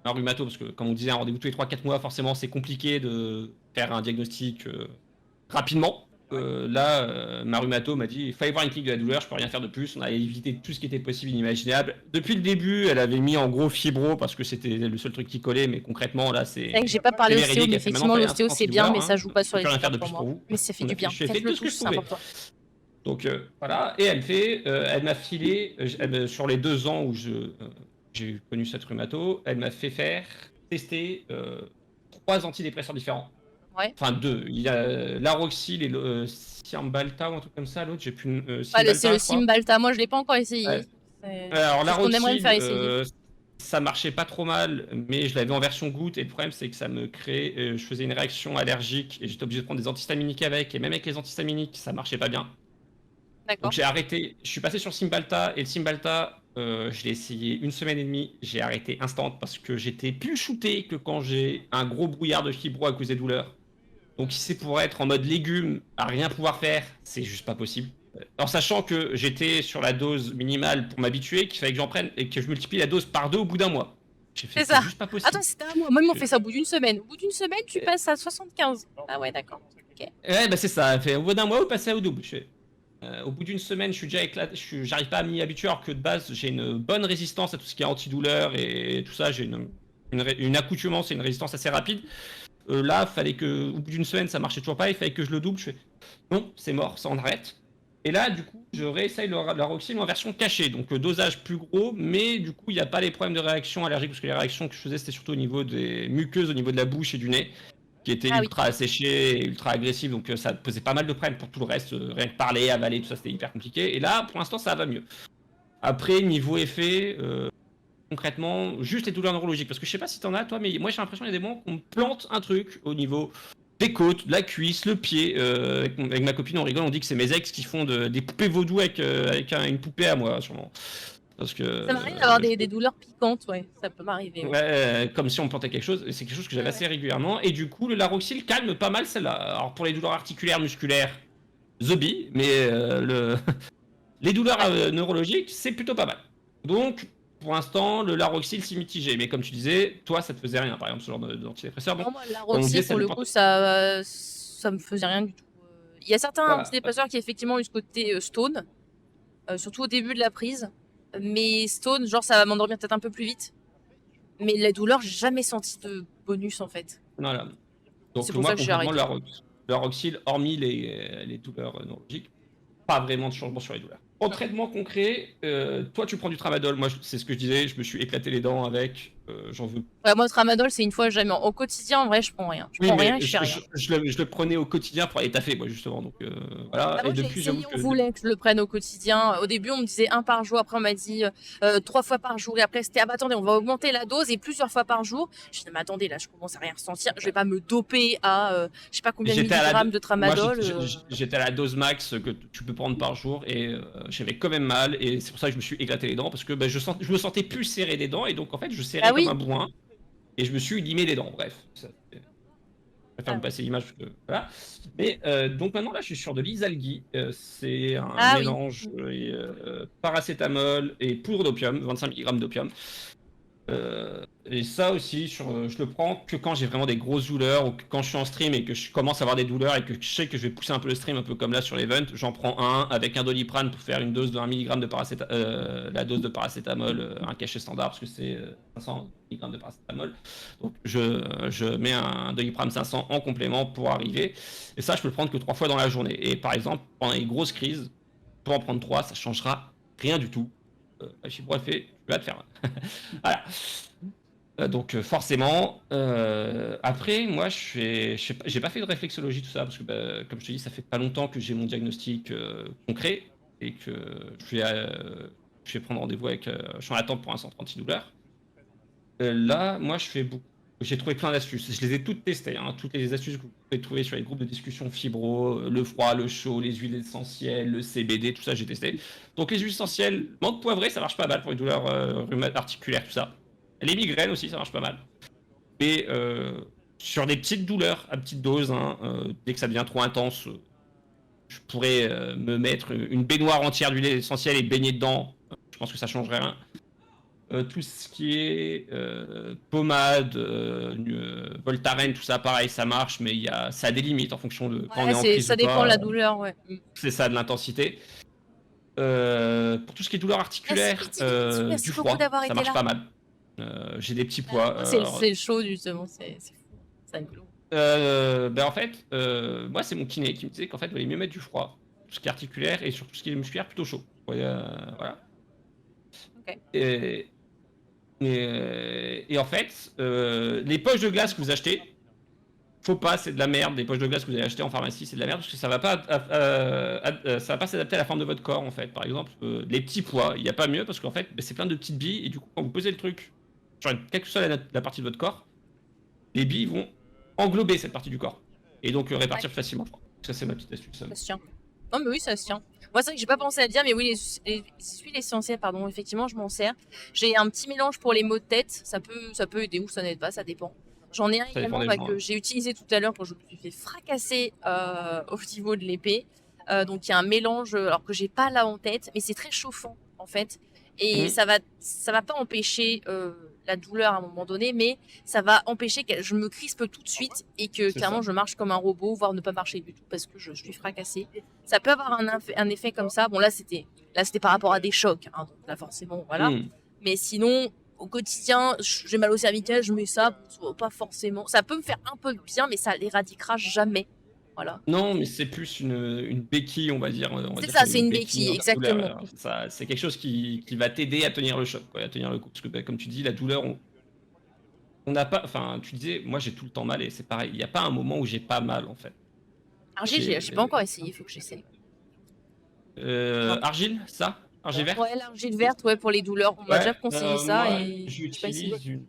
rhumato, parce que comme on disait, un rendez-vous tous les 3-4 mois, forcément c'est compliqué de faire un diagnostic rapidement. Ma rhumato m'a dit il fallait voir une clinique de la douleur, je peux rien faire de plus. On a évité tout ce qui était possible, inimaginable. Depuis le début, elle avait mis en gros fibro parce que c'était le seul truc qui collait, mais concrètement, là, C'est vrai que j'ai pas c'est parlé ostéo, véridique. mais Elle fait effectivement, maintenant, l'ostéo, c'est bien, mais ça joue pas sur on les peut rien faire douleurs de pour plus pour moi. vous. Mais ça fait On du a bien. fait tout Faites-le ce que tous, je c'est pouvais. important. Donc voilà, et elle m'a filé, sur les 2 ans où j'ai connu cette rhumato, elle m'a fait tester 3 antidépresseurs différents. Ouais. Enfin 2, il y a l'Aroxyl et le Cymbalta ou un truc comme ça, l'autre j'ai plus C'est le Cymbalta je crois. Cymbalta. Moi, je l'ai pas encore essayé. Ouais. C'est Alors ce qu'on aimerait me faire essayer. ça marchait pas trop mal, mais je l'avais en version goutte et le problème c'est que ça me créait, je faisais une réaction allergique et j'étais obligé de prendre des antihistaminiques avec, et même avec les antihistaminiques ça marchait pas bien. D'accord. Donc j'ai arrêté, je suis passé sur Cymbalta et le Cymbalta, je l'ai essayé 1 semaine et demie, j'ai arrêté instant parce que j'étais plus shooté que quand j'ai un gros brouillard de fibro à cause des douleurs. Donc si c'est pour être en mode légume, à rien pouvoir faire, c'est juste pas possible. En sachant que j'étais sur la dose minimale pour m'habituer, qu'il fallait que j'en prenne et que je multiplie la dose par 2 au bout d'un mois. J'ai fait, C'est ça. juste pas possible. Attends, c'était un mois. Moi, ils m'ont fait ça au bout d'une semaine. Au bout d'une semaine, tu passes à 75. Ah ouais, d'accord. Ok. Ouais, bah c'est ça. Au bout d'un mois, vous passez au double. Au bout d'une semaine, je suis déjà éclaté. J'arrive pas à m'y habituer alors que de base, j'ai une bonne résistance à tout ce qui est antidouleur et tout ça. J'ai une accoutumance et une résistance assez rapide. Là, fallait que, au bout d'une semaine, ça marchait toujours pas. Il fallait que je le double. Je fais, non, c'est mort, ça en arrête. Et là, du coup, je réessaye la Roxy en version cachée, donc dosage plus gros, mais du coup, il n'y a pas les problèmes de réaction allergique, parce que les réactions que je faisais, c'était surtout au niveau des muqueuses, au niveau de la bouche et du nez, qui étaient ultra asséchées et ultra agressives, donc ça posait pas mal de problèmes pour tout le reste, rien que parler, avaler, tout ça, c'était hyper compliqué. Et là, pour l'instant, ça va mieux. Après, niveau effet, concrètement, juste les douleurs neurologiques, parce que je sais pas si t'en as, toi, mais moi, j'ai l'impression qu'il y a des moments qu'on plante un truc au niveau des côtes, de la cuisse, le pied. Avec ma copine, on rigole, on dit que c'est mes ex qui font des poupées vaudou avec une poupée à moi, sûrement. Parce que, ça m'arrive d'avoir des douleurs piquantes, ouais, ça peut m'arriver. Ouais, comme si on plantait quelque chose, c'est quelque chose que j'avais assez régulièrement. Et du coup, le Laroxyl calme pas mal celle-là. Alors pour les douleurs articulaires, musculaires, the bee, mais les douleurs neurologiques, c'est plutôt pas mal. Donc, pour l'instant, le Laroxyl, c'est mitigé. Mais comme tu disais, toi, ça te faisait rien, par exemple, ce genre d'antidépresseur. Bon, non, moi, la Roxy, pour le coup, ça me faisait rien du tout. Il y a certains antidépresseurs qui, effectivement, eu ce côté stone, surtout au début de la prise. Mais stone, genre, ça va m'endormir peut-être un peu plus vite. Mais la douleur, j'ai jamais senti de bonus, en fait. Voilà. Donc, c'est pour moi, ça que j'ai arrêté. le Laroxyl, hormis les douleurs neurologiques, pas vraiment de changement sur les douleurs. En traitement concret, toi tu prends du tramadol, moi c'est ce que je disais, je me suis éclaté les dents avec, j'en veux. Ouais, moi, le tramadol, c'est une fois jamais. Au quotidien, en vrai, je prends rien. Je prends rien et je fais rien. Je le prenais au quotidien pour aller taffer, moi justement. Donc voilà. Moi, et depuis, j'avoue on voulait que je le prenne au quotidien. Au début, on me disait 1 par jour. Après, on m'a dit 3 fois par jour. Et après, c'était ah bah attendez, on va augmenter la dose et plusieurs fois par jour. Je dis mais attendez, là, je commence à rien ressentir. Je vais pas me doper à je sais pas combien de milligrammes de tramadol. J'étais à la dose max que tu peux prendre par jour et j'avais quand même mal et c'est pour ça que je me suis éclaté les dents parce que je me sentais plus serré des dents et donc en fait je serrais comme un bourrin. Et je me suis limé les dents, bref. Je préfère me passer l'image. Voilà. Mais donc maintenant, là, je suis sur de l'Isalgi. C'est un mélange paracétamol et poudre d'opium, 25 mg d'opium. Et ça aussi, je le prends que quand j'ai vraiment des grosses douleurs ou que quand je suis en stream et que je commence à avoir des douleurs et que je sais que je vais pousser un peu le stream, un peu comme là sur l'event, j'en prends un avec un Doliprane pour faire une dose de 1 mg de paracétamol, la dose de paracétamol, un cachet standard parce que c'est 500 mg de paracétamol. Donc je mets un Doliprane 500 en complément pour arriver. Et ça, je peux le prendre que 3 fois dans la journée. Et par exemple, pendant les grosses crises, pour en prendre 3, ça changera rien du tout. La fibro, elle fait, tu vas te faire. Voilà. Donc forcément, après moi j'ai pas fait de réflexologie tout ça parce que comme je te dis ça fait pas longtemps que j'ai mon diagnostic concret et que je vais prendre rendez-vous avec je suis en attente pour un centre antidouleur. Là moi j'ai trouvé plein d'astuces, je les ai toutes testées, hein, toutes les astuces que vous pouvez trouver sur les groupes de discussion fibro, le froid, le chaud, les huiles essentielles, le CBD, tout ça j'ai testé. Donc les huiles essentielles, menthe poivrée ça marche pas mal pour les douleurs articulaires, tout ça. Les migraines aussi, ça marche pas mal. Mais sur des petites douleurs, à petite dose, hein, dès que ça devient trop intense, je pourrais me mettre une baignoire entière d'huile essentielle et baigner dedans. Je pense que ça changerait rien. tout ce qui est pommade, Voltaren, tout ça, pareil, ça marche, mais ça a des limites en fonction de quand on Ouais, est en crise ça ou dépend de pas. la douleur, ouais. C'est ça, de l'intensité. Pour tout ce qui est douleur articulaire, Merci du beaucoup froid, d'avoir ça été marche là. pas mal. J'ai des petits poids. Moi, c'est le chaud, justement, c'est fou. C'est rigolo. Ben en fait, moi c'est mon kiné qui me disait qu'en fait il valait mieux mettre du froid, tout ce qui est articulaire et sur tout ce qui est musculaire plutôt chaud. Ouais, voilà. Ok. Et en fait, les poches de glace que vous achetez, faut pas, c'est de la merde. Les poches de glace que vous allez acheter en pharmacie, c'est de la merde parce que ça va pas, ça va pas s'adapter à la forme de votre corps en fait. Par exemple, les petits pois, il n'y a pas mieux parce qu'en fait, ben, c'est plein de petites billes et du coup, quand vous posez le truc sur quelle que soit la partie de votre corps, les billes vont englober cette partie du corps et donc répartir plus facilement. Ça, c'est ma petite astuce. Ça se tient. Non, mais oui, ça se tient. Moi, c'est vrai que j'ai pas pensé à le dire, mais oui, les huiles essentielles, pardon, effectivement, je m'en sers. J'ai un petit mélange pour les maux de tête. Ça peut aider ou ça n'aide pas, ça dépend. J'en ai un Ça dépend également des gens, que j'ai utilisé tout à l'heure quand je me suis fait fracasser au niveau de l'épée. Donc, il y a un mélange, alors que j'ai pas là en tête, mais c'est très chauffant, en fait. Et Mhm. ça va pas empêcher la douleur à un moment donné, mais ça va empêcher que je me crispe tout de suite et que C'est clairement ça. je marche comme un robot, voire ne pas marcher du tout parce que je suis fracassée. Ça peut avoir un effet comme ça. Bon, là c'était par rapport à des chocs, hein, donc là forcément, voilà. Mhm. Mais sinon, au quotidien, j'ai mal au cervical, je mets ça, pas forcément. Ça peut me faire un peu de bien, mais ça l'éradiquera jamais. Voilà. Non, mais c'est plus une béquille, on va dire. C'est ça, c'est une béquille, en douleur. exactement. C'est quelque chose qui va t'aider à tenir le choc, quoi, à tenir le coup. Parce que, bah, comme tu dis, la douleur, on n'a pas. Enfin, tu disais, moi j'ai tout le temps mal et c'est pareil. Il n'y a pas un moment où j'ai pas mal, en fait. Argile, j'ai pas encore essayé, il faut que j'essaye. Argile, ça? Argile verte? Ouais, l'argile verte, ouais, pour les douleurs. On m'a déjà conseillé ça moi, et j'ai pas essayé. j'utilise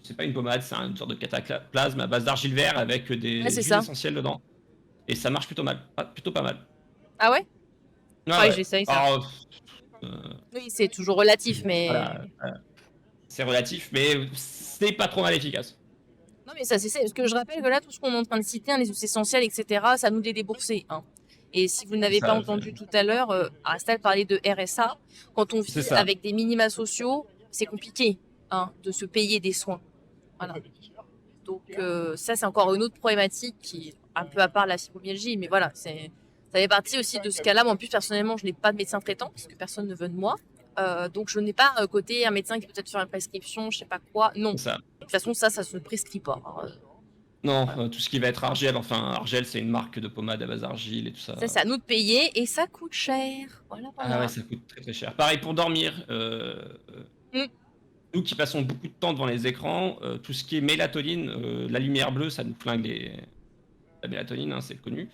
c'est pas une pommade, c'est une sorte de cataplasme à base d'argile vert avec des Ouais, c'est huiles ça. essentielles dedans. Et ça marche plutôt mal, plutôt pas mal. Ah ouais? Ah Ouais, ouais. j'essaye ça. Alors, euh, Oui, c'est toujours relatif, mais. voilà, c'est relatif, mais c'est pas trop mal efficace. Non, mais ça, c'est parce que je rappelle que là, tout ce qu'on est en train de citer, hein, les huiles essentielles, etc., ça nous les débourser. Hein. Et si vous n'avez pas Ça, entendu tout à l'heure, Arastal parlait de RSA. Quand on c'est vit ça. avec des minima sociaux, c'est compliqué hein, de se payer des soins. Voilà. Donc, ça, c'est encore une autre problématique qui est un peu à part la fibromyalgie. Mais voilà, ça fait partie aussi de ce cas-là. Moi, en plus, personnellement, je n'ai pas de médecin traitant, parce que personne ne veut de moi. Donc, je n'ai pas côté un médecin qui peut peut-être faire une prescription, je sais pas quoi. Non. Ça. De toute façon, ça se prescrit pas. Non, tout ce qui va être Argel, enfin Argel c'est une marque de pommade à base d'argile et tout ça. C'est à nous de payer et ça coûte cher. Voilà, voilà. Ah ouais, ça coûte très très cher. Pareil pour dormir. Mm. Nous qui passons beaucoup de temps devant les écrans, tout ce qui est mélatonine, la lumière bleue, ça nous flingue la mélatonine, hein, c'est connu.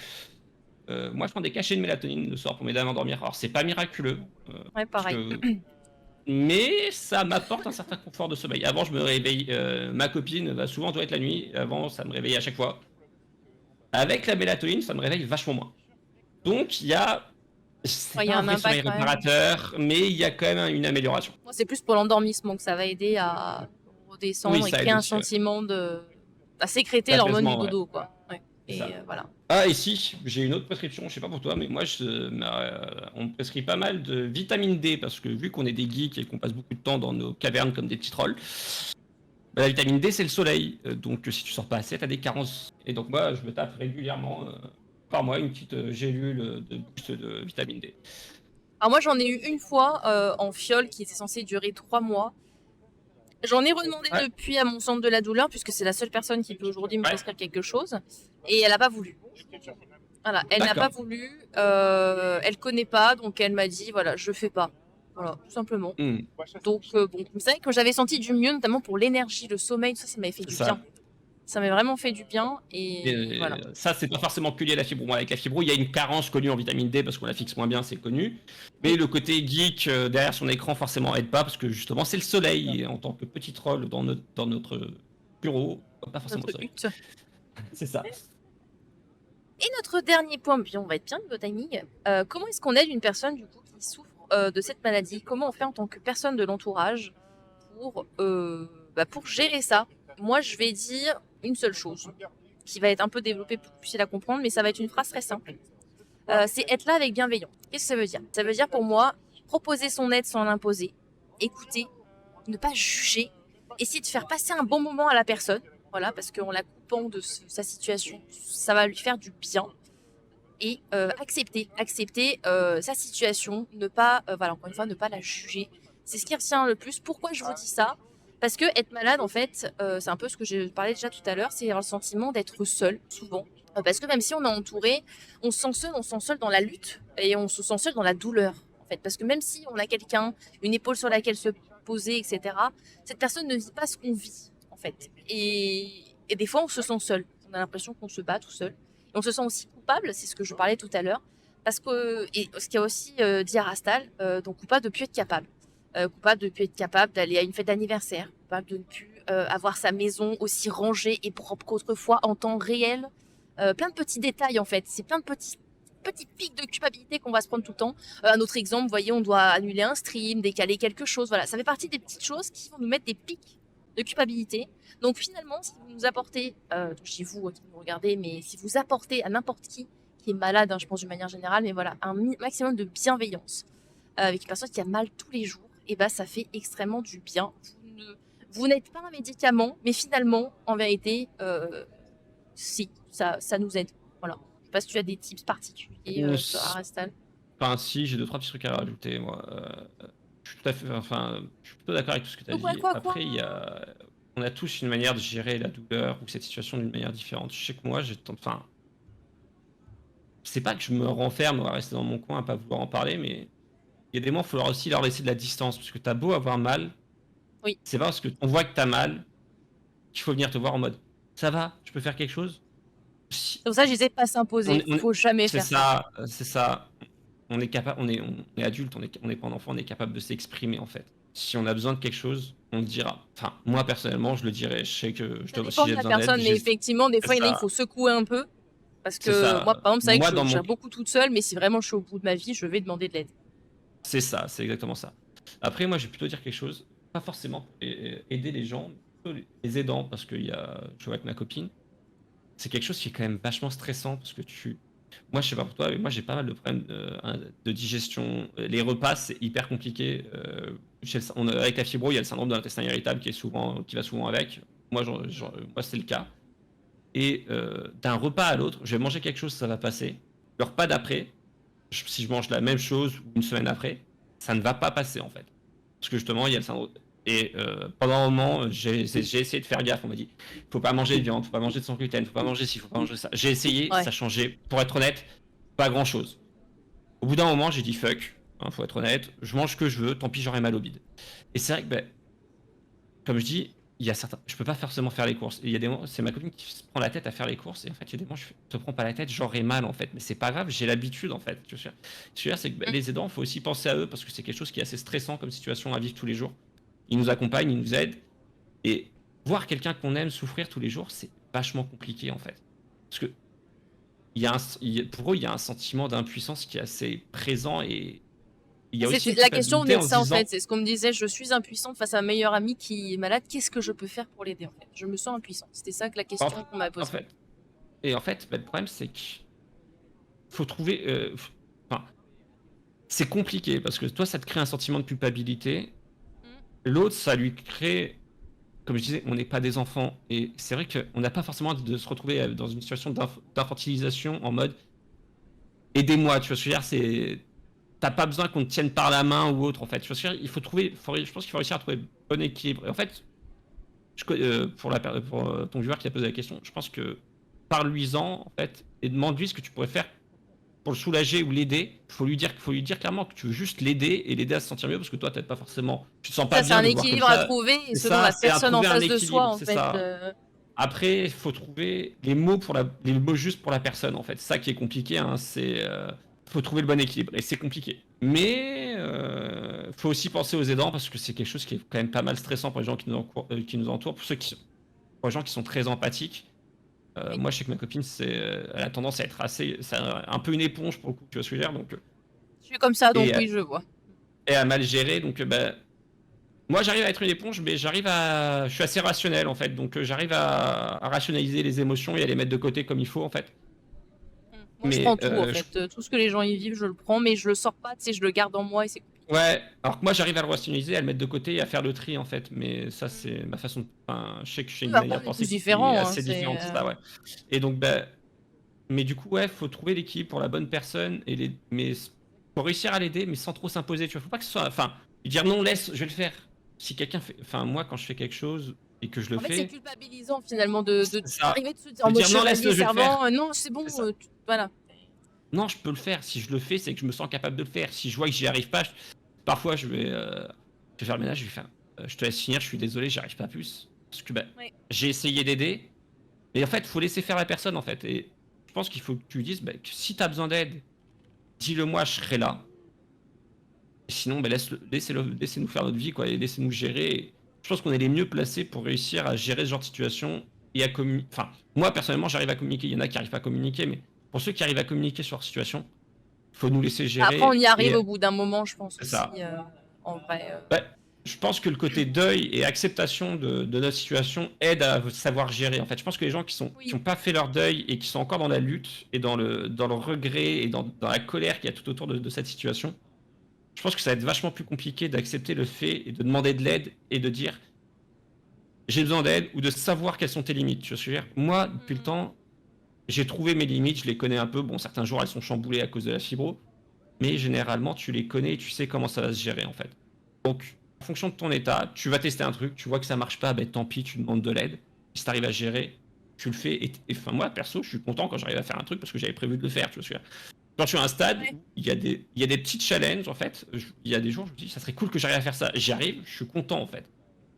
Moi, je prends des cachets de mélatonine le soir pour m'aider à m'endormir. Alors, c'est pas miraculeux. Ouais, pareil. Mais ça m'apporte un certain confort de sommeil. Avant, je me réveille. Ma copine va souvent doit être la nuit. Avant, ça me réveillait à chaque fois. Avec la mélatonine, ça me réveille vachement moins. Donc, il y a. C'est Ouais, pas un vrai sommeil quand même. réparateur, mais il y a quand même une amélioration. Moi, c'est plus pour l'endormissement que ça va aider à redescendre Oui, et ça créer aide un aussi, ouais. sentiment à sécréter l'hormone du D'apaisement, ouais. dodo, quoi. Ouais. C'est Et ça. voilà. Ah, et si, j'ai une autre prescription, je sais pas pour toi, mais moi, on me prescrit pas mal de vitamine D, parce que vu qu'on est des geeks et qu'on passe beaucoup de temps dans nos cavernes comme des petits trolls, bah, la vitamine D, c'est le soleil. Donc, si tu sors pas assez, t'as des carences. Et donc, moi, je me tape régulièrement, par mois, une petite gélule de boost de vitamine D. Alors moi, j'en ai eu une fois en fiole qui était censée durer 3 mois. J'en ai redemandé Ouais. depuis à mon centre de la douleur, puisque c'est la seule personne qui peut aujourd'hui me Ouais. prescrire quelque chose. Et elle n'a pas voulu. Voilà, elle n'a D'accord. pas voulu. Elle connaît pas, donc elle m'a dit voilà, je fais pas. Voilà, tout simplement. Hmm, Donc bon, vous savez que j'avais senti du mieux, notamment pour l'énergie, le sommeil, tout ça, ça m'avait fait c'est du ça. bien. Ça m'a vraiment fait du bien et Et voilà. ça, c'est pas forcément que lié à la fibro. Moi, avec la fibro, il y a une carence connue en vitamine D parce qu'on la fixe moins bien, c'est connu. Mais le côté geek derrière son écran, forcément, aide pas parce que justement, c'est le soleil. Et en tant que petit troll dans notre bureau, pas forcément le Notre soleil. hutte. C'est ça. Et notre dernier point, puis on va être bien niveau timing. Comment est-ce qu'on aide une personne du coup qui souffre de cette maladie? Comment on fait en tant que personne de l'entourage pour gérer ça? Moi, je vais dire une seule chose qui va être un peu développée pour que vous puissiez la comprendre, mais ça va être une phrase très simple. C'est être là avec bienveillance. Qu'est-ce que ça veut dire? Ça veut dire pour moi proposer son aide sans l'imposer, écouter, ne pas juger, essayer de faire passer un bon moment à la personne, voilà, parce qu'en la coupant de sa situation, ça va lui faire du bien. Et accepter sa situation, ne pas, voilà, encore une fois, ne pas la juger. C'est ce qui retient le plus. Pourquoi je vous dis ça? Parce que être malade, en fait, c'est un peu ce que j'ai parlé déjà tout à l'heure, c'est le sentiment d'être seul, souvent. Parce que même si on est entouré, on se sent seul dans la lutte et on se sent seul dans la douleur, en fait. Parce que même si on a quelqu'un, une épaule sur laquelle se poser, etc., cette personne ne vit pas ce qu'on vit, en fait. Et des fois, on se sent seul. On a l'impression qu'on se bat tout seul. Et on se sent aussi coupable, c'est ce que je parlais tout à l'heure. Parce que, et ce qu'a aussi dit Arastal, donc coupable de ne plus être capable. Coupable de ne plus être capable d'aller à une fête d'anniversaire. Coupable de ne plus avoir sa maison aussi rangée et propre qu'autrefois en temps réel. Plein de petits détails en fait. C'est plein de petites pics de culpabilité qu'on va se prendre tout le temps. Un autre exemple, vous voyez, on doit annuler un stream, décaler quelque chose. Voilà, ça fait partie des petites choses qui vont nous mettre des pics de culpabilité. Donc finalement, si vous nous apportez, chez vous qui nous regardez, mais si vous apportez à n'importe qui est malade, je pense d'une manière générale, mais voilà, un maximum de bienveillance avec une personne qui a mal tous les jours, et bah ça fait extrêmement du bien. Vous n'êtes pas un médicament, mais finalement, en vérité, si, ça nous aide. Voilà. Je sais pas si tu as des tips particuliers sur Arastal. Enfin, si, j'ai 2-3 petits trucs à rajouter, moi. Je suis tout à fait, enfin, je suis plutôt d'accord avec tout ce que tu as dit. Après, on a tous une manière de gérer la douleur ou cette situation d'une manière différente. Je sais que moi, enfin, c'est pas que je me renferme à rester dans mon coin, à pas vouloir en parler, mais il y a des moments, il faut aussi leur laisser de la distance, parce que t'as beau avoir mal, oui. C'est pas parce qu'on voit que t'as mal qu'il faut venir te voir en mode ça va, je peux faire quelque chose. C'est pour ça que je disais pas s'imposer, il faut jamais faire ça. C'est ça. On est capable, on est adulte, on n'est pas un enfant, on est capable de s'exprimer en fait. Si on a besoin de quelque chose, on le dira. Enfin, moi personnellement, je le dirai. Je sais que je dois, si j'ai besoin d'aide, mais effectivement, des fois, il faut secouer un peu. Parce que moi, par exemple, c'est vrai que je gère beaucoup toute seule, mais si vraiment je suis au bout de ma vie, je vais demander de l'aide. C'est ça, c'est exactement ça. Après, moi, je vais plutôt dire quelque chose, pas forcément aider les gens, plutôt les aidants, parce que je vois avec ma copine, c'est quelque chose qui est quand même vachement stressant, parce que moi, je sais pas pour toi, mais moi, j'ai pas mal de problèmes de digestion. Les repas, c'est hyper compliqué. Avec la fibro, il y a le syndrome de l'intestin irritable qui va souvent avec. Moi, c'est le cas. Et d'un repas à l'autre, je vais manger quelque chose, ça va passer. Le repas d'après, si je mange la même chose une semaine après, ça ne va pas passer en fait. Parce que justement, il y a le syndrome. Et pendant un moment, j'ai essayé de faire gaffe. On m'a dit, faut pas manger de viande, faut pas manger de sans gluten, faut pas manger ci, faut pas manger ça. J'ai essayé, ça changeait. Pour être honnête, pas grand chose. Au bout d'un moment, j'ai dit fuck. Faut être honnête, je mange ce que je veux, tant pis, j'aurai mal au bide. Et c'est vrai que, comme je dis, il y a certains, je peux pas forcément faire les courses. Il y a des moments, c'est ma copine qui se prend la tête à faire les courses. Et en fait, il y a des moments, je te prends pas la tête, j'aurai mal en fait. Mais c'est pas grave, j'ai l'habitude en fait. Ce que je veux dire, c'est que les aidants, il faut aussi penser à eux parce que c'est quelque chose qui est assez stressant comme situation à vivre tous les jours. Ils nous accompagnent, ils nous aident. Et voir quelqu'un qu'on aime souffrir tous les jours, c'est vachement compliqué en fait. Parce que pour eux, il y a un sentiment d'impuissance qui est assez présent et il y a aussi la question de ça en fait, c'est ce qu'on me disait, je suis impuissante face à ma meilleure amie qui est malade, qu'est-ce que je peux faire pour l'aider en fait? Je me sens impuissante, c'était ça que la question qu'on m'a posée. En fait, le problème c'est qu'il faut trouver... c'est compliqué parce que toi ça te crée un sentiment de culpabilité, l'autre ça lui crée... Comme je disais, on n'est pas des enfants et c'est vrai qu'on n'a pas forcément de se retrouver dans une situation d'infantilisation en mode aidez-moi, tu vois ce que je veux dire, c'est... T'as pas besoin qu'on te tienne par la main ou autre en fait. Je pense qu'il faut réussir à trouver le bon équilibre. Et en fait, pour ton viewer qui a posé la question, je pense que parle-lui-en en fait et demande-lui ce que tu pourrais faire pour le soulager ou l'aider. Faut lui dire clairement que tu veux juste l'aider et l'aider à se sentir mieux parce que toi, tu pas forcément, tu te sens pas bien. C'est un équilibre à trouver selon la personne en face de soi en fait. Après, il faut trouver les mots justes pour la personne en fait. C'est ça qui est compliqué. Hein, faut trouver le bon équilibre et c'est compliqué. Mais faut aussi penser aux aidants parce que c'est quelque chose qui est quand même pas mal stressant pour les gens qui nous entourent, pour les gens qui sont très empathiques. Moi, je sais que ma copine, elle a tendance à être c'est un peu une éponge pour le coup, tu vois ce que je veux dire. Donc, je suis comme ça, donc oui, je vois. Et à mal gérer, donc moi, j'arrive à être une éponge, mais je suis assez rationnel en fait, donc j'arrive à rationaliser les émotions et à les mettre de côté comme il faut en fait. Moi, je prends tout en fait, tout ce que les gens y vivent, je le prends, mais je le sors pas, tu sais, je le garde en moi et c'est compliqué. Ouais, alors que moi j'arrive à le rationaliser, à le mettre de côté et à faire le tri en fait, mais ça c'est ma façon de... Enfin, je sais que j'ai Oui, une après, manière on de est tous penser qui est différents, hein, assez différente, ça, ouais. Et donc, bah, mais du coup, ouais, faut trouver l'équipe pour la bonne personne, mais faut réussir à l'aider, mais sans trop s'imposer, tu vois, faut pas que ce soit... Enfin, dire non, laisse, je vais le faire. Si quelqu'un fait... Enfin, moi quand je fais quelque chose et que je le En fait, c'est fais, culpabilisant finalement c'est ça. d'arriver de se dire en De mode dire non, chevalier laisse-le, je vais le faire. servant, non, c'est bon, C'est ça. voilà. Non, je peux le faire. Si je le fais, c'est que je me sens capable de le faire. Si je vois que j'y arrive pas, parfois je vais faire le ménage, je vais faire. Je te laisse finir, je suis désolé, j'y arrive pas plus. Parce que bah, Ouais. j'ai essayé d'aider, mais en fait, faut laisser faire la personne en fait. Et je pense qu'il faut que tu lui dises bah, que si tu as besoin d'aide, dis-le moi, je serai là. Et sinon, bah, laissez-nous faire notre vie, quoi, et laissez-nous gérer. Et je pense qu'on est les mieux placés pour réussir à gérer ce genre de situation et à communiquer. Enfin, moi personnellement, j'arrive à communiquer. Il y en a qui n'arrivent pas à communiquer, mais pour ceux qui arrivent à communiquer sur leur situation, faut nous laisser Après, on gérer y arrive et au bout d'un moment, je pense c'est aussi, ça. en vrai. Ouais, je pense que le côté deuil et acceptation de notre situation aide à savoir gérer. En fait, je pense que les gens qui Oui. ont pas fait leur deuil et qui sont encore dans la lutte et dans le regret et dans la colère qu'il y a tout autour de cette situation, je pense que ça va être vachement plus compliqué d'accepter le fait et de demander de l'aide et de dire j'ai besoin d'aide ou de savoir quelles sont tes limites. Tu vois ce que je veux dire? Moi, depuis le Mm. temps, j'ai trouvé mes limites, je les connais un peu. Bon, certains jours, elles sont chamboulées à cause de la fibro, mais généralement, tu les connais et tu sais comment ça va se gérer en fait. Donc, en fonction de ton état, tu vas tester un truc, tu vois que ça marche pas, ben tant pis, tu demandes de l'aide. Si tu arrives à gérer, tu le fais. Enfin, moi, perso, je suis content quand j'arrive à faire un truc parce que j'avais prévu de le faire. Tu vois, quand je suis à un stade Ouais. où il y a des petits challenges, en fait, il y a des jours, je me dis, ça serait cool que j'arrive à faire ça. J'y arrive, je suis content, en fait.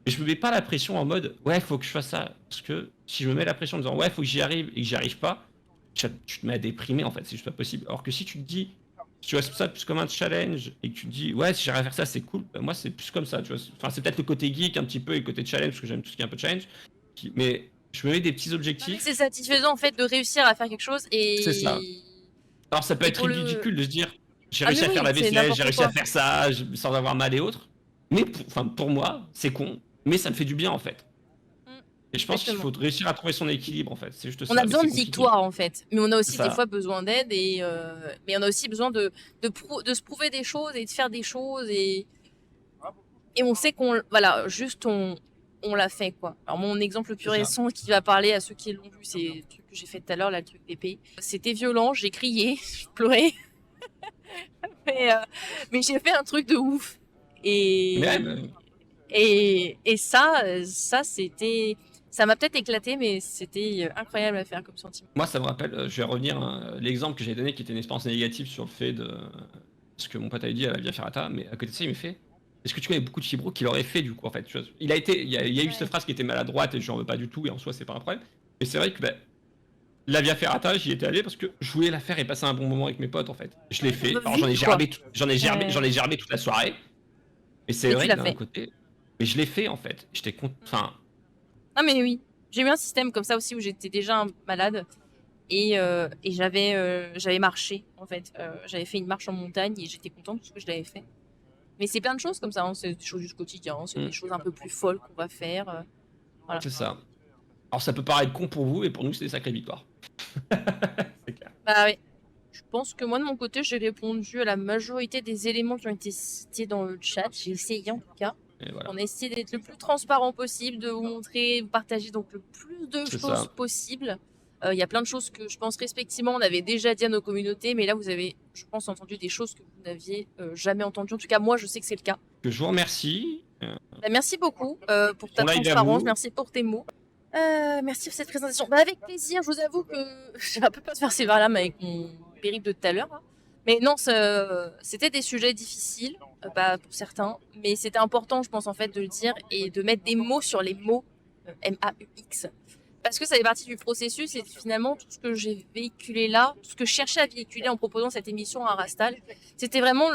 Mais je me mets pas la pression en mode, ouais, faut que je fasse ça. Parce que si je me mets la pression en disant, ouais, faut que j'y arrive et que j'y arrive pas, tu te mets à déprimer, en fait, c'est juste pas possible. Alors que si tu te dis, si tu vois ça plus comme un challenge et que tu te dis, ouais, si j'arrive à faire ça, c'est cool, bah, moi, c'est plus comme ça, tu vois. Enfin, c'est peut-être le côté geek un petit peu et le côté challenge, parce que j'aime tout ce qui est un peu challenge. Mais je me mets des petits Non, mais objectifs, c'est satisfaisant en fait de réussir à faire quelque chose c'est ça. et, Alors ça peut et être pour le. ridicule de se dire j'ai Ah, mais réussi à faire oui, la c'est vaisselle, j'ai n'importe réussi à quoi. faire ça sans avoir mal et autres. Mais pour moi, c'est con, mais ça me fait du bien en fait. Mm. Et je pense qu'il Exactement. faut réussir à trouver son équilibre en fait. C'est juste On a ça, mais besoin c'est de compliqué. victoire en fait, mais on a C'est aussi des ça, fois besoin d'aide mais on a aussi besoin de se prouver des choses et de faire des choses et on sait qu'on voilà juste on l'a fait quoi. Alors mon exemple le plus c'est ça. récent qui va parler à ceux qui l'ont vu, c'est le truc que j'ai fait tout à l'heure là, le truc d'épée. C'était violent, j'ai crié, je pleurais, mais, euh, mais j'ai fait un truc de ouf Mais ouais, et et ça c'était ça m'a peut-être éclaté mais c'était incroyable à faire comme sentiment. moi ça me rappelle, je vais revenir à l'exemple que j'ai donné qui était une expérience négative sur le fait de ce que mon pote avait dit à la Via Ferrata, mais à côté de ça il me fait est-ce que tu connais beaucoup de fibros qui l'auraient fait du coup en fait, tu vois, il y a eu cette Ouais. phrase qui était maladroite et je n'en veux pas du tout et en soi c'est pas un problème. Mais c'est vrai que bah, la Via Ferrata, j'y étais allé parce que je voulais la faire et passer un bon moment avec mes potes en fait. Je l'ai Ouais, ça fait. va Alors j'en ai vite quoi. gerbé, j'en ai gerbé toute la soirée. Mais c'est Mais tu vrai que l'as d'un fait. côté, mais je l'ai fait en fait. J'étais content. Enfin, Ah mais oui, j'ai eu un système comme ça aussi où j'étais déjà malade et j'avais marché en fait. J'avais fait une marche en montagne et j'étais contente parce que je l'avais fait. Mais c'est plein de choses comme ça, hein. C'est des choses du quotidien, c'est des choses un peu plus folles qu'on va faire. Voilà. c'est ça. Alors ça peut paraître con pour vous, et pour nous c'est des sacrées victoires. C'est clair. Bah oui. Je pense que moi de mon côté j'ai répondu à la majorité des éléments qui ont été cités dans le chat. J'ai essayé en tout cas. Et voilà. On a essayé d'être le plus transparent possible, de vous montrer, vous partager donc le plus de C'est choses ça. possible. Il y a plein de choses que je pense respectivement on avait déjà dit à nos communautés, mais là vous avez, je pense, entendu des choses que vous n'aviez jamais entendues. En tout cas, moi je sais que c'est le cas. Que je vous remercie. Bah, merci beaucoup pour ta Ton live à transparence, vous. merci pour tes mots. Merci pour cette présentation. Bah, avec plaisir, je vous avoue que j'ai un peu peur de faire ces vers-là avec mon périple de tout à l'heure, hein. Mais non, c'était des sujets difficiles, bah, pour certains, mais c'était important, je pense, en fait, de le dire et de mettre des mots sur les mots MAUX. Parce que ça fait partie du processus et finalement, tout ce que j'ai véhiculé là, tout ce que je cherchais à véhiculer en proposant cette émission à Rastal, c'était vraiment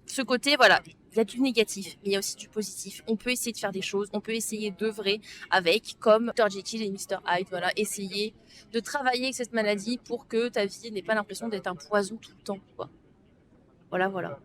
ce côté, voilà, il y a du négatif, mais il y a aussi du positif. On peut essayer de faire des choses, on peut essayer d'œuvrer avec, comme Dr. Jekyll et Mr. Hyde, voilà, essayer de travailler avec cette maladie pour que ta vie n'ait pas l'impression d'être un poison tout le temps, quoi. Voilà, voilà.